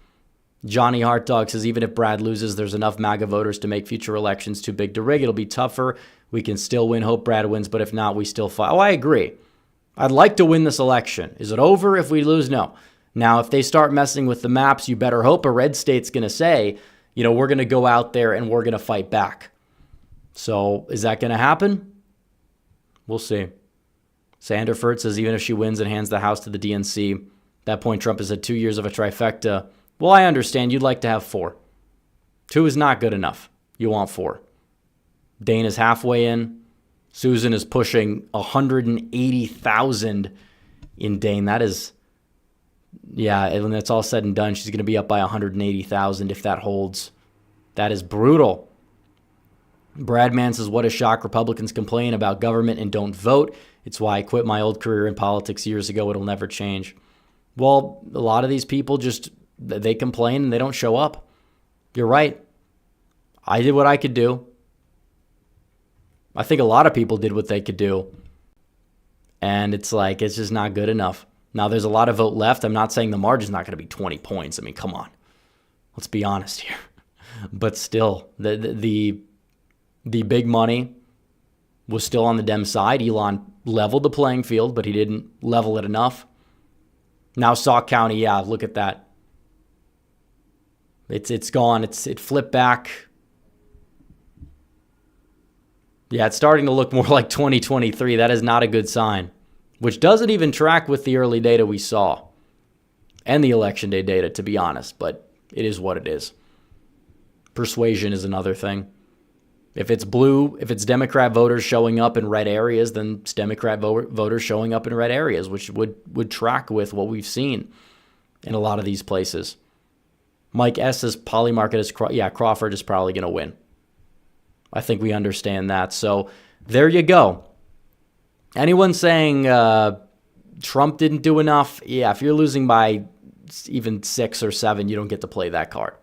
Johnny Hartdog says, even if Brad loses, there's enough MAGA voters to make future elections too big to rig. It'll be tougher. We can still win. Hope Brad wins, but if not, we still fight. Oh, I agree. I'd like to win this election. Is it over if we lose? No. Now, if they start messing with the maps, you better hope a red state's going to say, we're going to go out there and we're going to fight back. So is that going to happen? We'll see. Sanderford says, even if she wins and hands the House to the DNC, at that point Trump has had 2 years of a trifecta. Well, I understand you'd like to have 4. 2 is not good enough. You want 4. Dane is halfway in. Susan is pushing 180,000 in Dane. That is, when that's all said and done, she's going to be up by 180,000 if that holds. That is brutal. Bradman says, what a shock. Republicans complain about government and don't vote. It's why I quit my old career in politics years ago. It'll never change. Well, a lot of these people they complain and they don't show up. You're right. I did what I could do. I think a lot of people did what they could do. And it's just not good enough. Now, there's a lot of vote left. I'm not saying the margin's not going to be 20 points. I mean, come on. Let's be honest here. But still, the big money was still on the Dem side. Elon leveled the playing field, but he didn't level it enough. Now Sauk County, look at that. It's gone. It flipped back. Yeah, it's starting to look more like 2023. That is not a good sign, which doesn't even track with the early data we saw and the election day data, to be honest, but it is what it is. Persuasion is another thing. If it's blue, if it's Democrat voters showing up in red areas, then it's Democrat voters showing up in red areas, which would track with what we've seen in a lot of these places. Mike S. says Polymarket is, Crawford is probably going to win. I think we understand that. So there you go. Anyone saying Trump didn't do enough? Yeah, if you're losing by even 6 or 7, you don't get to play that card.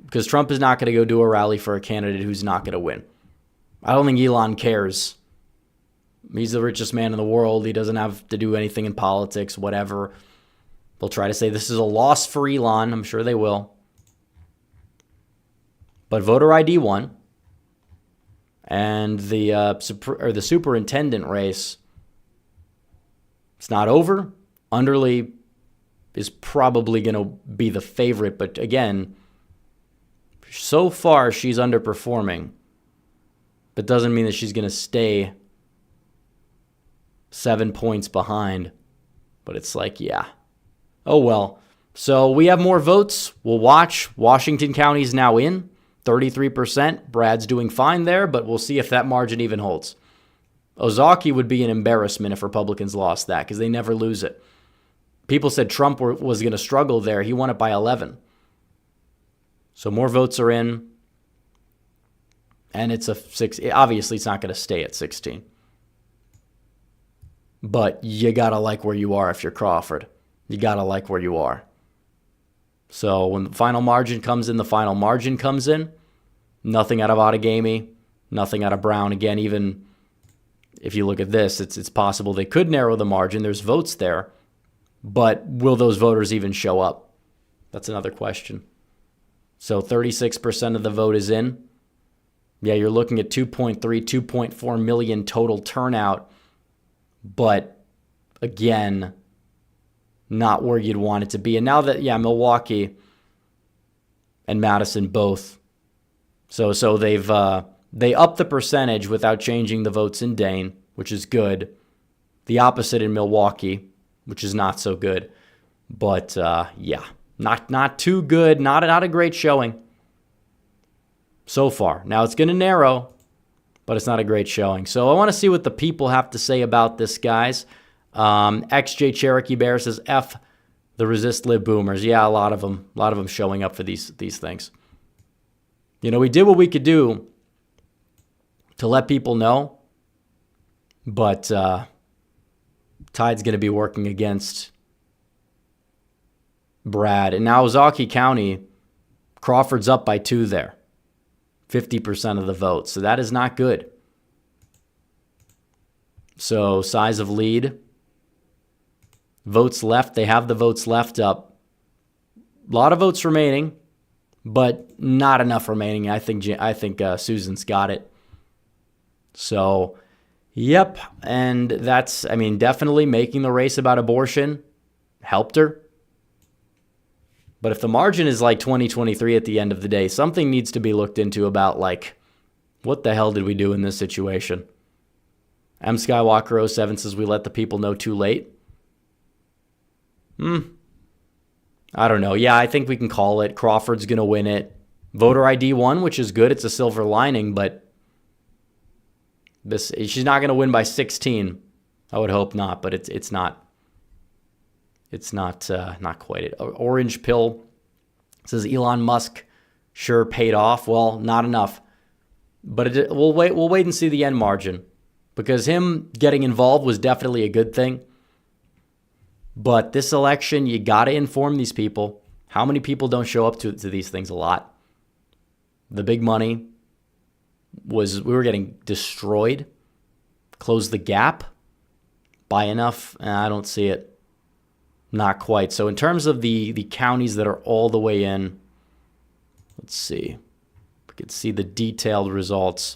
Because Trump is not going to go do a rally for a candidate who's not going to win. I don't think Elon cares. He's the richest man in the world. He doesn't have to do anything in politics, whatever. They'll try to say this is a loss for Elon. I'm sure they will. But voter ID won. And the superintendent race, it's not over. Underly is probably going to be the favorite. But again, so far she's underperforming. But doesn't mean that she's going to stay 7 points behind. But it's like, yeah. Oh, well. So we have more votes. We'll watch. Washington County's now in. 33%. Brad's doing fine there, but we'll see if that margin even holds. Ozaukee would be an embarrassment if Republicans lost that because they never lose it. People said Trump was going to struggle there. He won it by 11. So more votes are in. And it's a 6. Obviously, it's not going to stay at 16. But you got to like where you are if you're Crawford. You got to like where you are. So when the final margin comes in, the final margin comes in. Nothing out of Outagamie, nothing out of Brown. Again, even if you look at this, it's possible they could narrow the margin. There's votes there. But will those voters even show up? That's another question. So 36% of the vote is in. Yeah, you're looking at 2.4 million total turnout. But again, not where you'd want it to be. And now that, Milwaukee and Madison both. So they upped the percentage without changing the votes in Dane, which is good. The opposite in Milwaukee, which is not so good. But not too good. Not a great showing so far. Now it's going to narrow, but it's not a great showing. So I want to see what the people have to say about this, guys. XJ Cherokee Bear says, F the resist lib boomers. Yeah, a lot of them showing up for these things. We did what we could do to let people know, but tide's going to be working against Brad. And now Ozaukee County, Crawford's up by 2 there. 50% of the vote. So that is not good. So size of lead. Votes left. They have the votes left up. A lot of votes remaining, but not enough remaining. I think Susan's got it. So, yep. And that's, definitely making the race about abortion helped her. But if the margin is like 2023 at the end of the day, something needs to be looked into about what the hell did we do in this situation? M. Skywalker 07 says we let the people know too late. I don't know. Yeah, I think we can call it. Crawford's going to win it. Voter ID won, which is good. It's a silver lining, but she's not going to win by 16. I would hope not, but it's not. It's not quite it. Orange Pill says Elon Musk sure paid off. Well, not enough. But we'll wait and see the end margin because him getting involved was definitely a good thing. But this election, you got to inform these people. How many people don't show up to these things? A lot. The big money we were getting destroyed. Close the gap by enough? I don't see it. Not quite. So in terms of the counties that are all the way in, let's see. We could see the detailed results.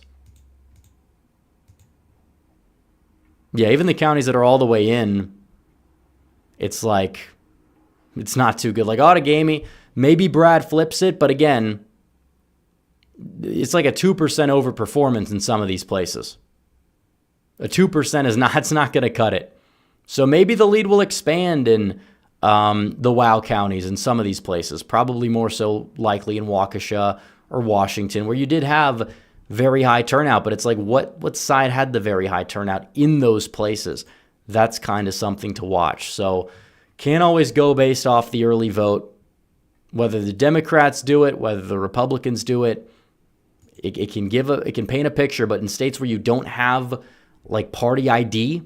Yeah, even the counties that are all the way in, it's not too good. Like Outagamie, maybe Brad flips it, but again, it's like a 2% overperformance in some of these places. A 2% it's not going to cut it. So maybe the lead will expand in the WOW counties in some of these places, probably more so likely in Waukesha or Washington, where you did have very high turnout, but it's like what side had the very high turnout in those places? That's kind of something to watch. So can't always go based off the early vote. Whether the Democrats do it, whether the Republicans do it, it can paint a picture. But in states where you don't have party ID,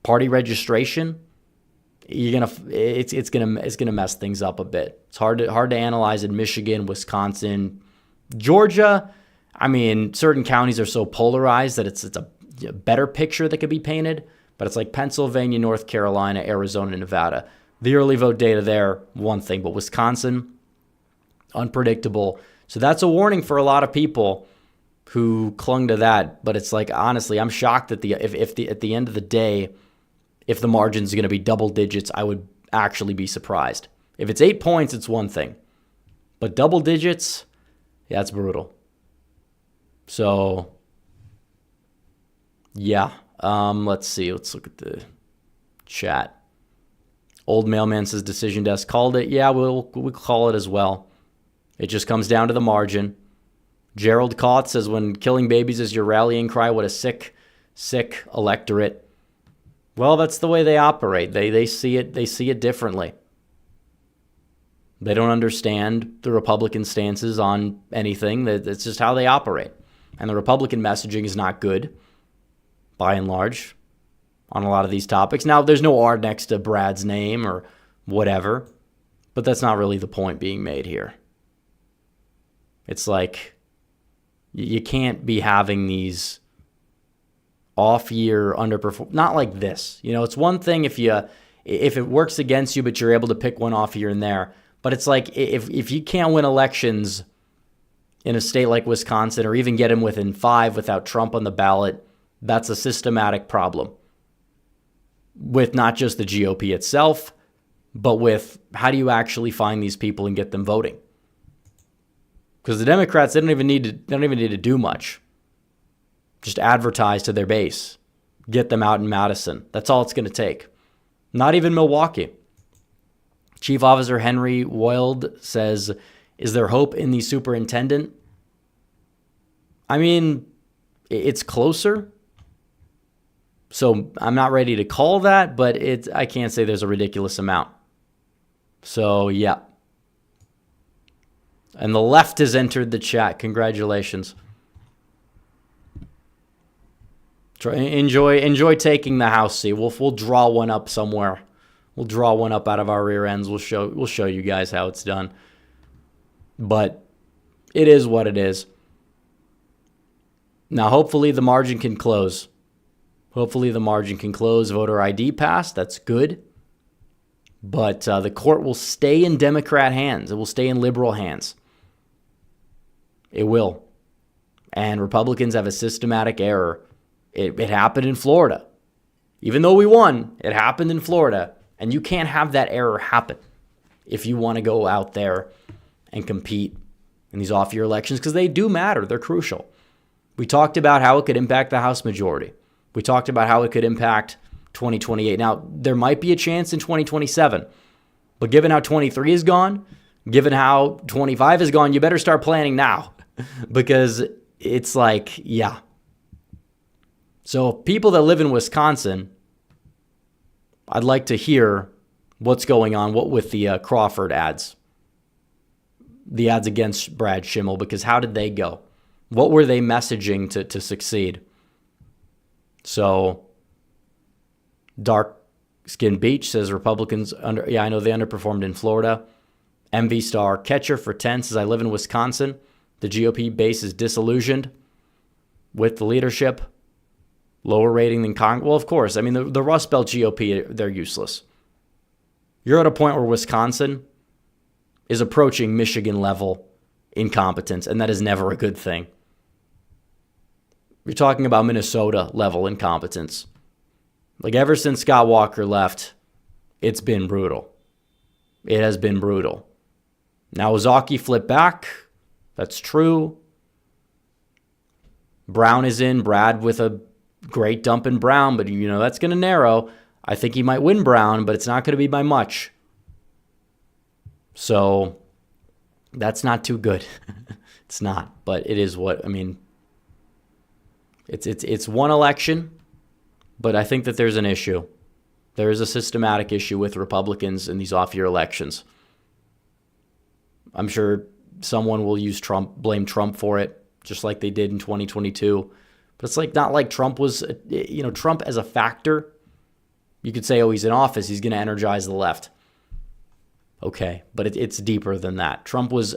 party registration, it's gonna mess things up a bit. It's hard to analyze in Michigan, Wisconsin, Georgia. Certain counties are so polarized that it's a better picture that could be painted. But it's like Pennsylvania, North Carolina, Arizona, and Nevada. The early vote data there, one thing. But Wisconsin, unpredictable. So that's a warning for a lot of people who clung to that. But it's like, honestly, I'm shocked that at the end of the day, if the margin is going to be double digits, I would actually be surprised. If it's 8 points, it's one thing. But double digits, yeah, it's brutal. So, yeah. Let's see. Let's look at the chat. Old Mailman says decision desk called it. Yeah, we'll call it as well. It just comes down to the margin. Gerald Koth says when killing babies is your rallying cry, what a sick electorate. Well, that's the way they operate. They see it differently. They don't understand the Republican stances on anything. That's just how they operate. And the Republican messaging is not good, by and large, on a lot of these topics. Now, there's no R next to Brad's name or whatever, but that's not really the point being made here. It's like you can't be having these off-year underperform. Not like this. It's one thing if it works against you, but you're able to pick one off here and there. But it's like if you can't win elections in a state like Wisconsin or even get them within 5 without Trump on the ballot, that's a systematic problem with not just the GOP itself, but with how do you actually find these people and get them voting? Because the Democrats, they don't even need to do much. Just advertise to their base. Get them out in Madison. That's all it's going to take. Not even Milwaukee. Chief Officer Henry Wild says, is there hope in the superintendent? I mean, it's closer. So I'm not ready to call that, but I can't say there's a ridiculous amount. So, yeah. And the left has entered the chat. Congratulations. Enjoy taking the House seat. We'll draw one up somewhere. We'll draw one up out of our rear ends. We'll show you guys how it's done. But it is what it is. Now, hopefully the margin can close. Voter ID passed. That's good. But the court will stay in Democrat hands. It will stay in liberal hands. It will. And Republicans have a systematic error. It happened in Florida. Even though we won, it happened in Florida. And you can't have that error happen if you want to go out there and compete in these off-year elections, because they do matter. They're crucial. We talked about how it could impact the House majority. We talked about how it could impact 2028. Now, there might be a chance in 2027. But given how 23 is gone, given how 25 is gone, you better start planning now. Because it's like, yeah. So people that live in Wisconsin, I'd like to hear what's going on, what with the Crawford ads. The ads against Brad Schimmel, because how did they go? What were they messaging to succeed? So, Dark Skin Beach says Republicans I know they underperformed in Florida. MV Star Catcher for 10 says I live in Wisconsin. The GOP base is disillusioned with the leadership. Lower rating than Congress. Well, of course. I mean, the Rust Belt GOP, they're useless. You're at a point where Wisconsin is approaching Michigan level incompetence, and that is never a good thing. You're talking about Minnesota level incompetence. Like ever since Scott Walker left, it's been brutal. It has been brutal. Now, Ozaki flipped back. That's true. Brown is in. Brad with a great dump in Brown, but that's going to narrow. I think he might win Brown, but it's not going to be by much. So that's not too good. It's not, but it is what, it's one election, but I think that there's an issue. There is a systematic issue with Republicans in these off-year elections. I'm sure someone will blame Trump for it, just like they did in 2022. But it's not like Trump was, Trump as a factor. You could say, oh, he's in office, he's going to energize the left. Okay, but it's deeper than that. Trump was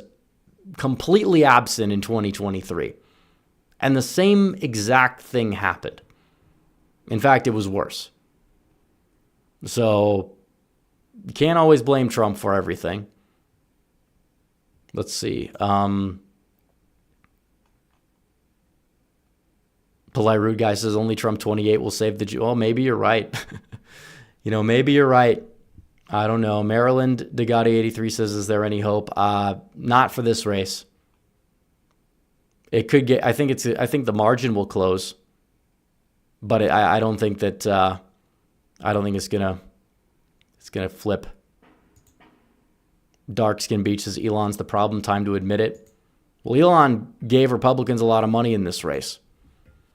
completely absent in 2023. And the same exact thing happened. In fact, it was worse. So you can't always blame Trump for everything. Let's see. Polite Rude Guy says only Trump 28 will save the Jew. Well, maybe you're right. Maybe you're right. I don't know. Maryland Degati 83 says, is there any hope? Not for this race. It could get. I think the margin will close, but I don't think that. I don't think it's gonna flip. Dark Skin Beach says Elon's the problem. Time to admit it. Well, Elon gave Republicans a lot of money in this race.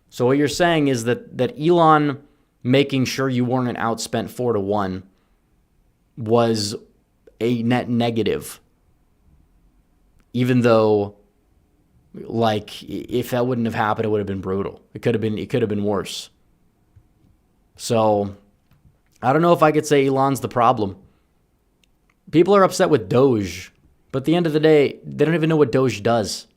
So what you're saying is that Elon making sure you weren't outspent 4-1 was a net negative. Even though, like, if that wouldn't have happened, it would have been brutal. It could have been worse. So I don't know if I could say Elon's the problem. People are upset with Doge, but at the end of the day, they don't even know what Doge does.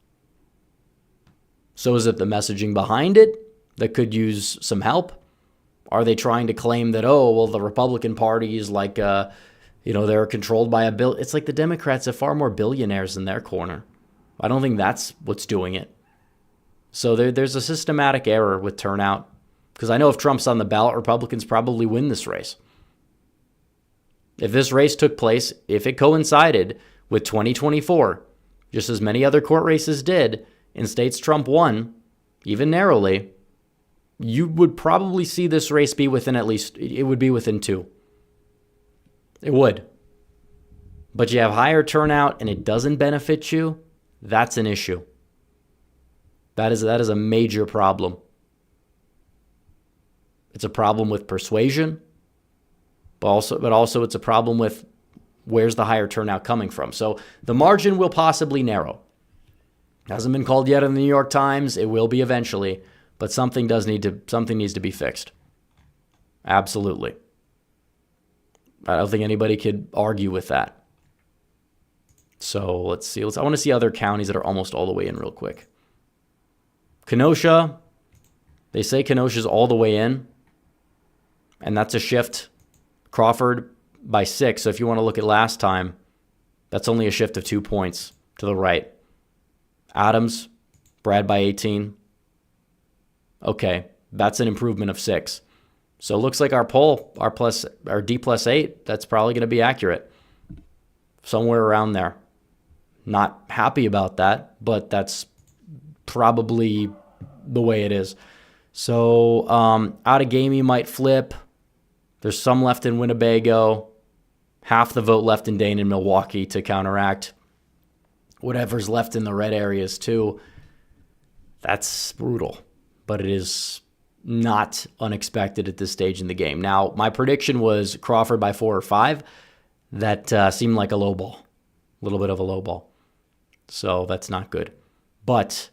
So is it the messaging behind it that could use some help? Are they trying to claim that, the Republican Party is like, they're controlled by a bill? It's like the Democrats have far more billionaires in their corner. I don't think that's what's doing it. So there's a systematic error with turnout. Because I know if Trump's on the ballot, Republicans probably win this race. If this race took place, if it coincided with 2024, just as many other court races did, in states Trump won, even narrowly, you would probably see this race be within it would be within 2. It would. But you have higher turnout and it doesn't benefit you, that's an issue. That is a major problem. It's a problem with persuasion, but also it's a problem with where's the higher turnout coming from. So the margin will possibly narrow. Hasn't been called yet in the New York Times. It will be eventually, but something needs to be fixed. Absolutely. I don't think anybody could argue with that. So let's see. I want to see other counties that are almost all the way in real quick. Kenosha. They say Kenosha's all the way in, and that's a shift. Crawford by 6. So if you want to look at last time, that's only a shift of 2 points to the right. Adams, Brad by 18. Okay, that's an improvement of 6. So it looks like our poll, our D plus 8, that's probably going to be accurate. Somewhere around there. Not happy about that, but that's probably the way it is. So Outagamie might flip. There's some left in Winnebago. Half the vote left in Dane and Milwaukee to counteract whatever's left in the red areas too. That's brutal, but it is not unexpected at this stage in the game. Now, my prediction was Crawford by 4 or 5. That seemed like a low ball, a little bit of a low ball. So that's not good. But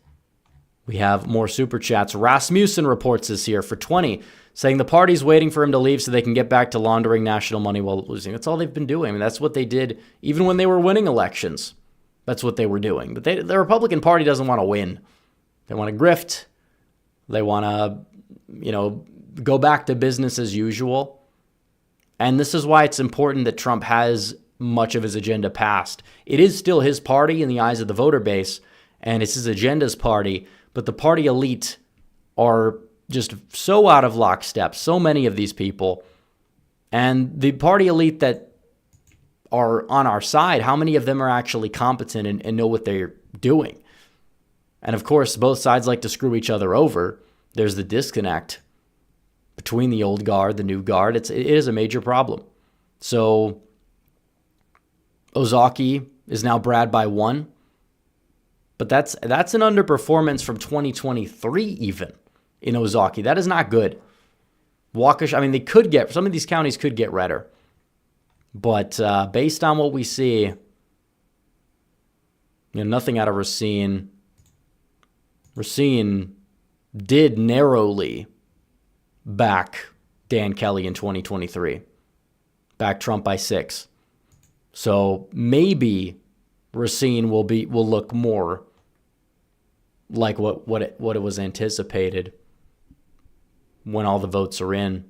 we have more super chats. Rasmussen reports this here for 20, saying the party's waiting for him to leave so they can get back to laundering national money while losing. That's all they've been doing. I mean, that's what they did even when they were winning elections. That's what they were doing. But the Republican Party doesn't want to win. They want to grift. They want to, go back to business as usual. And this is why it's important that Trump has much of his agenda passed. It is still his party in the eyes of the voter base, and it's his agenda's party, but the party elite are just so out of lockstep, so many of these people. And the party elite that are on our side, how many of them are actually competent and know what they're doing? And of course, both sides like to screw each other over. There's the disconnect between the old guard, the new guard. It is a major problem. So Ozaki is now Brad by 1. But that's an underperformance from 2023 even in Ozaki. That is not good. Waukesha, some of these counties could get redder. But based on what we see, nothing out of Racine. Racine did narrowly back Dan Kelly in 2023. Back Trump by 6. So maybe Racine will look more like what it was anticipated when all the votes are in.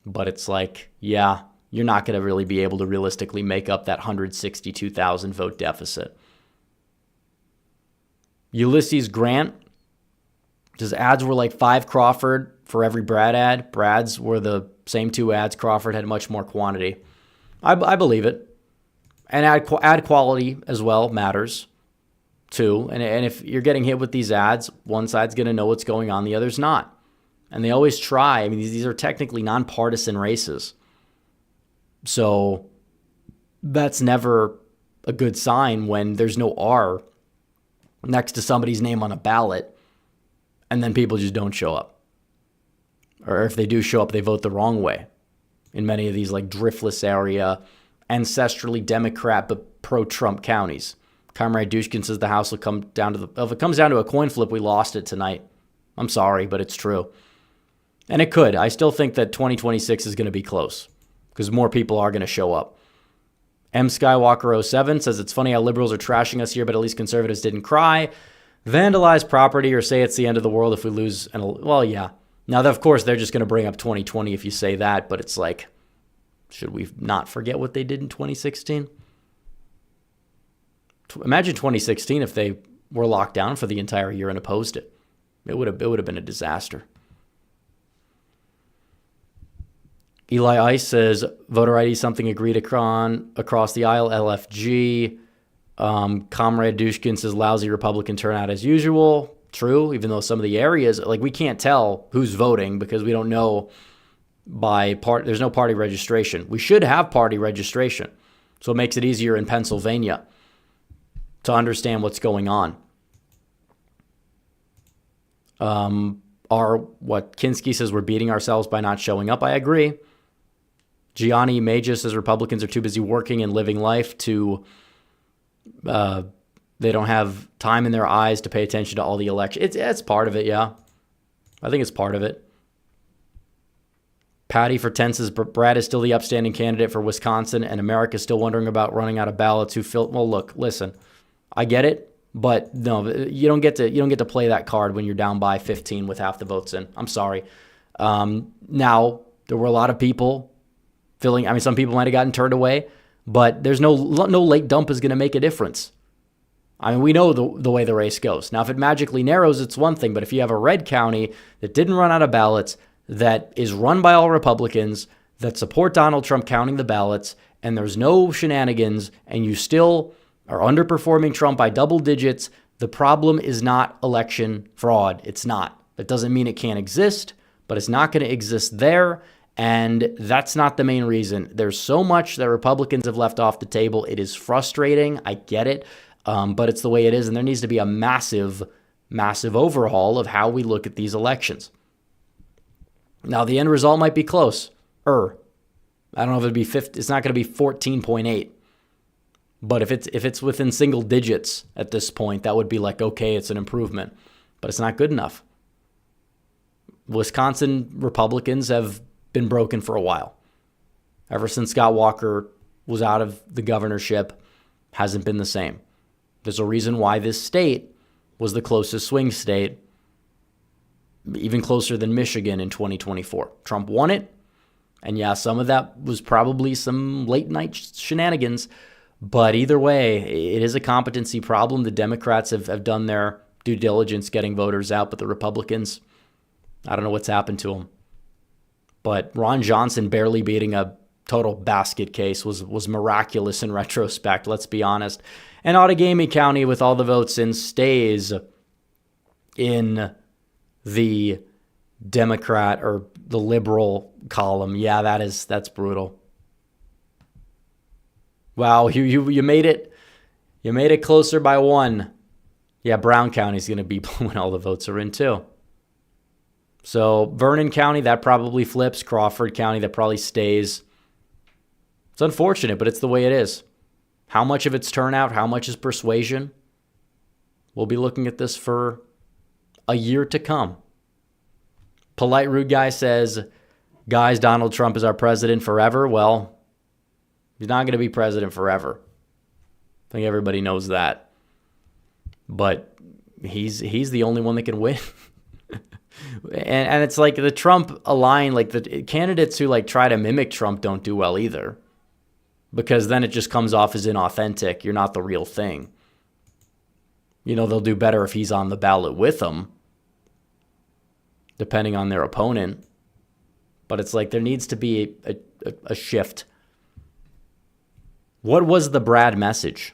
But it's like, yeah, you're not going to really be able to realistically make up that 162,000 vote deficit. Ulysses Grant Because ads were like 5 Crawford for every Brad ad. Brad's were the same 2 ads. Crawford had much more quantity. I believe it. And ad quality as well matters too. And if you're getting hit with these ads, one side's going to know what's going on, the other's not. And they always try. I mean, these are technically nonpartisan races. So that's never a good sign when there's no R next to somebody's name on a ballot and then people just don't show up. Or if they do show up, they vote the wrong way. In many of these like driftless area, ancestrally Democrat but pro-Trump counties. Comrade Dushkin says the House will come down to if it comes down to a coin flip, we lost it tonight. I'm sorry, but it's true. And it could. I still think that 2026 is going to be close because more people are going to show up. M. Skywalker 07 says it's funny how liberals are trashing us here, but at least conservatives didn't cry, vandalize property, or say it's the end of the world if we lose. Well, yeah. Now, of course, they're just going to bring up 2020 if you say that, but it's like, should we not forget what they did in 2016? Imagine 2016 if they were locked down for the entire year and opposed it. It would have been a disaster. Eli Ice says, voter ID something agreed upon across the aisle, LFG. Comrade Dushkin says, lousy Republican turnout as usual. True, even though some of the areas, like we can't tell who's voting because we don't know there's no party registration. We should have party registration. So it makes it easier in Pennsylvania to understand what's going on. Kinski says we're beating ourselves by not showing up. I agree. Gianni Magis says Republicans are too busy working and living life to, they don't have time in their eyes to pay attention to all the elections. It's part of it, yeah. I think it's part of it. Patty for 10 says Brad is still the upstanding candidate for Wisconsin, and America's still wondering about running out of ballots. Well, look, listen, I get it, but no, you don't get to play that card when you're down by 15 with half the votes in. I'm sorry. Now there were a lot of people some people might have gotten turned away, but there's no late dump is going to make a difference. I mean, we know the way the race goes. Now, if it magically narrows, it's one thing, but if you have a red county that didn't run out of ballots, that is run by all Republicans, that support Donald Trump counting the ballots, and there's no shenanigans, and you still are underperforming Trump by double digits, the problem is not election fraud. It's not. That doesn't mean it can't exist, but it's not going to exist there, and that's not the main reason. There's so much that Republicans have left off the table. It is frustrating. I get it. But it's the way it is, and there needs to be a massive, massive overhaul of how we look at these elections. Now, the end result might be close. I don't know if it'd be 50. It's not going to be 14.8. But if it's within single digits at this point, that would be like, okay, it's an improvement. But it's not good enough. Wisconsin Republicans have been broken for a while. Ever since Scott Walker was out of the governorship, hasn't been the same. There's a reason why this state was the closest swing state, even closer than Michigan in 2024. Trump won it, and yeah, some of that was probably some late night shenanigans, but either way, it is a competency problem. The Democrats have done their due diligence getting voters out, but the Republicans, I don't know what's happened to them. But Ron Johnson barely beating a total basket case was miraculous in retrospect, let's be honest. And Outagamie County, with all the votes in, stays in the Democrat or the liberal column. Yeah, that's brutal. Wow, you made it. You made it closer by 1. Yeah, Brown County's going to be when all the votes are in too. So Vernon County, that probably flips. Crawford County, that probably stays. It's unfortunate, but it's the way it is. How much of it's turnout? How much is persuasion? We'll be looking at this for a year to come. Polite Rude Guy says, guys, Donald Trump is our president forever. Well, he's not going to be president forever. I think everybody knows that. But he's the only one that can win. and it's like the Trump align, like the candidates who like try to mimic Trump don't do well either. Because then it just comes off as inauthentic. You're not the real thing. They'll do better if he's on the ballot with them. depending on their opponent. But it's like there needs to be a shift. What was the Brad message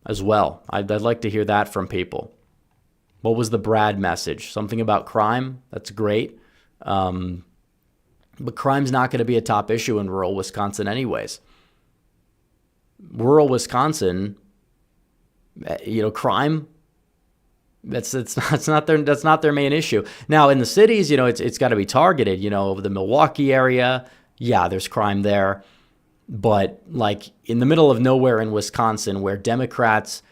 as well? I'd like to hear that from people. What was the Brad message? Something about crime? That's great. But crime's not going to be a top issue in rural Wisconsin anyways. Rural Wisconsin, crime, that's not their main issue. Now in the cities, it's got to be targeted. The Milwaukee area, yeah, there's crime there. But like in the middle of nowhere in Wisconsin, where Democrats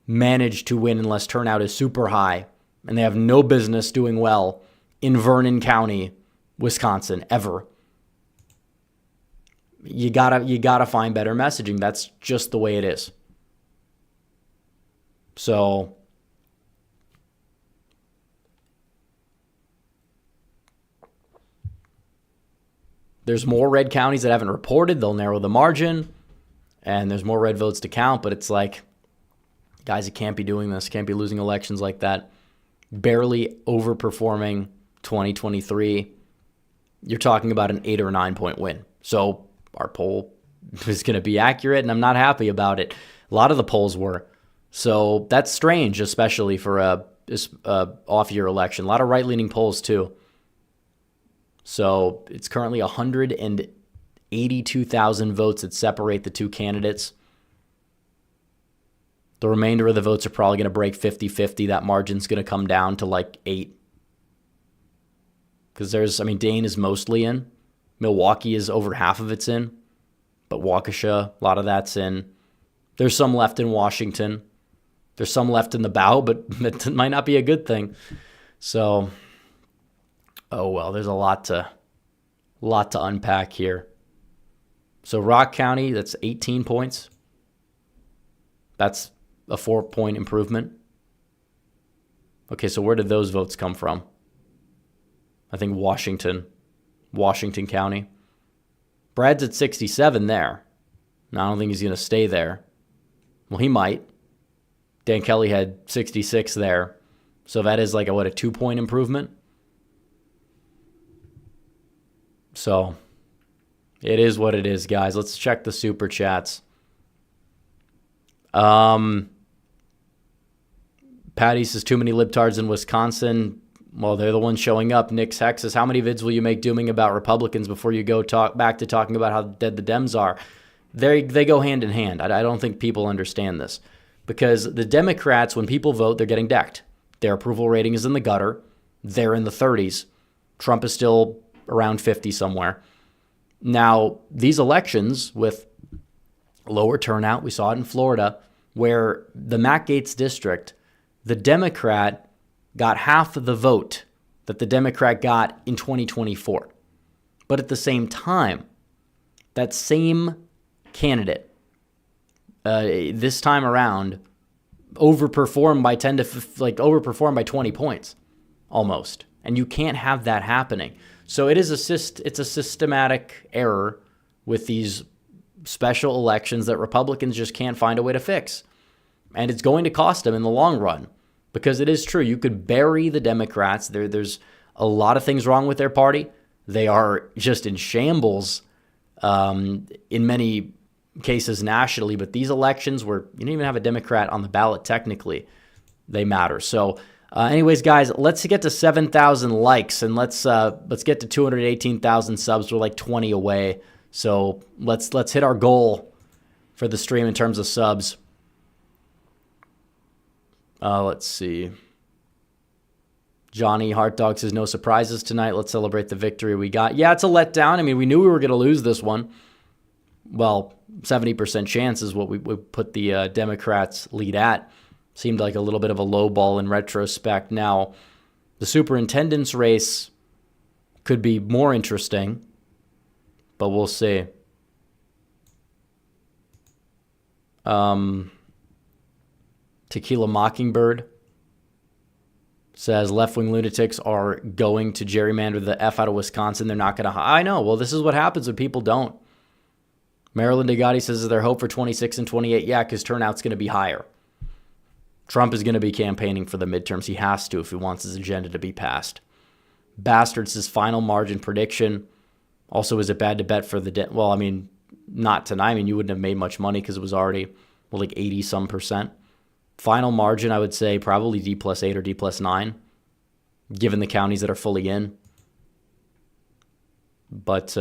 manage to win unless turnout is super high, and they have no business doing well in Vernon County, Wisconsin, ever. You gotta find better messaging. That's just the way it is. So there's more red counties that haven't reported. They'll narrow the margin, and there's more red votes to count. But it's like, guys, you can't be doing this. Can't be losing elections like that. Barely overperforming 2023. You're talking about an 8 or 9 point win. So our poll is going to be accurate, and I'm not happy about it. A lot of the polls were. So that's strange, especially for a off-year election. A lot of right-leaning polls, too. So it's currently 182,000 votes that separate the two candidates. The remainder of the votes are probably going to break 50-50. That margin's going to come down to like 8. Because Dane is mostly in. Milwaukee is over half of it's in. But Waukesha, a lot of that's in. There's some left in Washington. There's some left in the bow, but it might not be a good thing. So, oh well, there's a lot to unpack here. So Rock County, that's 18 points. That's a 4-point improvement. Okay, so where did those votes come from? I think Washington County. Brad's at 67 there. Now, I don't think he's going to stay there. Well, he might. Dan Kelly had 66 there. So that is like a 2-point improvement? So it is what it is, guys. Let's check the super chats. Patty says, too many libtards in Wisconsin. Well, they're the ones showing up. Nick's Hex says, how many vids will you make dooming about Republicans before you go back to talking about how dead the Dems are? They go hand in hand. I don't think people understand this. Because the Democrats, when people vote, they're getting decked. Their approval rating is in the gutter. They're in the 30s. Trump is still around 50 somewhere. Now, these elections with lower turnout, we saw it in Florida, where the Matt Gaetz district, the Democrat got half of the vote that the Democrat got in 2024. But at the same time, that same candidate, this time around, overperformed by 20 points, almost. And you can't have that happening. So it's a systematic error with these special elections that Republicans just can't find a way to fix. And it's going to cost them in the long run. Because it is true, you could bury the Democrats. There's a lot of things wrong with their party. They are just in shambles in many cases nationally. But these elections where you don't even have a Democrat on the ballot technically, they matter. So anyways, guys, let's get to 7,000 likes and let's get to 218,000 subs. We're like 20 away. So let's hit our goal for the stream in terms of subs. Let's see. Johnny Hart Dog says, no surprises tonight. Let's celebrate the victory we got. Yeah, it's a letdown. I mean, we knew we were going to lose this one. Well, 70% chance is what we put the Democrats' lead at. Seemed like a little bit of a low ball in retrospect. Now, the superintendent's race could be more interesting, but we'll see. Tequila Mockingbird says left-wing lunatics are going to gerrymander the F out of Wisconsin. They're not going to... I know. Well, this is what happens when people don't. Marilyn DeGotti says, is there hope for 26 and 28? Yeah, because turnout's going to be higher. Trump is going to be campaigning for the midterms. He has to if he wants his agenda to be passed. Bastards, his final margin prediction. Also, is it bad to bet for the... Well, I mean, not tonight. I mean, you wouldn't have made much money because it was already, well, like 80-some%. Final margin, I would say probably D+8 or D+9, given the counties that are fully in. But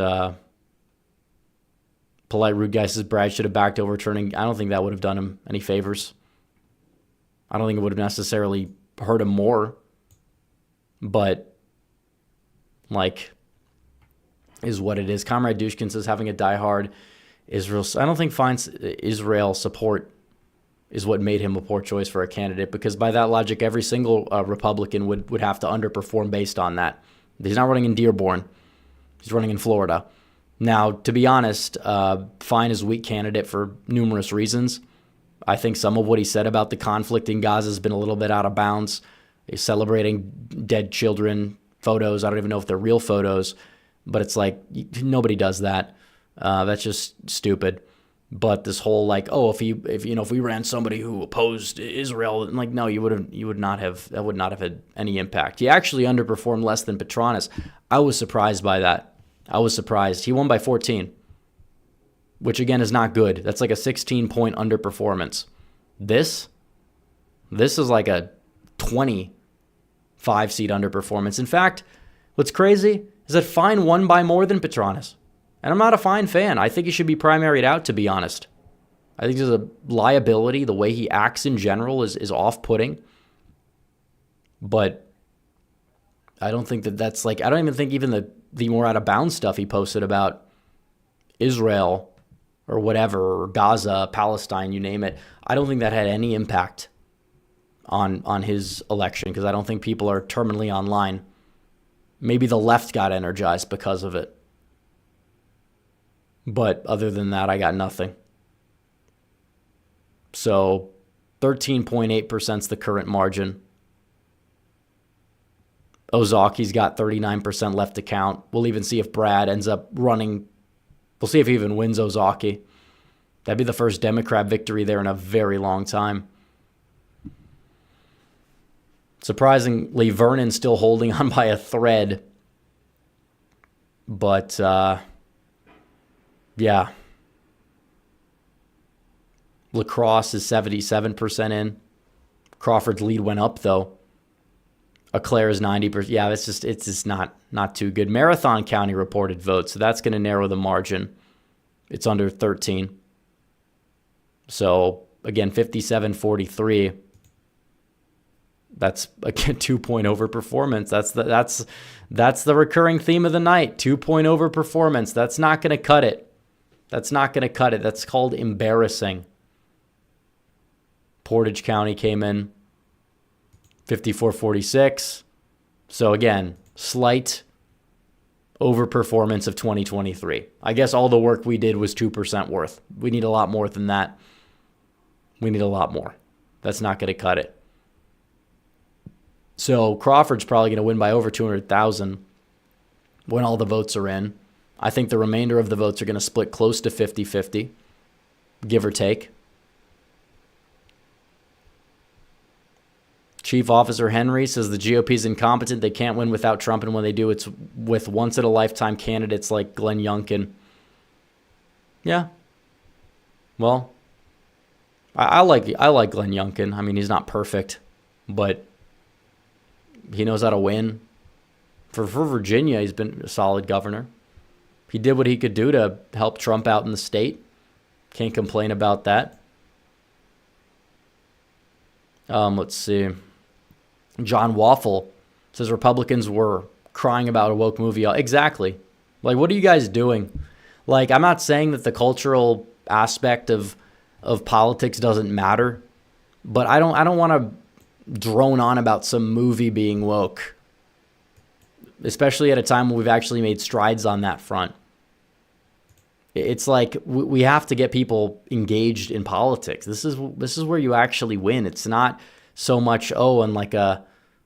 Polite Rude Guy says Brad should have backed overturning. I don't think that would have done him any favors. I don't think it would have necessarily hurt him more. But, like, is what it is. Comrade Dushkin says having a diehard Israel... I don't think finds Israel support is what made him a poor choice for a candidate, because by that logic, every single Republican would have to underperform based on that. He's not running in Dearborn. He's running in Florida. Now, to be honest, Fine is a weak candidate for numerous reasons. I think some of what he said about the conflict in Gaza has been a little bit out of bounds. He's celebrating dead children photos. I don't even know if they're real photos, but it's like nobody does that. That's just stupid. But this whole like, oh, if we ran somebody who opposed Israel, like, no, that would not have had any impact. He actually underperformed less than Petraeus. I was surprised by that. I was surprised. He won by 14, which again is not good. That's like a 16-point underperformance. This is like a 25-seat underperformance. In fact, what's crazy is that Fine won by more than Petraeus. And I'm not a Fine fan. I think he should be primaried out, to be honest. I think there's a liability. The way he acts in general is off-putting. But I don't think that's like... I don't even think even the more out-of-bounds stuff he posted about Israel or whatever, or Gaza, Palestine, you name it, I don't think that had any impact on his election, because I don't think people are terminally online. Maybe the left got energized because of it. But other than that, I got nothing. So 13.8% is the current margin. Ozaki's got 39% left to count. We'll even see if Brad ends up running. We'll see if he even wins Ozaki. That'd be the first Democrat victory there in a very long time. Surprisingly, Vernon's still holding on by a thread. But, yeah. Lacrosse is 77% in. Crawford's lead went up, though. Eclair is 90%. Yeah, it's just not too good. Marathon County reported votes, so that's going to narrow the margin. It's under 13. So, again, 57-43. That's, again, 2-point overperformance. That's the recurring theme of the night. 2-point overperformance. That's not going to cut it. That's not going to cut it. That's called embarrassing. Portage County came in 54-46. So again, slight overperformance of 2023. I guess all the work we did was 2% worth. We need a lot more than that. We need a lot more. That's not going to cut it. So Crawford's probably going to win by over 200,000 when all the votes are in. I think the remainder of the votes are going to split close to 50-50, give or take. Chief Officer Henry says the GOP is incompetent. They can't win without Trump, and when they do, it's with once-in-a-lifetime candidates like Glenn Youngkin. Yeah. Well, I like Glenn Youngkin. I mean, he's not perfect, but he knows how to win. For Virginia, he's been a solid governor. He did what he could do to help Trump out in the state. Can't complain about that. Let's see. John Waffle says Republicans were crying about a woke movie. Exactly. Like, what are you guys doing? Like, I'm not saying that the cultural aspect of politics doesn't matter, but I don't want to drone on about some movie being woke, especially at a time when we've actually made strides on that front. It's like we have to get people engaged in politics. This is where you actually win. It's not so much, we're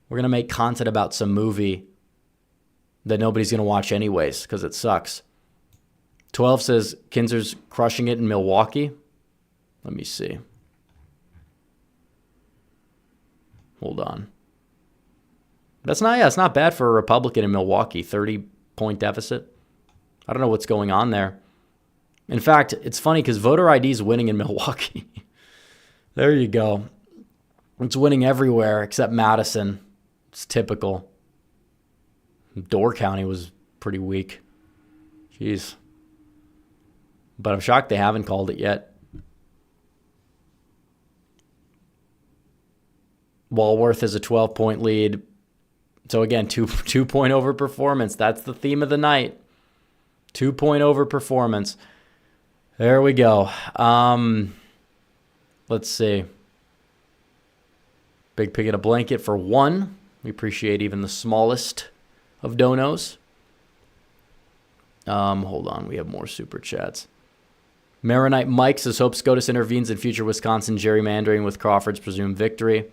going to make content about some movie that nobody's going to watch anyways because it sucks. 12 says Kinzer's crushing it in Milwaukee. Let me see. Hold on. It's not bad for a Republican in Milwaukee. 30-point deficit. I don't know what's going on there. In fact, it's funny because voter ID is winning in Milwaukee. There you go. It's winning everywhere except Madison. It's typical. Door County was pretty weak. Jeez. But I'm shocked they haven't called it yet. Walworth is a 12-point lead. So again, 2-point overperformance. That's the theme of the night. 2-point overperformance. There we go. Let's see. Big Pig in a Blanket for 1. We appreciate even the smallest of donos. Hold on. We have more super chats. Maronite Mike says, hope SCOTUS intervenes in future Wisconsin gerrymandering with Crawford's presumed victory.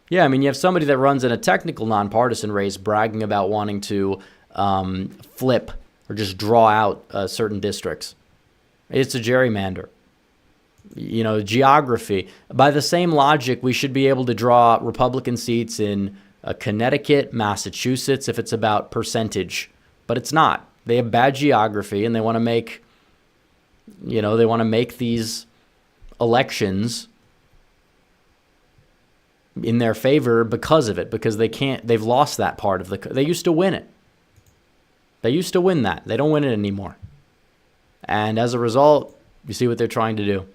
Yeah, I mean, you have somebody that runs in a technical nonpartisan race bragging about wanting to flip or just draw out certain districts. It's a gerrymander. You know, geography. By the same logic, we should be able to draw Republican seats in Connecticut, Massachusetts, if it's about percentage. But it's not. They have bad geography, and they want to make, these elections in their favor because of it, because they've lost that part of they used to win it. They used to win that. They don't win it anymore. And as a result, you see what they're trying to do.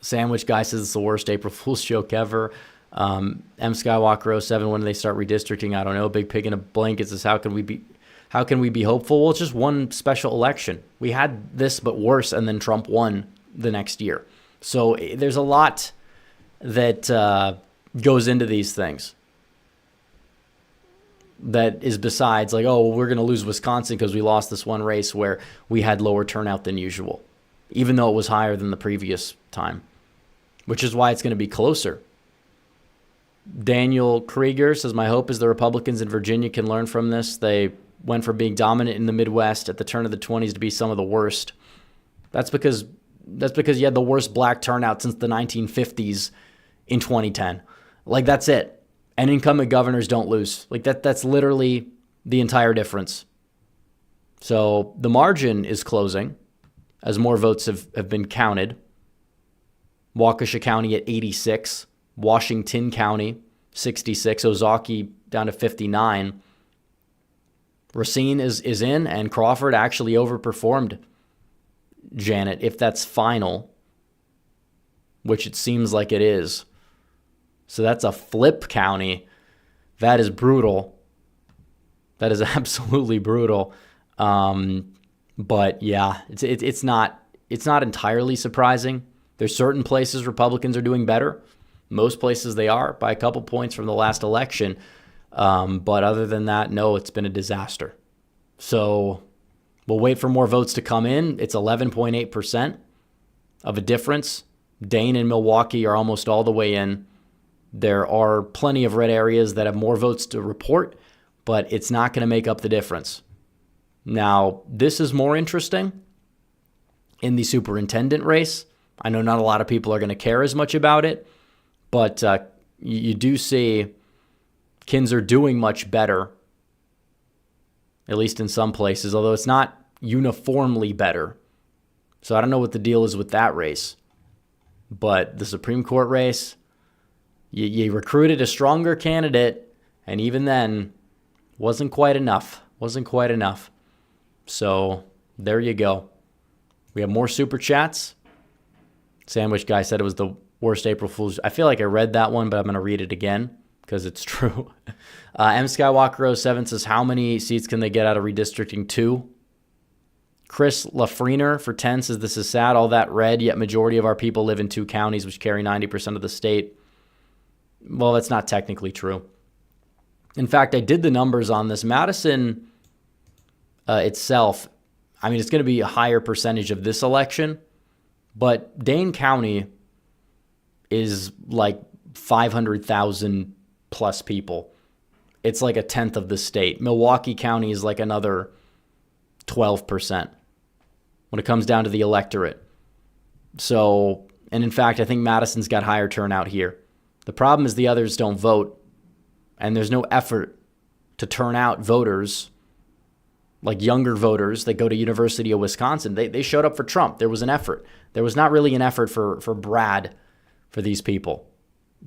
Sandwich Guy says it's the worst April Fool's joke ever. M Skywalker 07, when do they start redistricting? I don't know. Big Pig in a Blanket says, how can we be hopeful? Well, it's just one special election. We had this, but worse, and then Trump won the next year. So there's a lot that goes into these things that is besides like, oh, we're going to lose Wisconsin because we lost this one race where we had lower turnout than usual, even though it was higher than the previous time, which is why it's going to be closer. Daniel Krieger says, my hope is the Republicans in Virginia can learn from this. They went from being dominant in the Midwest at the turn of the 20s to be some of the worst. That's because you had the worst black turnout since the 1950s in 2010. Like, that's it. And incumbent governors don't lose. Like, that's literally the entire difference. So the margin is closing as more votes have been counted. Waukesha County at 86. Washington County, 66. Ozaukee down to 59. Racine is in, and Crawford actually overperformed Janet, if that's final, which it seems like it is. So that's a flip county. That is brutal. That is absolutely brutal. But yeah, it's not entirely surprising. There's certain places Republicans are doing better. Most places they are by a couple points from the last election. But other than that, no, it's been a disaster. So we'll wait for more votes to come in. It's 11.8% of a difference. Dane and Milwaukee are almost all the way in. There are plenty of red areas that have more votes to report, but it's not going to make up the difference. Now, this is more interesting in the superintendent race. I know not a lot of people are going to care as much about it, but you do see Kinzer doing much better, at least in some places, although it's not uniformly better. So I don't know what the deal is with that race. But the Supreme Court race, you recruited a stronger candidate, and even then, wasn't quite enough. So there you go. We have more super chats. Sandwich Guy said it was the worst April Fool's. I feel like I read that one, but I'm going to read it again because it's true. M Skywalker 07 says, how many seats can they get out of redistricting? 2. Chris Lafrener for 10 says, this is sad, all that red, yet majority of our people live in 2 counties, which carry 90% of the state. Well, that's not technically true. In fact, I did the numbers on this. Madison itself, I mean, it's going to be a higher percentage of this election, but Dane County is like 500,000 plus people. It's like a tenth of the state. Milwaukee County is like another 12% when it comes down to the electorate. So, and in fact, I think Madison's got higher turnout here. The problem is the others don't vote, and there's no effort to turn out voters, like younger voters that go to University of Wisconsin. They showed up for Trump. There was an effort. There was not really an effort for Brad, for these people.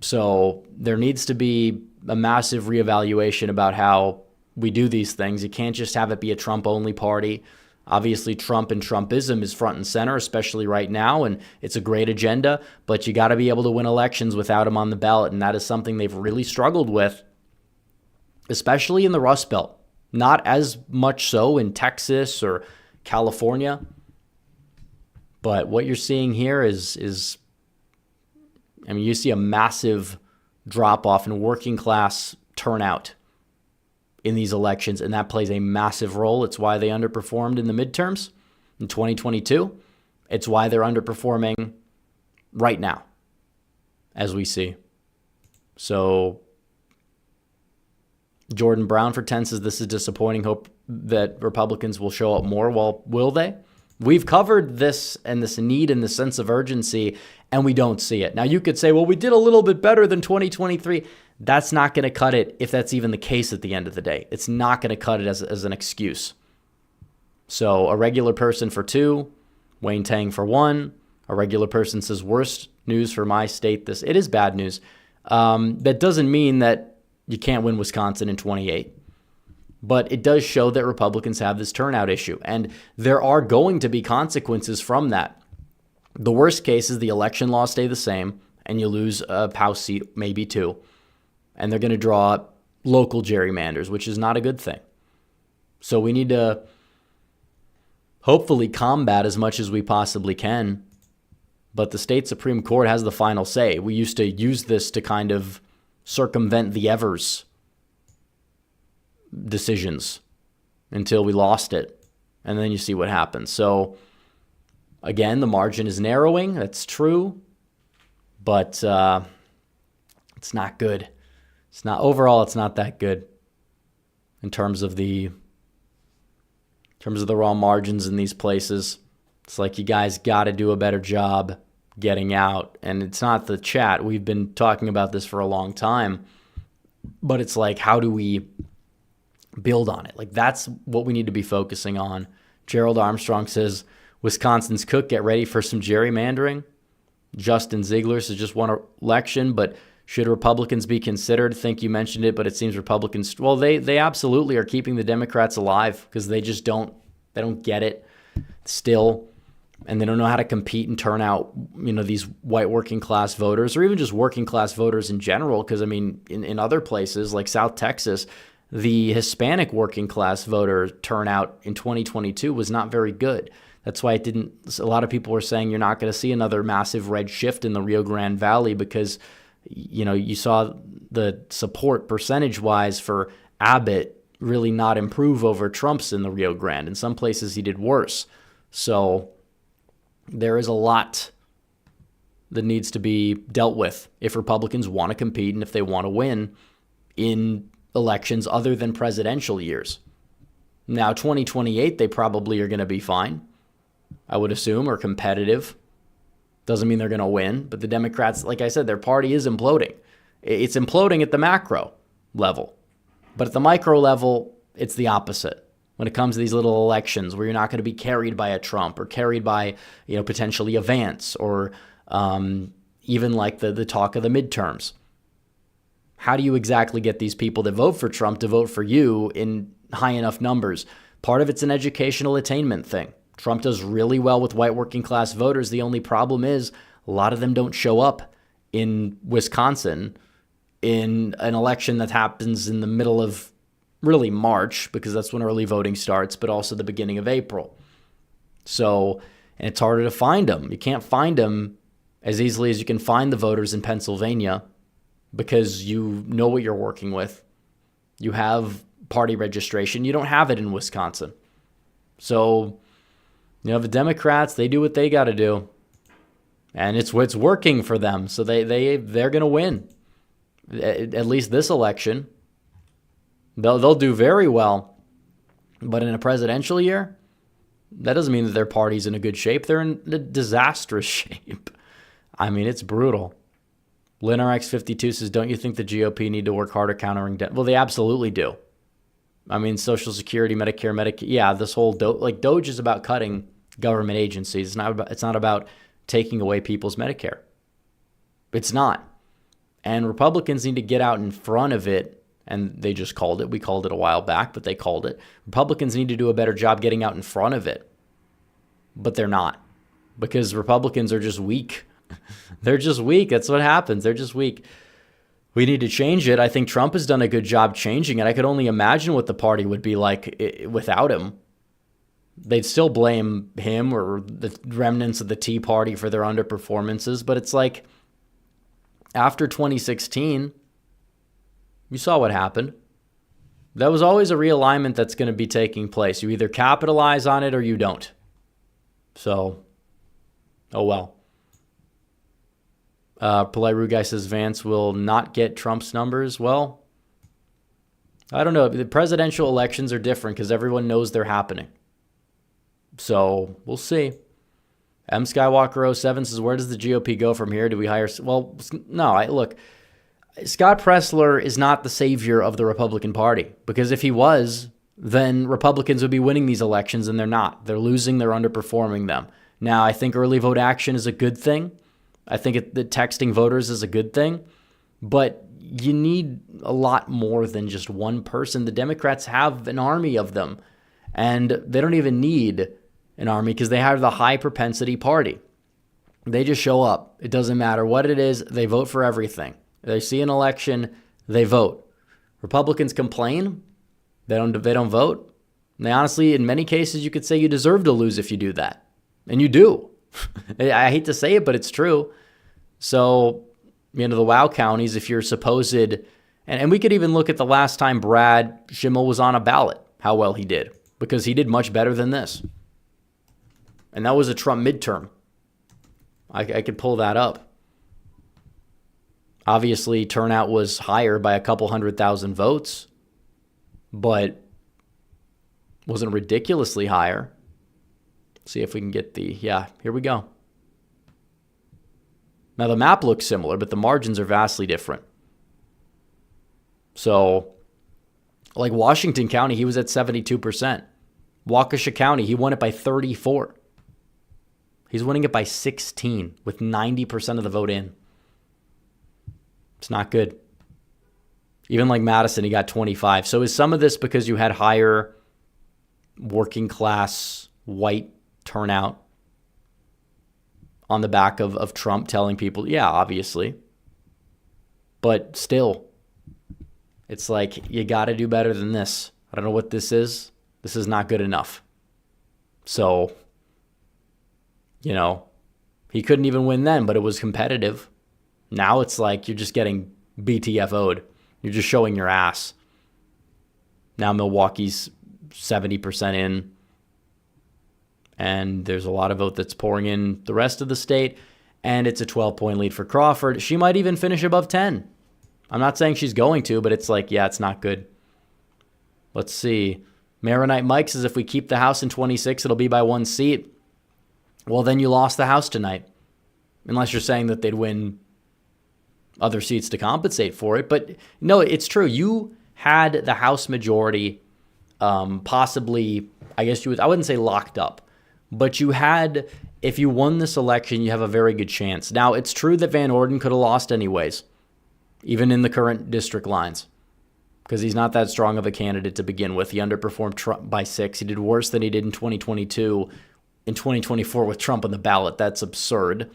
So there needs to be a massive reevaluation about how we do these things. You can't just have it be a Trump-only party. Obviously, Trump and Trumpism is front and center, especially right now, and it's a great agenda, but you got to be able to win elections without him on the ballot, and that is something they've really struggled with, especially in the Rust Belt. Not as much so in Texas or California, but what you're seeing here is I mean, you see a massive drop-off in working class turnout in these elections, and that plays a massive role. It's why they underperformed in the midterms in 2022. It's why they're underperforming right now, as we see. So Jordan Brown for 10 says this is disappointing. Hope that Republicans will show up more. Well, will they? We've covered this and this need and the sense of urgency, and we don't see it. Now, you could say, well, we did a little bit better than 2023. That's not going to cut it if that's even the case at the end of the day. It's not going to cut it as an excuse. So a regular person for 2, Wayne Tang for 1. A regular person says worst news for my state. It is bad news. That doesn't mean that you can't win Wisconsin in 28. But it does show that Republicans have this turnout issue, and there are going to be consequences from that. The worst case is the election laws stay the same, and you lose a House seat, maybe 2, and they're going to draw up local gerrymanders, which is not a good thing. So we need to hopefully combat as much as we possibly can, but the state Supreme Court has the final say. We used to use this to kind of circumvent the Evers decisions until we lost it, and then you see what happens. So again, the margin is narrowing. That's true, but it's not good. It's not overall. It's not that good in terms of the raw margins in these places. It's like you guys got to do a better job getting out, and it's not the chat. We've been talking about this for a long time, but it's like, how do we build on it? Like, that's what we need to be focusing on. Gerald Armstrong says, Wisconsin's cook, get ready for some gerrymandering. Justin Ziegler says, just won an election, but should Republicans be considered? Think you mentioned it, but it seems Republicans, well, they absolutely are keeping the Democrats alive because they just don't get it still, and they don't know how to compete and turn out, these white working class voters, or even just working class voters in general. Because I mean, in other places like South Texas, the Hispanic working class voter turnout in 2022 was not very good. That's why a lot of people were saying you're not going to see another massive red shift in the Rio Grande Valley because, you saw the support percentage-wise for Abbott really not improve over Trump's in the Rio Grande. In some places, he did worse. So there is a lot that needs to be dealt with if Republicans want to compete and if they want to win in elections other than presidential years. Now, 2028, they probably are going to be fine, I would assume, or competitive. Doesn't mean they're going to win, but the Democrats, like I said, their party is imploding. It's imploding at the macro level, but at the micro level, it's the opposite. When it comes to these little elections where you're not going to be carried by a Trump or carried by, potentially a Vance or even like the talk of the midterms. How do you exactly get these people that vote for Trump to vote for you in high enough numbers? Part of it's an educational attainment thing. Trump does really well with white working class voters. The only problem is a lot of them don't show up in Wisconsin in an election that happens in the middle of really March, because that's when early voting starts, but also the beginning of April. So, and it's harder to find them. You can't find them as easily as you can find the voters in Pennsylvania because you know what you're working with. You have party registration. You don't have it in Wisconsin. So, the Democrats, they do what they got to do, and it's working for them. So they're going to win, at least this election. They'll do very well, but in a presidential year, that doesn't mean that their party's in a good shape. They're in a disastrous shape. I mean, it's brutal. LinRx52 says, don't you think the GOP need to work harder countering debt? Well, they absolutely do. I mean, Social Security, Medicare, Medicaid. Yeah, this whole Doge is about cutting government agencies. It's not about taking away people's Medicare. It's not. And Republicans need to get out in front of it. And they just called it. We called it a while back, but they called it. Republicans need to do a better job getting out in front of it. But they're not. Because Republicans are just weak. They're just weak. That's what happens. They're just weak. We need to change it. I think Trump has done a good job changing it. I could only imagine what the party would be like without him. They'd still blame him or the remnants of the Tea Party for their underperformances. But it's like after 2016, you saw what happened. That was always a realignment that's going to be taking place. You either capitalize on it or you don't. So, oh well. Polite Rude Guy says Vance will not get Trump's numbers. Well, I don't know. The presidential elections are different because everyone knows they're happening. So we'll see. M Skywalker 07 says, where does the GOP go from here? Do we hire? Well, no, look, Scott Presler is not the savior of the Republican Party, because if he was, then Republicans would be winning these elections, and they're not. They're losing. They're underperforming them. Now, I think early vote action is a good thing. I think that texting voters is a good thing, but you need a lot more than just one person. The Democrats have an army of them, and they don't even need an army because they have the high propensity party. They just show up. It doesn't matter what it is. They vote for everything. They see an election, they vote. Republicans complain. They don't vote. And they honestly, in many cases, you could say you deserve to lose if you do that. And you do. I hate to say it, but it's true. So, the WOW counties, if you're supposed, and we could even look at the last time Brad Schimmel was on a ballot, how well he did, because he did much better than this. And that was a Trump midterm. I could pull that up. Obviously, turnout was higher by a couple 100,000 votes, but wasn't ridiculously higher. See if we can get here we go. Now, the map looks similar, but the margins are vastly different. So, like Washington County, he was at 72%. Waukesha County, he won it by 34. He's winning it by 16 with 90% of the vote in. It's not good. Even like Madison, he got 25. So is some of this because you had higher working class white turnout on the back of Trump telling people, yeah, obviously. But still, it's like, you got to do better than this. I don't know what this is. This is not good enough. So, he couldn't even win then, but it was competitive. Now it's like you're just getting BTFO'd. You're just showing your ass. Now Milwaukee's 70% in. And there's a lot of vote that's pouring in the rest of the state. And it's a 12-point lead for Crawford. She might even finish above 10. I'm not saying she's going to, but it's like, yeah, it's not good. Let's see. Maronite Mike says if we keep the House in 26, it'll be by one seat. Well, then you lost the House tonight. Unless you're saying that they'd win other seats to compensate for it. But no, it's true. You had the House majority possibly, I wouldn't say locked up. But you had, if you won this election, you have a very good chance. Now, it's true that Van Orden could have lost anyways, even in the current district lines, because he's not that strong of a candidate to begin with. He underperformed Trump by 6. He did worse than he did in 2022, in 2024 with Trump on the ballot. That's absurd.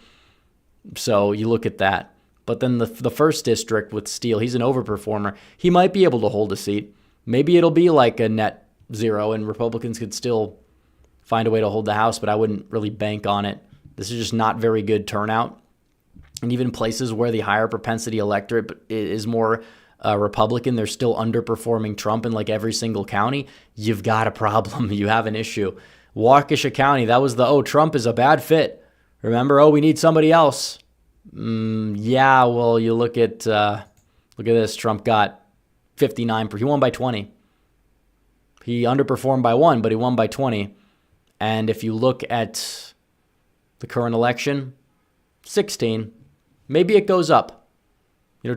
So you look at that. But then the first district with Steele, he's an overperformer. He might be able to hold a seat. Maybe it'll be like a net zero and Republicans could still find a way to hold the House, but I wouldn't really bank on it. This is just not very good turnout. And even places where the higher propensity electorate is more Republican, they're still underperforming Trump in like every single county. You've got a problem. You have an issue. Waukesha County, that was Trump is a bad fit. Remember, we need somebody else. Yeah, well, you look at this. Trump got 59%. He won by 20. He underperformed by 1, but he won by 20. And if you look at the current election, 16. Maybe it goes up.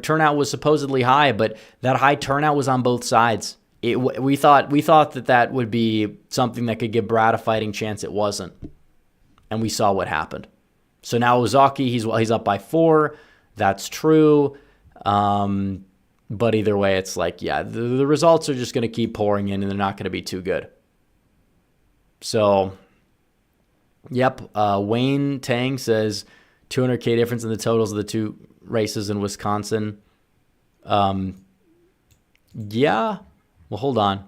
Turnout was supposedly high, but that high turnout was on both sides. We thought that would be something that could give Brad a fighting chance. It wasn't, and we saw what happened. So now Ozaki, he's up by 4. That's true. But either way, it's like, the results are just going to keep pouring in, and they're not going to be too good. So, yep. Wayne Tang says 200K difference in the totals of the 2 races in Wisconsin. Yeah. Well, hold on.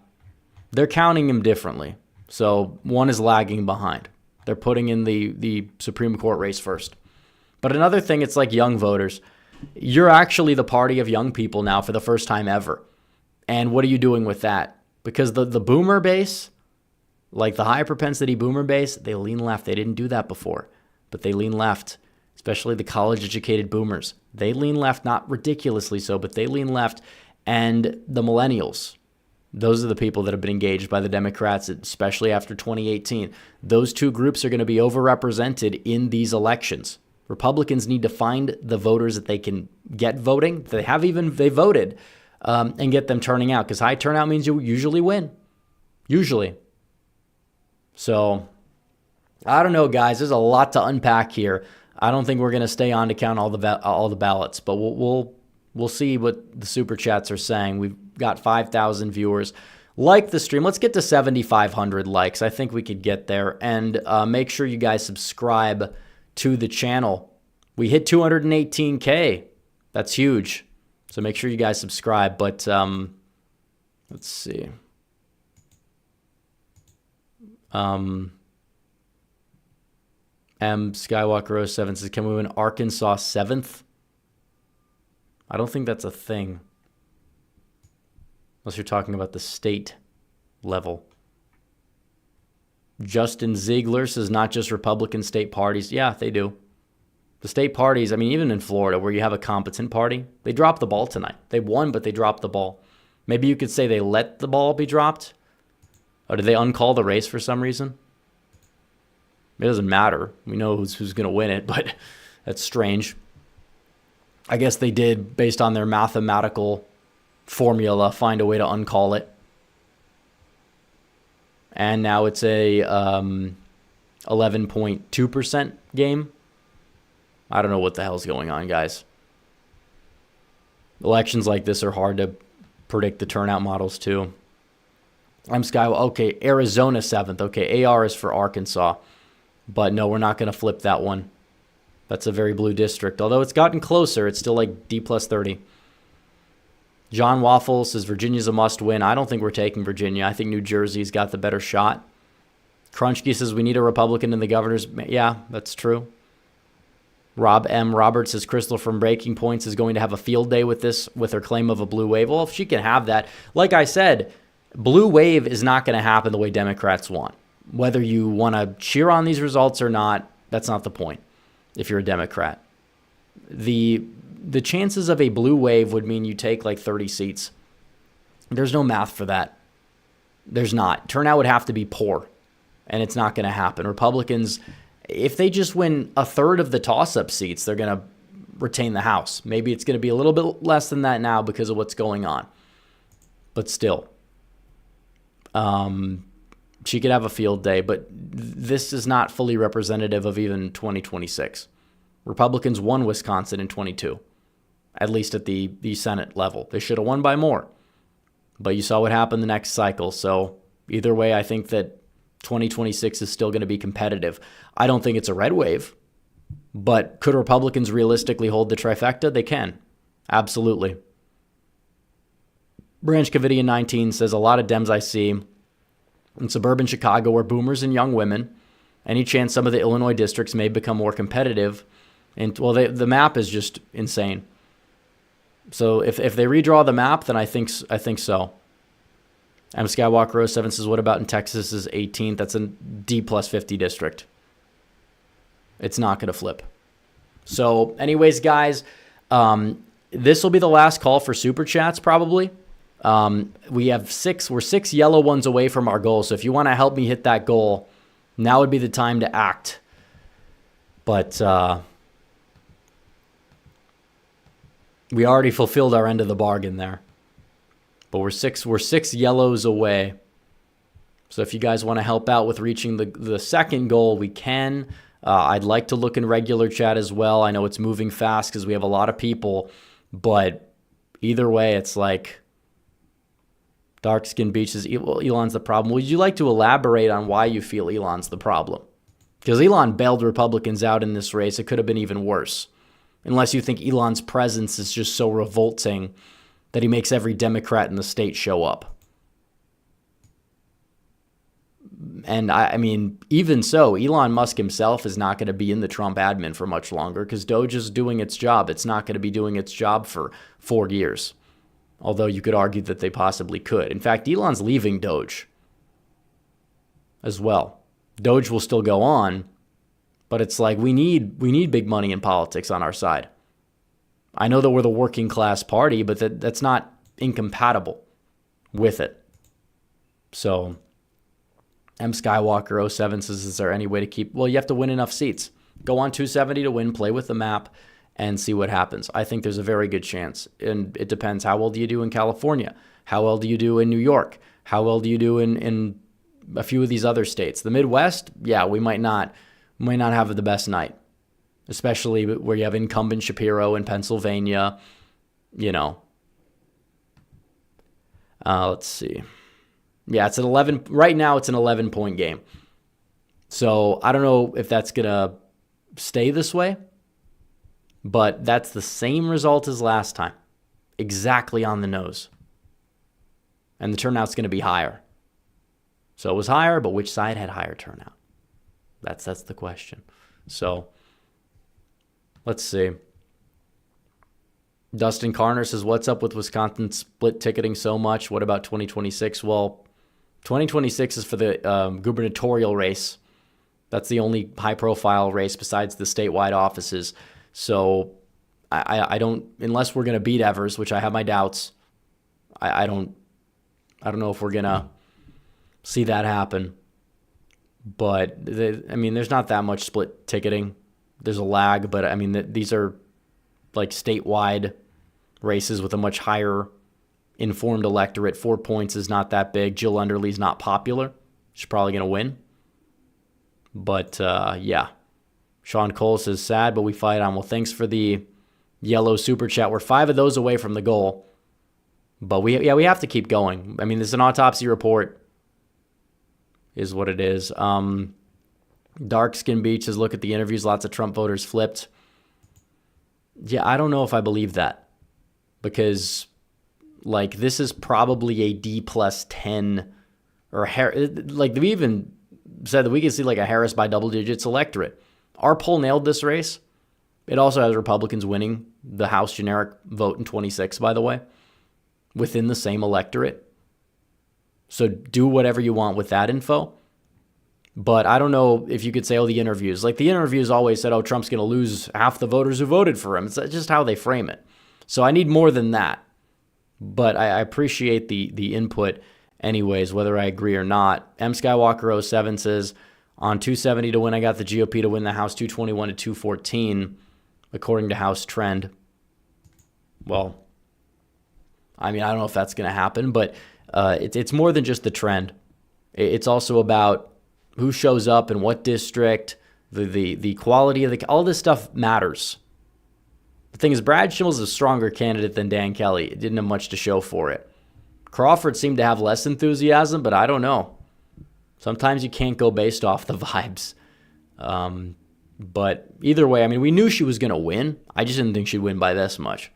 They're counting them differently. So one is lagging behind. They're putting in the Supreme Court race first. But another thing, it's like young voters. You're actually the party of young people now for the first time ever. And what are you doing with that? Because the boomer base, like the high propensity boomer base, they lean left. They didn't do that before, but they lean left, especially the college-educated boomers. They lean left, not ridiculously so, but they lean left. And the millennials, those are the people that have been engaged by the Democrats, especially after 2018. Those 2 groups are going to be overrepresented in these elections. Republicans need to find the voters that they can get voting. They voted, and get them turning out, because high turnout means you usually win. Usually. So, I don't know, guys. There's a lot to unpack here. I don't think we're going to stay on to count all the ballots, but we'll see what the super chats are saying. We've got 5,000 viewers. Like the stream. Let's get to 7,500 likes. I think we could get there. And make sure you guys subscribe to the channel. We hit 218K. That's huge. So make sure you guys subscribe. But let's see. M Skywalker 07 says, can we win Arkansas 7th? I don't think that's a thing. Unless you're talking about the state level. Justin Ziegler says not just Republican state parties. Yeah, they do. The state parties, I mean, even in Florida where you have a competent party, they dropped the ball tonight. They won, but they dropped the ball. Maybe you could say they let the ball be dropped. Or did they uncall the race for some reason? It doesn't matter. We know who's going to win it, but that's strange. I guess they did, based on their mathematical formula, find a way to uncall it. And now it's a 11.2% game. I don't know what the hell's going on, guys. Elections like this are hard to predict the turnout models, too. I'm Sky. Okay, Arizona 7th. Okay, AR is for Arkansas. But no, we're not going to flip that one. That's a very blue district. Although it's gotten closer, it's still like D plus 30. John Waffle says Virginia's a must-win. I don't think we're taking Virginia. I think New Jersey's got the better shot. Crunchkey says we need a Republican in the governor's. Yeah, that's true. Rob M. Roberts says Crystal from Breaking Points is going to have a field day with this, with her claim of a blue wave. Well, if she can have that. Like I said, blue wave is not going to happen the way Democrats want. Whether you want to cheer on these results or not, that's not the point if you're a Democrat. The chances of a blue wave would mean you take like 30 seats. There's no math for that. There's not. Turnout would have to be poor, and it's not going to happen. Republicans, if they just win a third of the toss-up seats, they're going to retain the House. Maybe it's going to be a little bit less than that now because of what's going on. But still. She could have a field day, but this is not fully representative of even 2026. Republicans won Wisconsin in 22, at least at the Senate level. They should have won by more, but you saw what happened the next cycle. So either way, I think that 2026 is still going to be competitive. I don't think it's a red wave, but could Republicans realistically hold the trifecta? They can. Absolutely. Branch Covidian 19 says a lot of Dems I see in suburban Chicago are boomers and young women. Any chance some of the Illinois districts may become more competitive? And well, the map is just insane. So if they redraw the map, then I think so. M Skywalker 07 says, what about in Texas's 18th? That's a D plus 50 district. It's not going to flip. So anyways, guys, this will be the last call for Super Chats probably. We're 6 yellow ones away from our goal. So if you want to help me hit that goal, now would be the time to act. But We already fulfilled our end of the bargain there. But we're six yellows away. So if you guys want to help out with reaching the second goal, we can. I'd like to look in regular chat as well. I know it's moving fast because we have a lot of people. But either way, it's like dark skin beaches. Elon's the problem. Would you like to elaborate on why you feel Elon's the problem? Because Elon bailed Republicans out in this race. It could have been even worse. Unless you think Elon's presence is just so revolting that he makes every Democrat in the state show up. And I mean, even so, Elon Musk himself is not going to be in the Trump admin for much longer because Doge is doing its job. It's not going to be doing its job for 4 years. Although you could argue that they possibly could. In fact, Elon's leaving Doge as well. Doge will still go on, but it's like we need big money in politics on our side. I know that we're the working class party, but that's not incompatible with it. So M Skywalker 07 says, is there any way to keep... Well, you have to win enough seats. Go on 270 to win, play with the map, and see what happens. I think there's a very good chance. And it depends. How well do you do in California? How well do you do in New York? How well do you do in a few of these other states? The Midwest, yeah, we might not have the best night. Especially where you have incumbent Shapiro in Pennsylvania, you know. Let's see. Yeah, it's an 11. Right now, it's an 11-point game. So I don't know if that's going to stay this way, but that's the same result as last time. Exactly on the nose. And the turnout's going to be higher. So it was higher, but which side had higher turnout? That's the question. So let's see. Dustin Carner says, what's up with Wisconsin split ticketing so much? What about 2026? Well, 2026 is for the gubernatorial race. That's the only high-profile race besides the statewide offices. So I don't, unless we're going to beat Evers, which I have my doubts, I don't know if we're going to see that happen. But, I mean, there's not that much split ticketing. There's a lag, but, I mean, these are like statewide races with a much higher informed electorate. 4 points is not that big. Jill Underly's not popular. She's probably going to win. But, yeah. Sean Cole says, sad, but we fight on. Well, thanks for the yellow super chat. We're 5 of those away from the goal. But, we have to keep going. I mean, there's an autopsy report is what it is. Dark Skin Beach says, look at the interviews. Lots of Trump voters flipped. Yeah, I don't know if I believe that. Because, like, this is probably a D plus 10. Or, like, we even said that we can see, like, a Harris by double digits electorate. Our poll nailed this race. It also has Republicans winning the House generic vote in 26, by the way, within the same electorate. So do whatever you want with that info. But I don't know if you could say, oh, the interviews. Like, the interviews always said, oh, Trump's going to lose half the voters who voted for him. It's just how they frame it. So I need more than that. But I appreciate the input anyways, whether I agree or not. M Skywalker 07 says, on 270 to win, I got the GOP to win the House 221 to 214, according to House trend. Well, I mean, I don't know if that's going to happen, but it's more than just the trend. It's also about who shows up in what district, the quality of all this stuff matters. The thing is, Brad Schimmel's a stronger candidate than Dan Kelly. It didn't have much to show for it. Crawford seemed to have less enthusiasm, but I don't know. Sometimes you can't go based off the vibes. But either way, I mean, we knew she was going to win. I just didn't think she'd win by this much.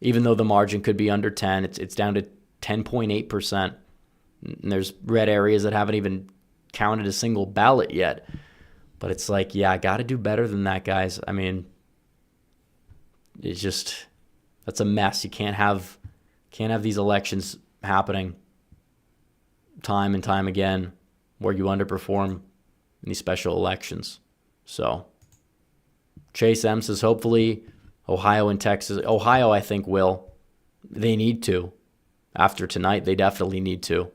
Even though the margin could be under 10, it's down to 10.8%. And there's red areas that haven't even counted a single ballot yet. But it's like, yeah, I got to do better than that, guys. I mean, it's just, that's a mess. You can't have these elections happening time and time again where you underperform in these special elections. So Chase M says, hopefully Ohio and Texas. Ohio, I think, will. They need to. After tonight, they definitely need to.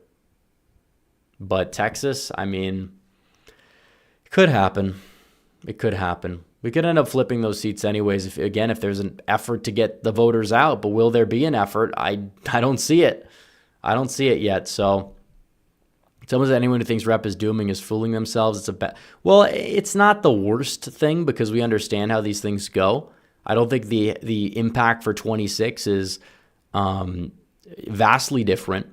But Texas, I mean, it could happen. It could happen. We could end up flipping those seats anyways, if there's an effort to get the voters out. But will there be an effort? I don't see it. I don't see it yet. So anyone who thinks rep is dooming is fooling themselves. Well, it's not the worst thing because we understand how these things go. I don't think the impact for 26 is vastly different.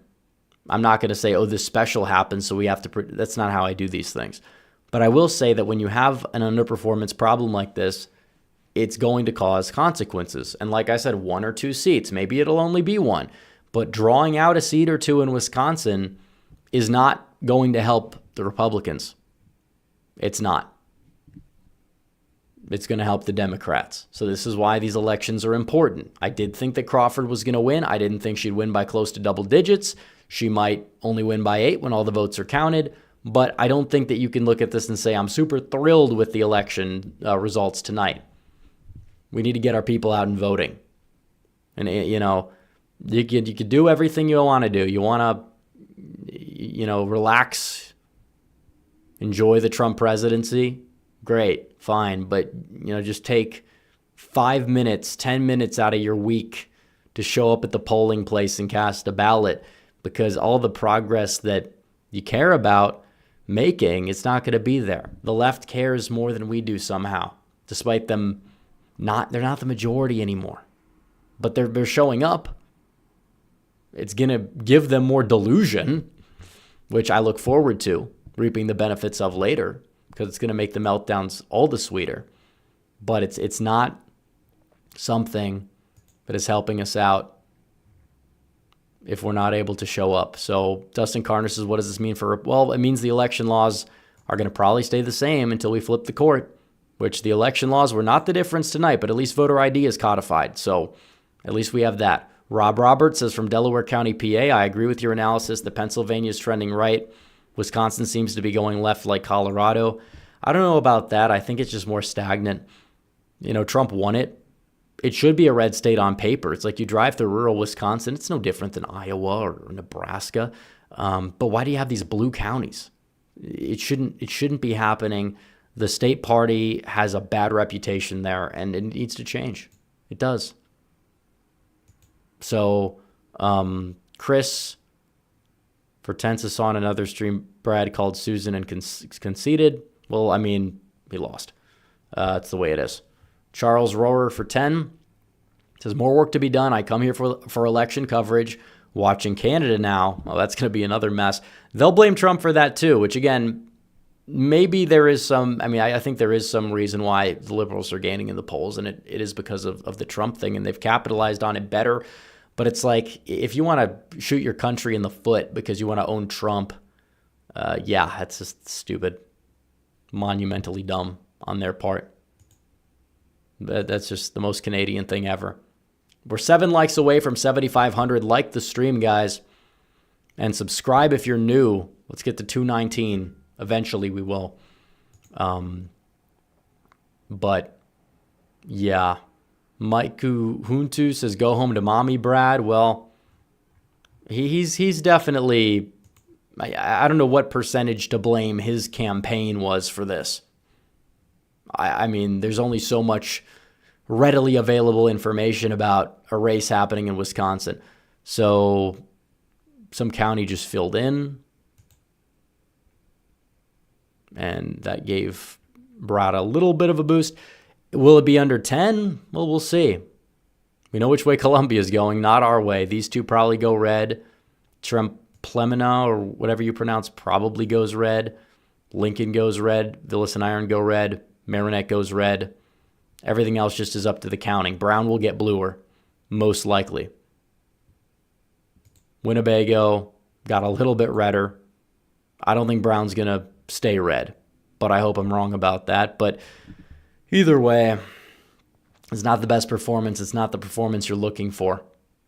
I'm not going to say, oh, this special happened, so we have to. That's not how I do these things. But I will say that when you have an underperformance problem like this, it's going to cause consequences. And like I said, 1 or 2 seats, maybe it'll only be 1. But drawing out a seat or 2 in Wisconsin is not going to help the Republicans. It's not. It's going to help the Democrats. So this is why these elections are important. I did think that Crawford was going to win. I didn't think she'd win by close to double digits. She might only win by 8 when all the votes are counted. But I don't think that you can look at this and say, I'm super thrilled with the election results tonight. We need to get our people out and voting. And, you could do everything you want to do. You want to, relax, enjoy the Trump presidency. Great, fine. But, just take 5 minutes, 10 minutes out of your week to show up at the polling place and cast a ballot, because all the progress that you care about making, it's not going to be there. The left cares more than we do somehow, despite they're not the majority anymore. But they're showing up. It's going to give them more delusion, which I look forward to reaping the benefits of later, because it's going to make the meltdowns all the sweeter. But it's not something that is helping us out if we're not able to show up. So Dustin Carter says, what does this mean for... Well, it means the election laws are going to probably stay the same until we flip the court, which the election laws were not the difference tonight, but at least voter ID is codified. So at least we have that. Rob Roberts says, from Delaware County, PA, I agree with your analysis that Pennsylvania is trending right. Wisconsin seems to be going left like Colorado. I don't know about that. I think it's just more stagnant. Trump won it. It should be a red state on paper. It's like you drive through rural Wisconsin. It's no different than Iowa or Nebraska. But why do you have these blue counties? It shouldn't be happening. The state party has a bad reputation there, and it needs to change. It does. So, Chris, for Tensa, saw on another stream, Brad called Susan and conceded. Well, I mean, he lost. It's the way it is. Charles Rohrer for 10 says, more work to be done. I come here for election coverage. Watching Canada now. Well, that's going to be another mess. They'll blame Trump for that too, which again, maybe there is some, I think there is some reason why the liberals are gaining in the polls, and it is because of the Trump thing, and they've capitalized on it better. But it's like, if you want to shoot your country in the foot because you want to own Trump, that's just stupid. Monumentally dumb on their part. That's just the most Canadian thing ever. We're 7 likes away from 7,500. Like the stream, guys. And subscribe if you're new. Let's get to 219. Eventually we will. But, yeah. Mike Huntu says, go home to mommy, Brad. Well, he's definitely... I don't know what percentage to blame his campaign was for this. I mean, there's only so much readily available information about a race happening in Wisconsin. So some county just filled in, and that gave Brad a little bit of a boost. Will it be under 10? Well, we'll see. We know which way Columbia is going, not our way. These two probably go red. Plemina, or whatever you pronounce, probably goes red. Lincoln goes red. Villas and Iron go red. Marinette goes red. Everything else just is up to the counting. Brown will get bluer, most likely. Winnebago got a little bit redder. I don't think Brown's going to stay red, but I hope I'm wrong about that. But either way, it's not the best performance. It's not the performance you're looking for.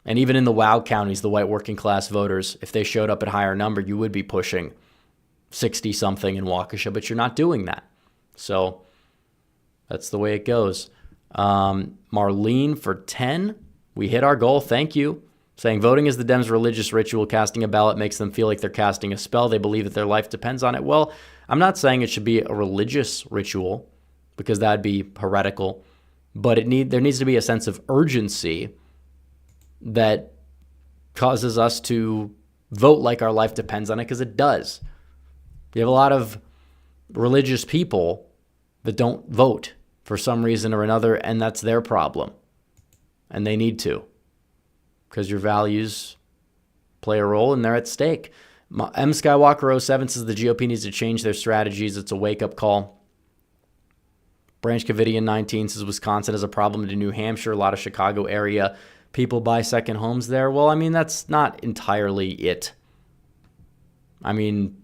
And even in the WOW counties, the white working class voters, if they showed up at higher number, you would be pushing 60-something in Waukesha, but you're not doing that. So that's the way it goes. Marlene for 10. We hit our goal. Thank you. Saying voting is the Dems' religious ritual. Casting a ballot makes them feel like they're casting a spell. They believe that their life depends on it. Well, I'm not saying it should be a religious ritual. because that'd be heretical. But there needs to be a sense of urgency that causes us to vote like our life depends on it, because it does. You have a lot of religious people that don't vote for some reason or another, and that's their problem. And they need to, because your values play a role and they're at stake. M. Skywalker 07 says the GOP needs to change their strategies. It's a wake-up call. Branch Covidian 19 says Wisconsin has a problem to New Hampshire, a lot of Chicago area. People buy second homes there. Well, I mean, that's not entirely it. I mean,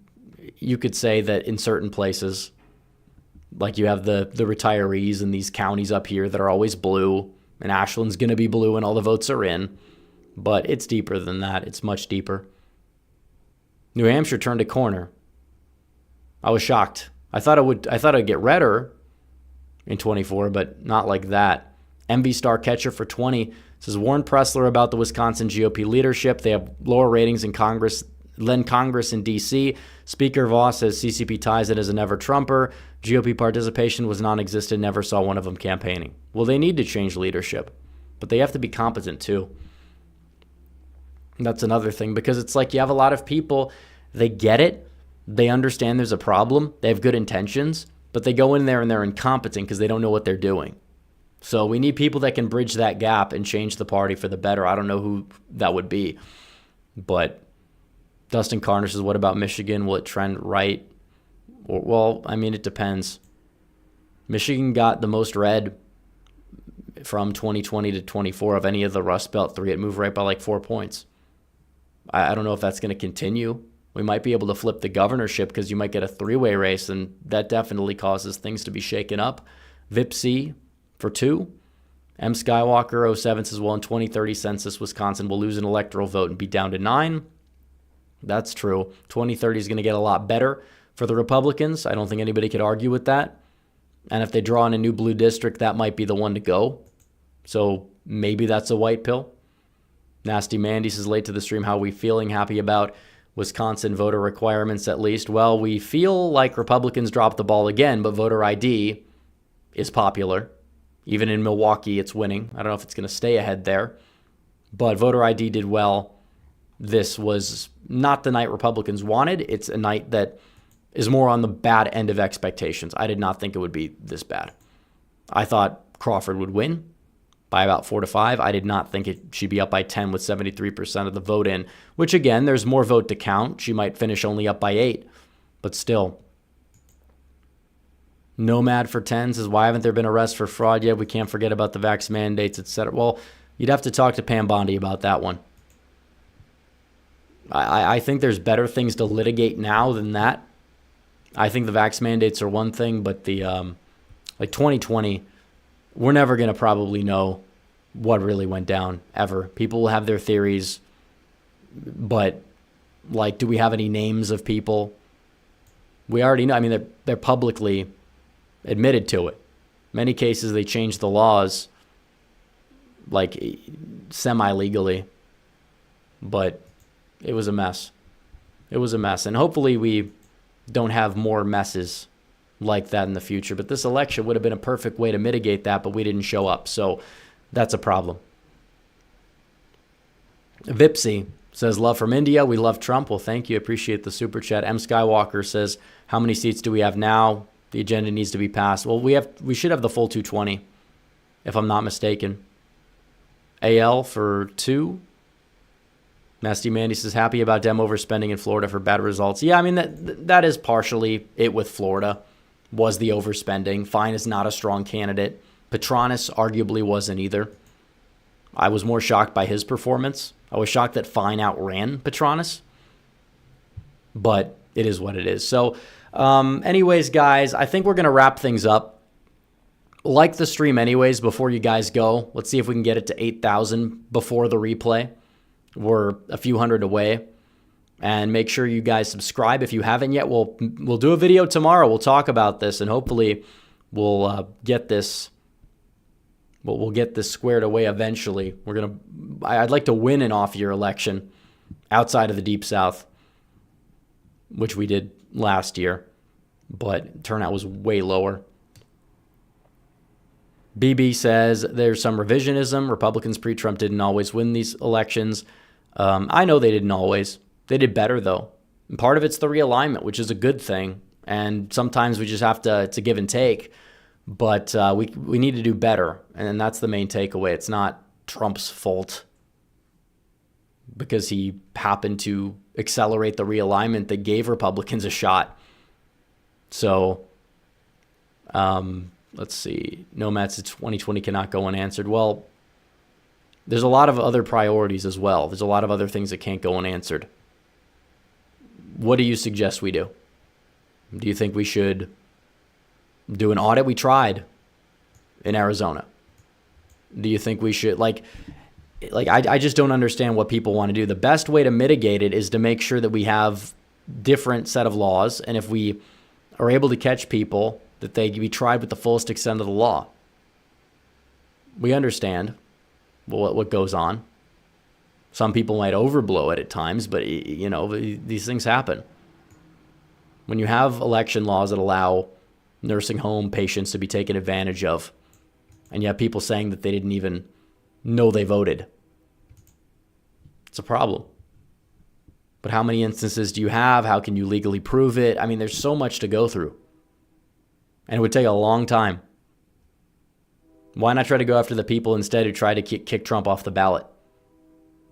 you could say that in certain places, like you have the retirees in these counties up here that are always blue, and Ashland's going to be blue and all the votes are in. But it's deeper than that. It's much deeper. New Hampshire turned a corner. I was shocked. I thought it'd get redder in 24, but not like that. MV Star Catcher for 20 says Warren Pressler about the Wisconsin GOP leadership. They have lower ratings in Congress than Congress in D.C. Speaker Voss says CCP ties it as a never-Trumper. GOP participation was non-existent, never saw one of them campaigning. Well, they need to change leadership, but they have to be competent too. And that's another thing, because it's like you have a lot of people, they get it, they understand there's a problem, they have good intentions, but they go in there and they're incompetent because they don't know what they're doing. So we need people that can bridge that gap and change the party for the better. I don't know who that would be, but Dustin Carter says, what about Michigan? Will it trend right? Well, I mean, it depends. Michigan got the most red from 2020 to 24 of any of the Rust Belt 3. It moved right by like 4 points. I don't know if that's going to continue. We might be able to flip the governorship because you might get a three-way race, and that definitely causes things to be shaken up. Vipsy for 2. M. Skywalker 07 says, well, in 2030 census, Wisconsin will lose an electoral vote and be down to 9. That's true. 2030 is going to get a lot better for the Republicans. I don't think anybody could argue with that. And if they draw in a new blue district, that might be the one to go. So maybe that's a white pill. Nasty Mandy says, late to the stream, how are we feeling? Happy about Wisconsin voter requirements at least? Well, we feel like Republicans dropped the ball again, but voter ID is popular. Even in Milwaukee, it's winning. I don't know if it's going to stay ahead there, but voter ID did well. This was not the night Republicans wanted. It's a night that is more on the bad end of expectations. I did not think it would be this bad. I thought Crawford would win by about 4 to 5. I did not think she'd be up by 10 with 73% of the vote in, which again, there's more vote to count. She might finish only up by 8, but still. Nomad for 10 says, why haven't there been arrests for fraud yet? We can't forget about the vax mandates, etc. Well, you'd have to talk to Pam Bondi about that one. I think there's better things to litigate now than that. I think the vax mandates are one thing, but the like 2020, we're never going to probably know what really went down ever. People will have their theories, but like, do we have any names of people? We already know. I mean, they're publicly admitted to it. Many cases, they changed the laws like semi-legally, but it was a mess. It was a mess. And hopefully we don't have more messes like that in the future. But this election would have been a perfect way to mitigate that, but we didn't show up. So that's a problem. Vipsy says, love from India. We love Trump. Well, thank you. Appreciate the super chat. M. Skywalker says, how many seats do we have now? The agenda needs to be passed. Well, we should have the full 220, if I'm not mistaken. AL for 2. Nasty Mandy says, happy about Dem overspending in Florida for bad results. Yeah, I mean, that is partially it with Florida, was the overspending. Fine is not a strong candidate. Petronis arguably wasn't either. I was more shocked by his performance. I was shocked that Fine outran Petronis. But it is what it is. So, anyways, guys, I think we're going to wrap things up. Like the stream anyways before you guys go. Let's see if we can get it to 8,000 before the replay. We're a few hundred away. And make sure you guys subscribe if you haven't yet. We'll do a video tomorrow. We'll talk about this, and hopefully we'll get this. We'll get this squared away eventually. I'd like to win an off-year election outside of the Deep South, which we did last year, but turnout was way lower. BB says there's some revisionism. Republicans pre-Trump didn't always win these elections. I know they didn't always. They did better, though. And part of it's the realignment, which is a good thing. And sometimes we just have to give and take. But we need to do better. And that's the main takeaway. It's not Trump's fault because he happened to accelerate the realignment that gave Republicans a shot. So, let's see. Nomads to 2020 cannot go unanswered. Well, there's a lot of other priorities as well. There's a lot of other things that can't go unanswered. What do you suggest we do? Do you think we should do an audit? We tried in Arizona. Do you think we should, I just don't understand what people want to do. The best way to mitigate it is to make sure that we have different set of laws. And if we are able to catch people, that they be tried with the fullest extent of the law. We understand what goes on. Some people might overblow it at times, but these things happen. When you have election laws that allow nursing home patients to be taken advantage of, and you have people saying that they didn't even know they voted, it's a problem. But how many instances do you have? How can you legally prove it? I mean, there's so much to go through. And it would take a long time. Why not try to go after the people instead who try to kick Trump off the ballot?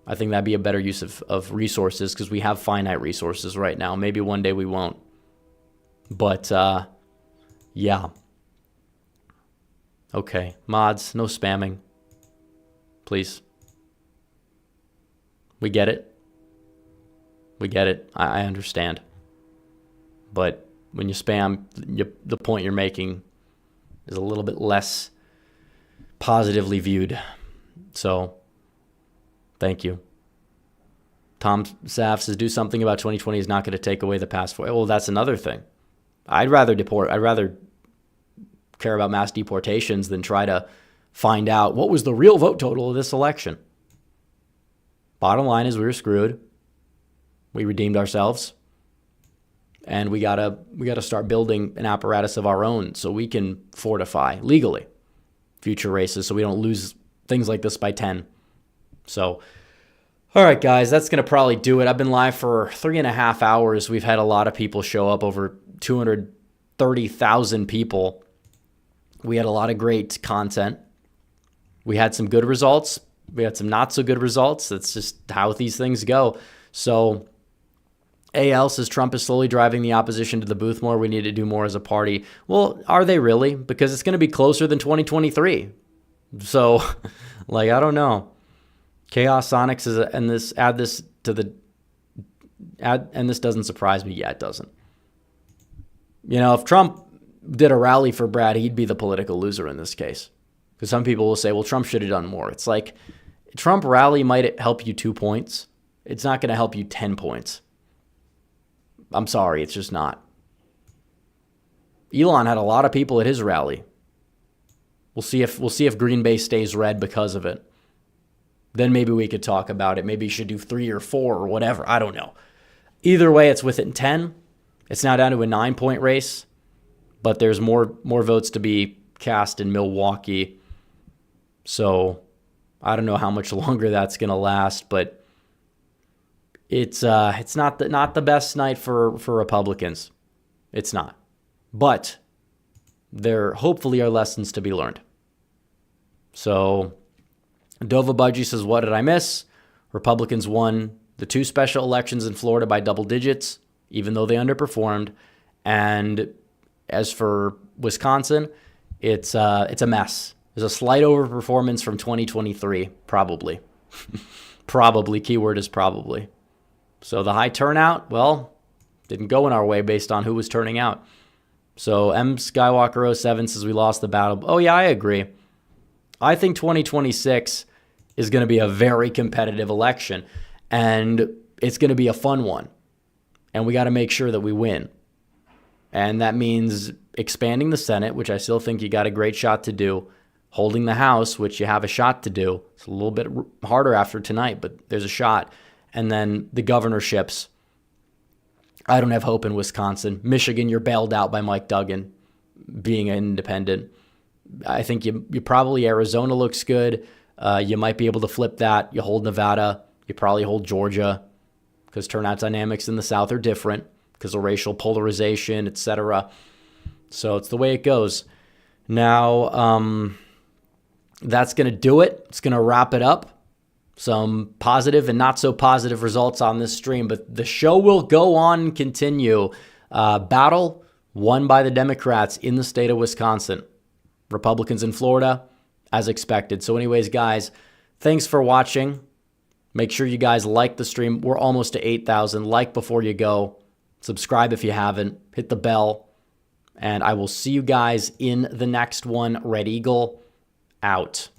I think that'd be a better use of resources because we have finite resources right now. Maybe one day we won't. But, yeah. Okay. Mods, no spamming. Please. We get it. We get it. I understand. But when you spam, the point you're making is a little bit less positively viewed. So, thank you. Tom Saff says, do something about 2020 is not going to take away the past 4. Well, that's another thing. I'd rather care about mass deportations than try to find out what was the real vote total of this election. Bottom line is we were screwed. We redeemed ourselves. And we gotta start building an apparatus of our own so we can fortify legally future races so we don't lose things like this by 10. So, all right, guys, that's going to probably do it. I've been live for 3.5 hours. We've had a lot of people show up, over 230,000 people. We had a lot of great content. We had some good results. We had some not so good results. That's just how these things go. So, AL says Trump is slowly driving the opposition to the booth more. We need to do more as a party. Well, are they really? Because it's going to be closer than 2023. So, I don't know. Chaos Sonics is, and this doesn't surprise me. Yeah, it doesn't. If Trump did a rally for Brad, he'd be the political loser in this case. Because some people will say, well, Trump should have done more. It's like, Trump rally might help you 2 points. It's not going to help you 10 points. I'm sorry, it's just not. Elon had a lot of people at his rally. We'll see if Green Bay stays red because of it. Then maybe we could talk about it. Maybe you should do 3 or 4 or whatever. I don't know. Either way, it's within 10. It's now down to a 9-point race, but there's more votes to be cast in Milwaukee. So I don't know how much longer that's going to last, but it's not the best night for Republicans. It's not. But there hopefully are lessons to be learned. So Dova Budgie says, what did I miss? Republicans won the 2 special elections in Florida by double digits, even though they underperformed. And as for Wisconsin, it's a mess. There's a slight overperformance from 2023, probably. Probably, keyword is probably. So the high turnout, well, didn't go in our way based on who was turning out. So M Skywalker 07 says we lost the battle. Oh yeah, I agree. I think 2026 is going to be a very competitive election, and it's going to be a fun one. And we got to make sure that we win. And that means expanding the Senate, which I still think you got a great shot to do, holding the House, which you have a shot to do. It's a little bit harder after tonight, but there's a shot. And then the governorships. I don't have hope in Wisconsin. Michigan, you're bailed out by Mike Duggan being an independent. I think you probably, Arizona looks good. You might be able to flip that. You hold Nevada. You probably hold Georgia because turnout dynamics in the South are different because of racial polarization, etc. So it's the way it goes. Now, that's going to do it. It's going to wrap it up. Some positive and not so positive results on this stream, but the show will go on and continue. Battle won by the Democrats in the state of Wisconsin. Republicans in Florida, as expected. So anyways, guys, thanks for watching. Make sure you guys like the stream. We're almost to 8,000. Like before you go. Subscribe if you haven't. Hit the bell. And I will see you guys in the next one. Red Eagle out.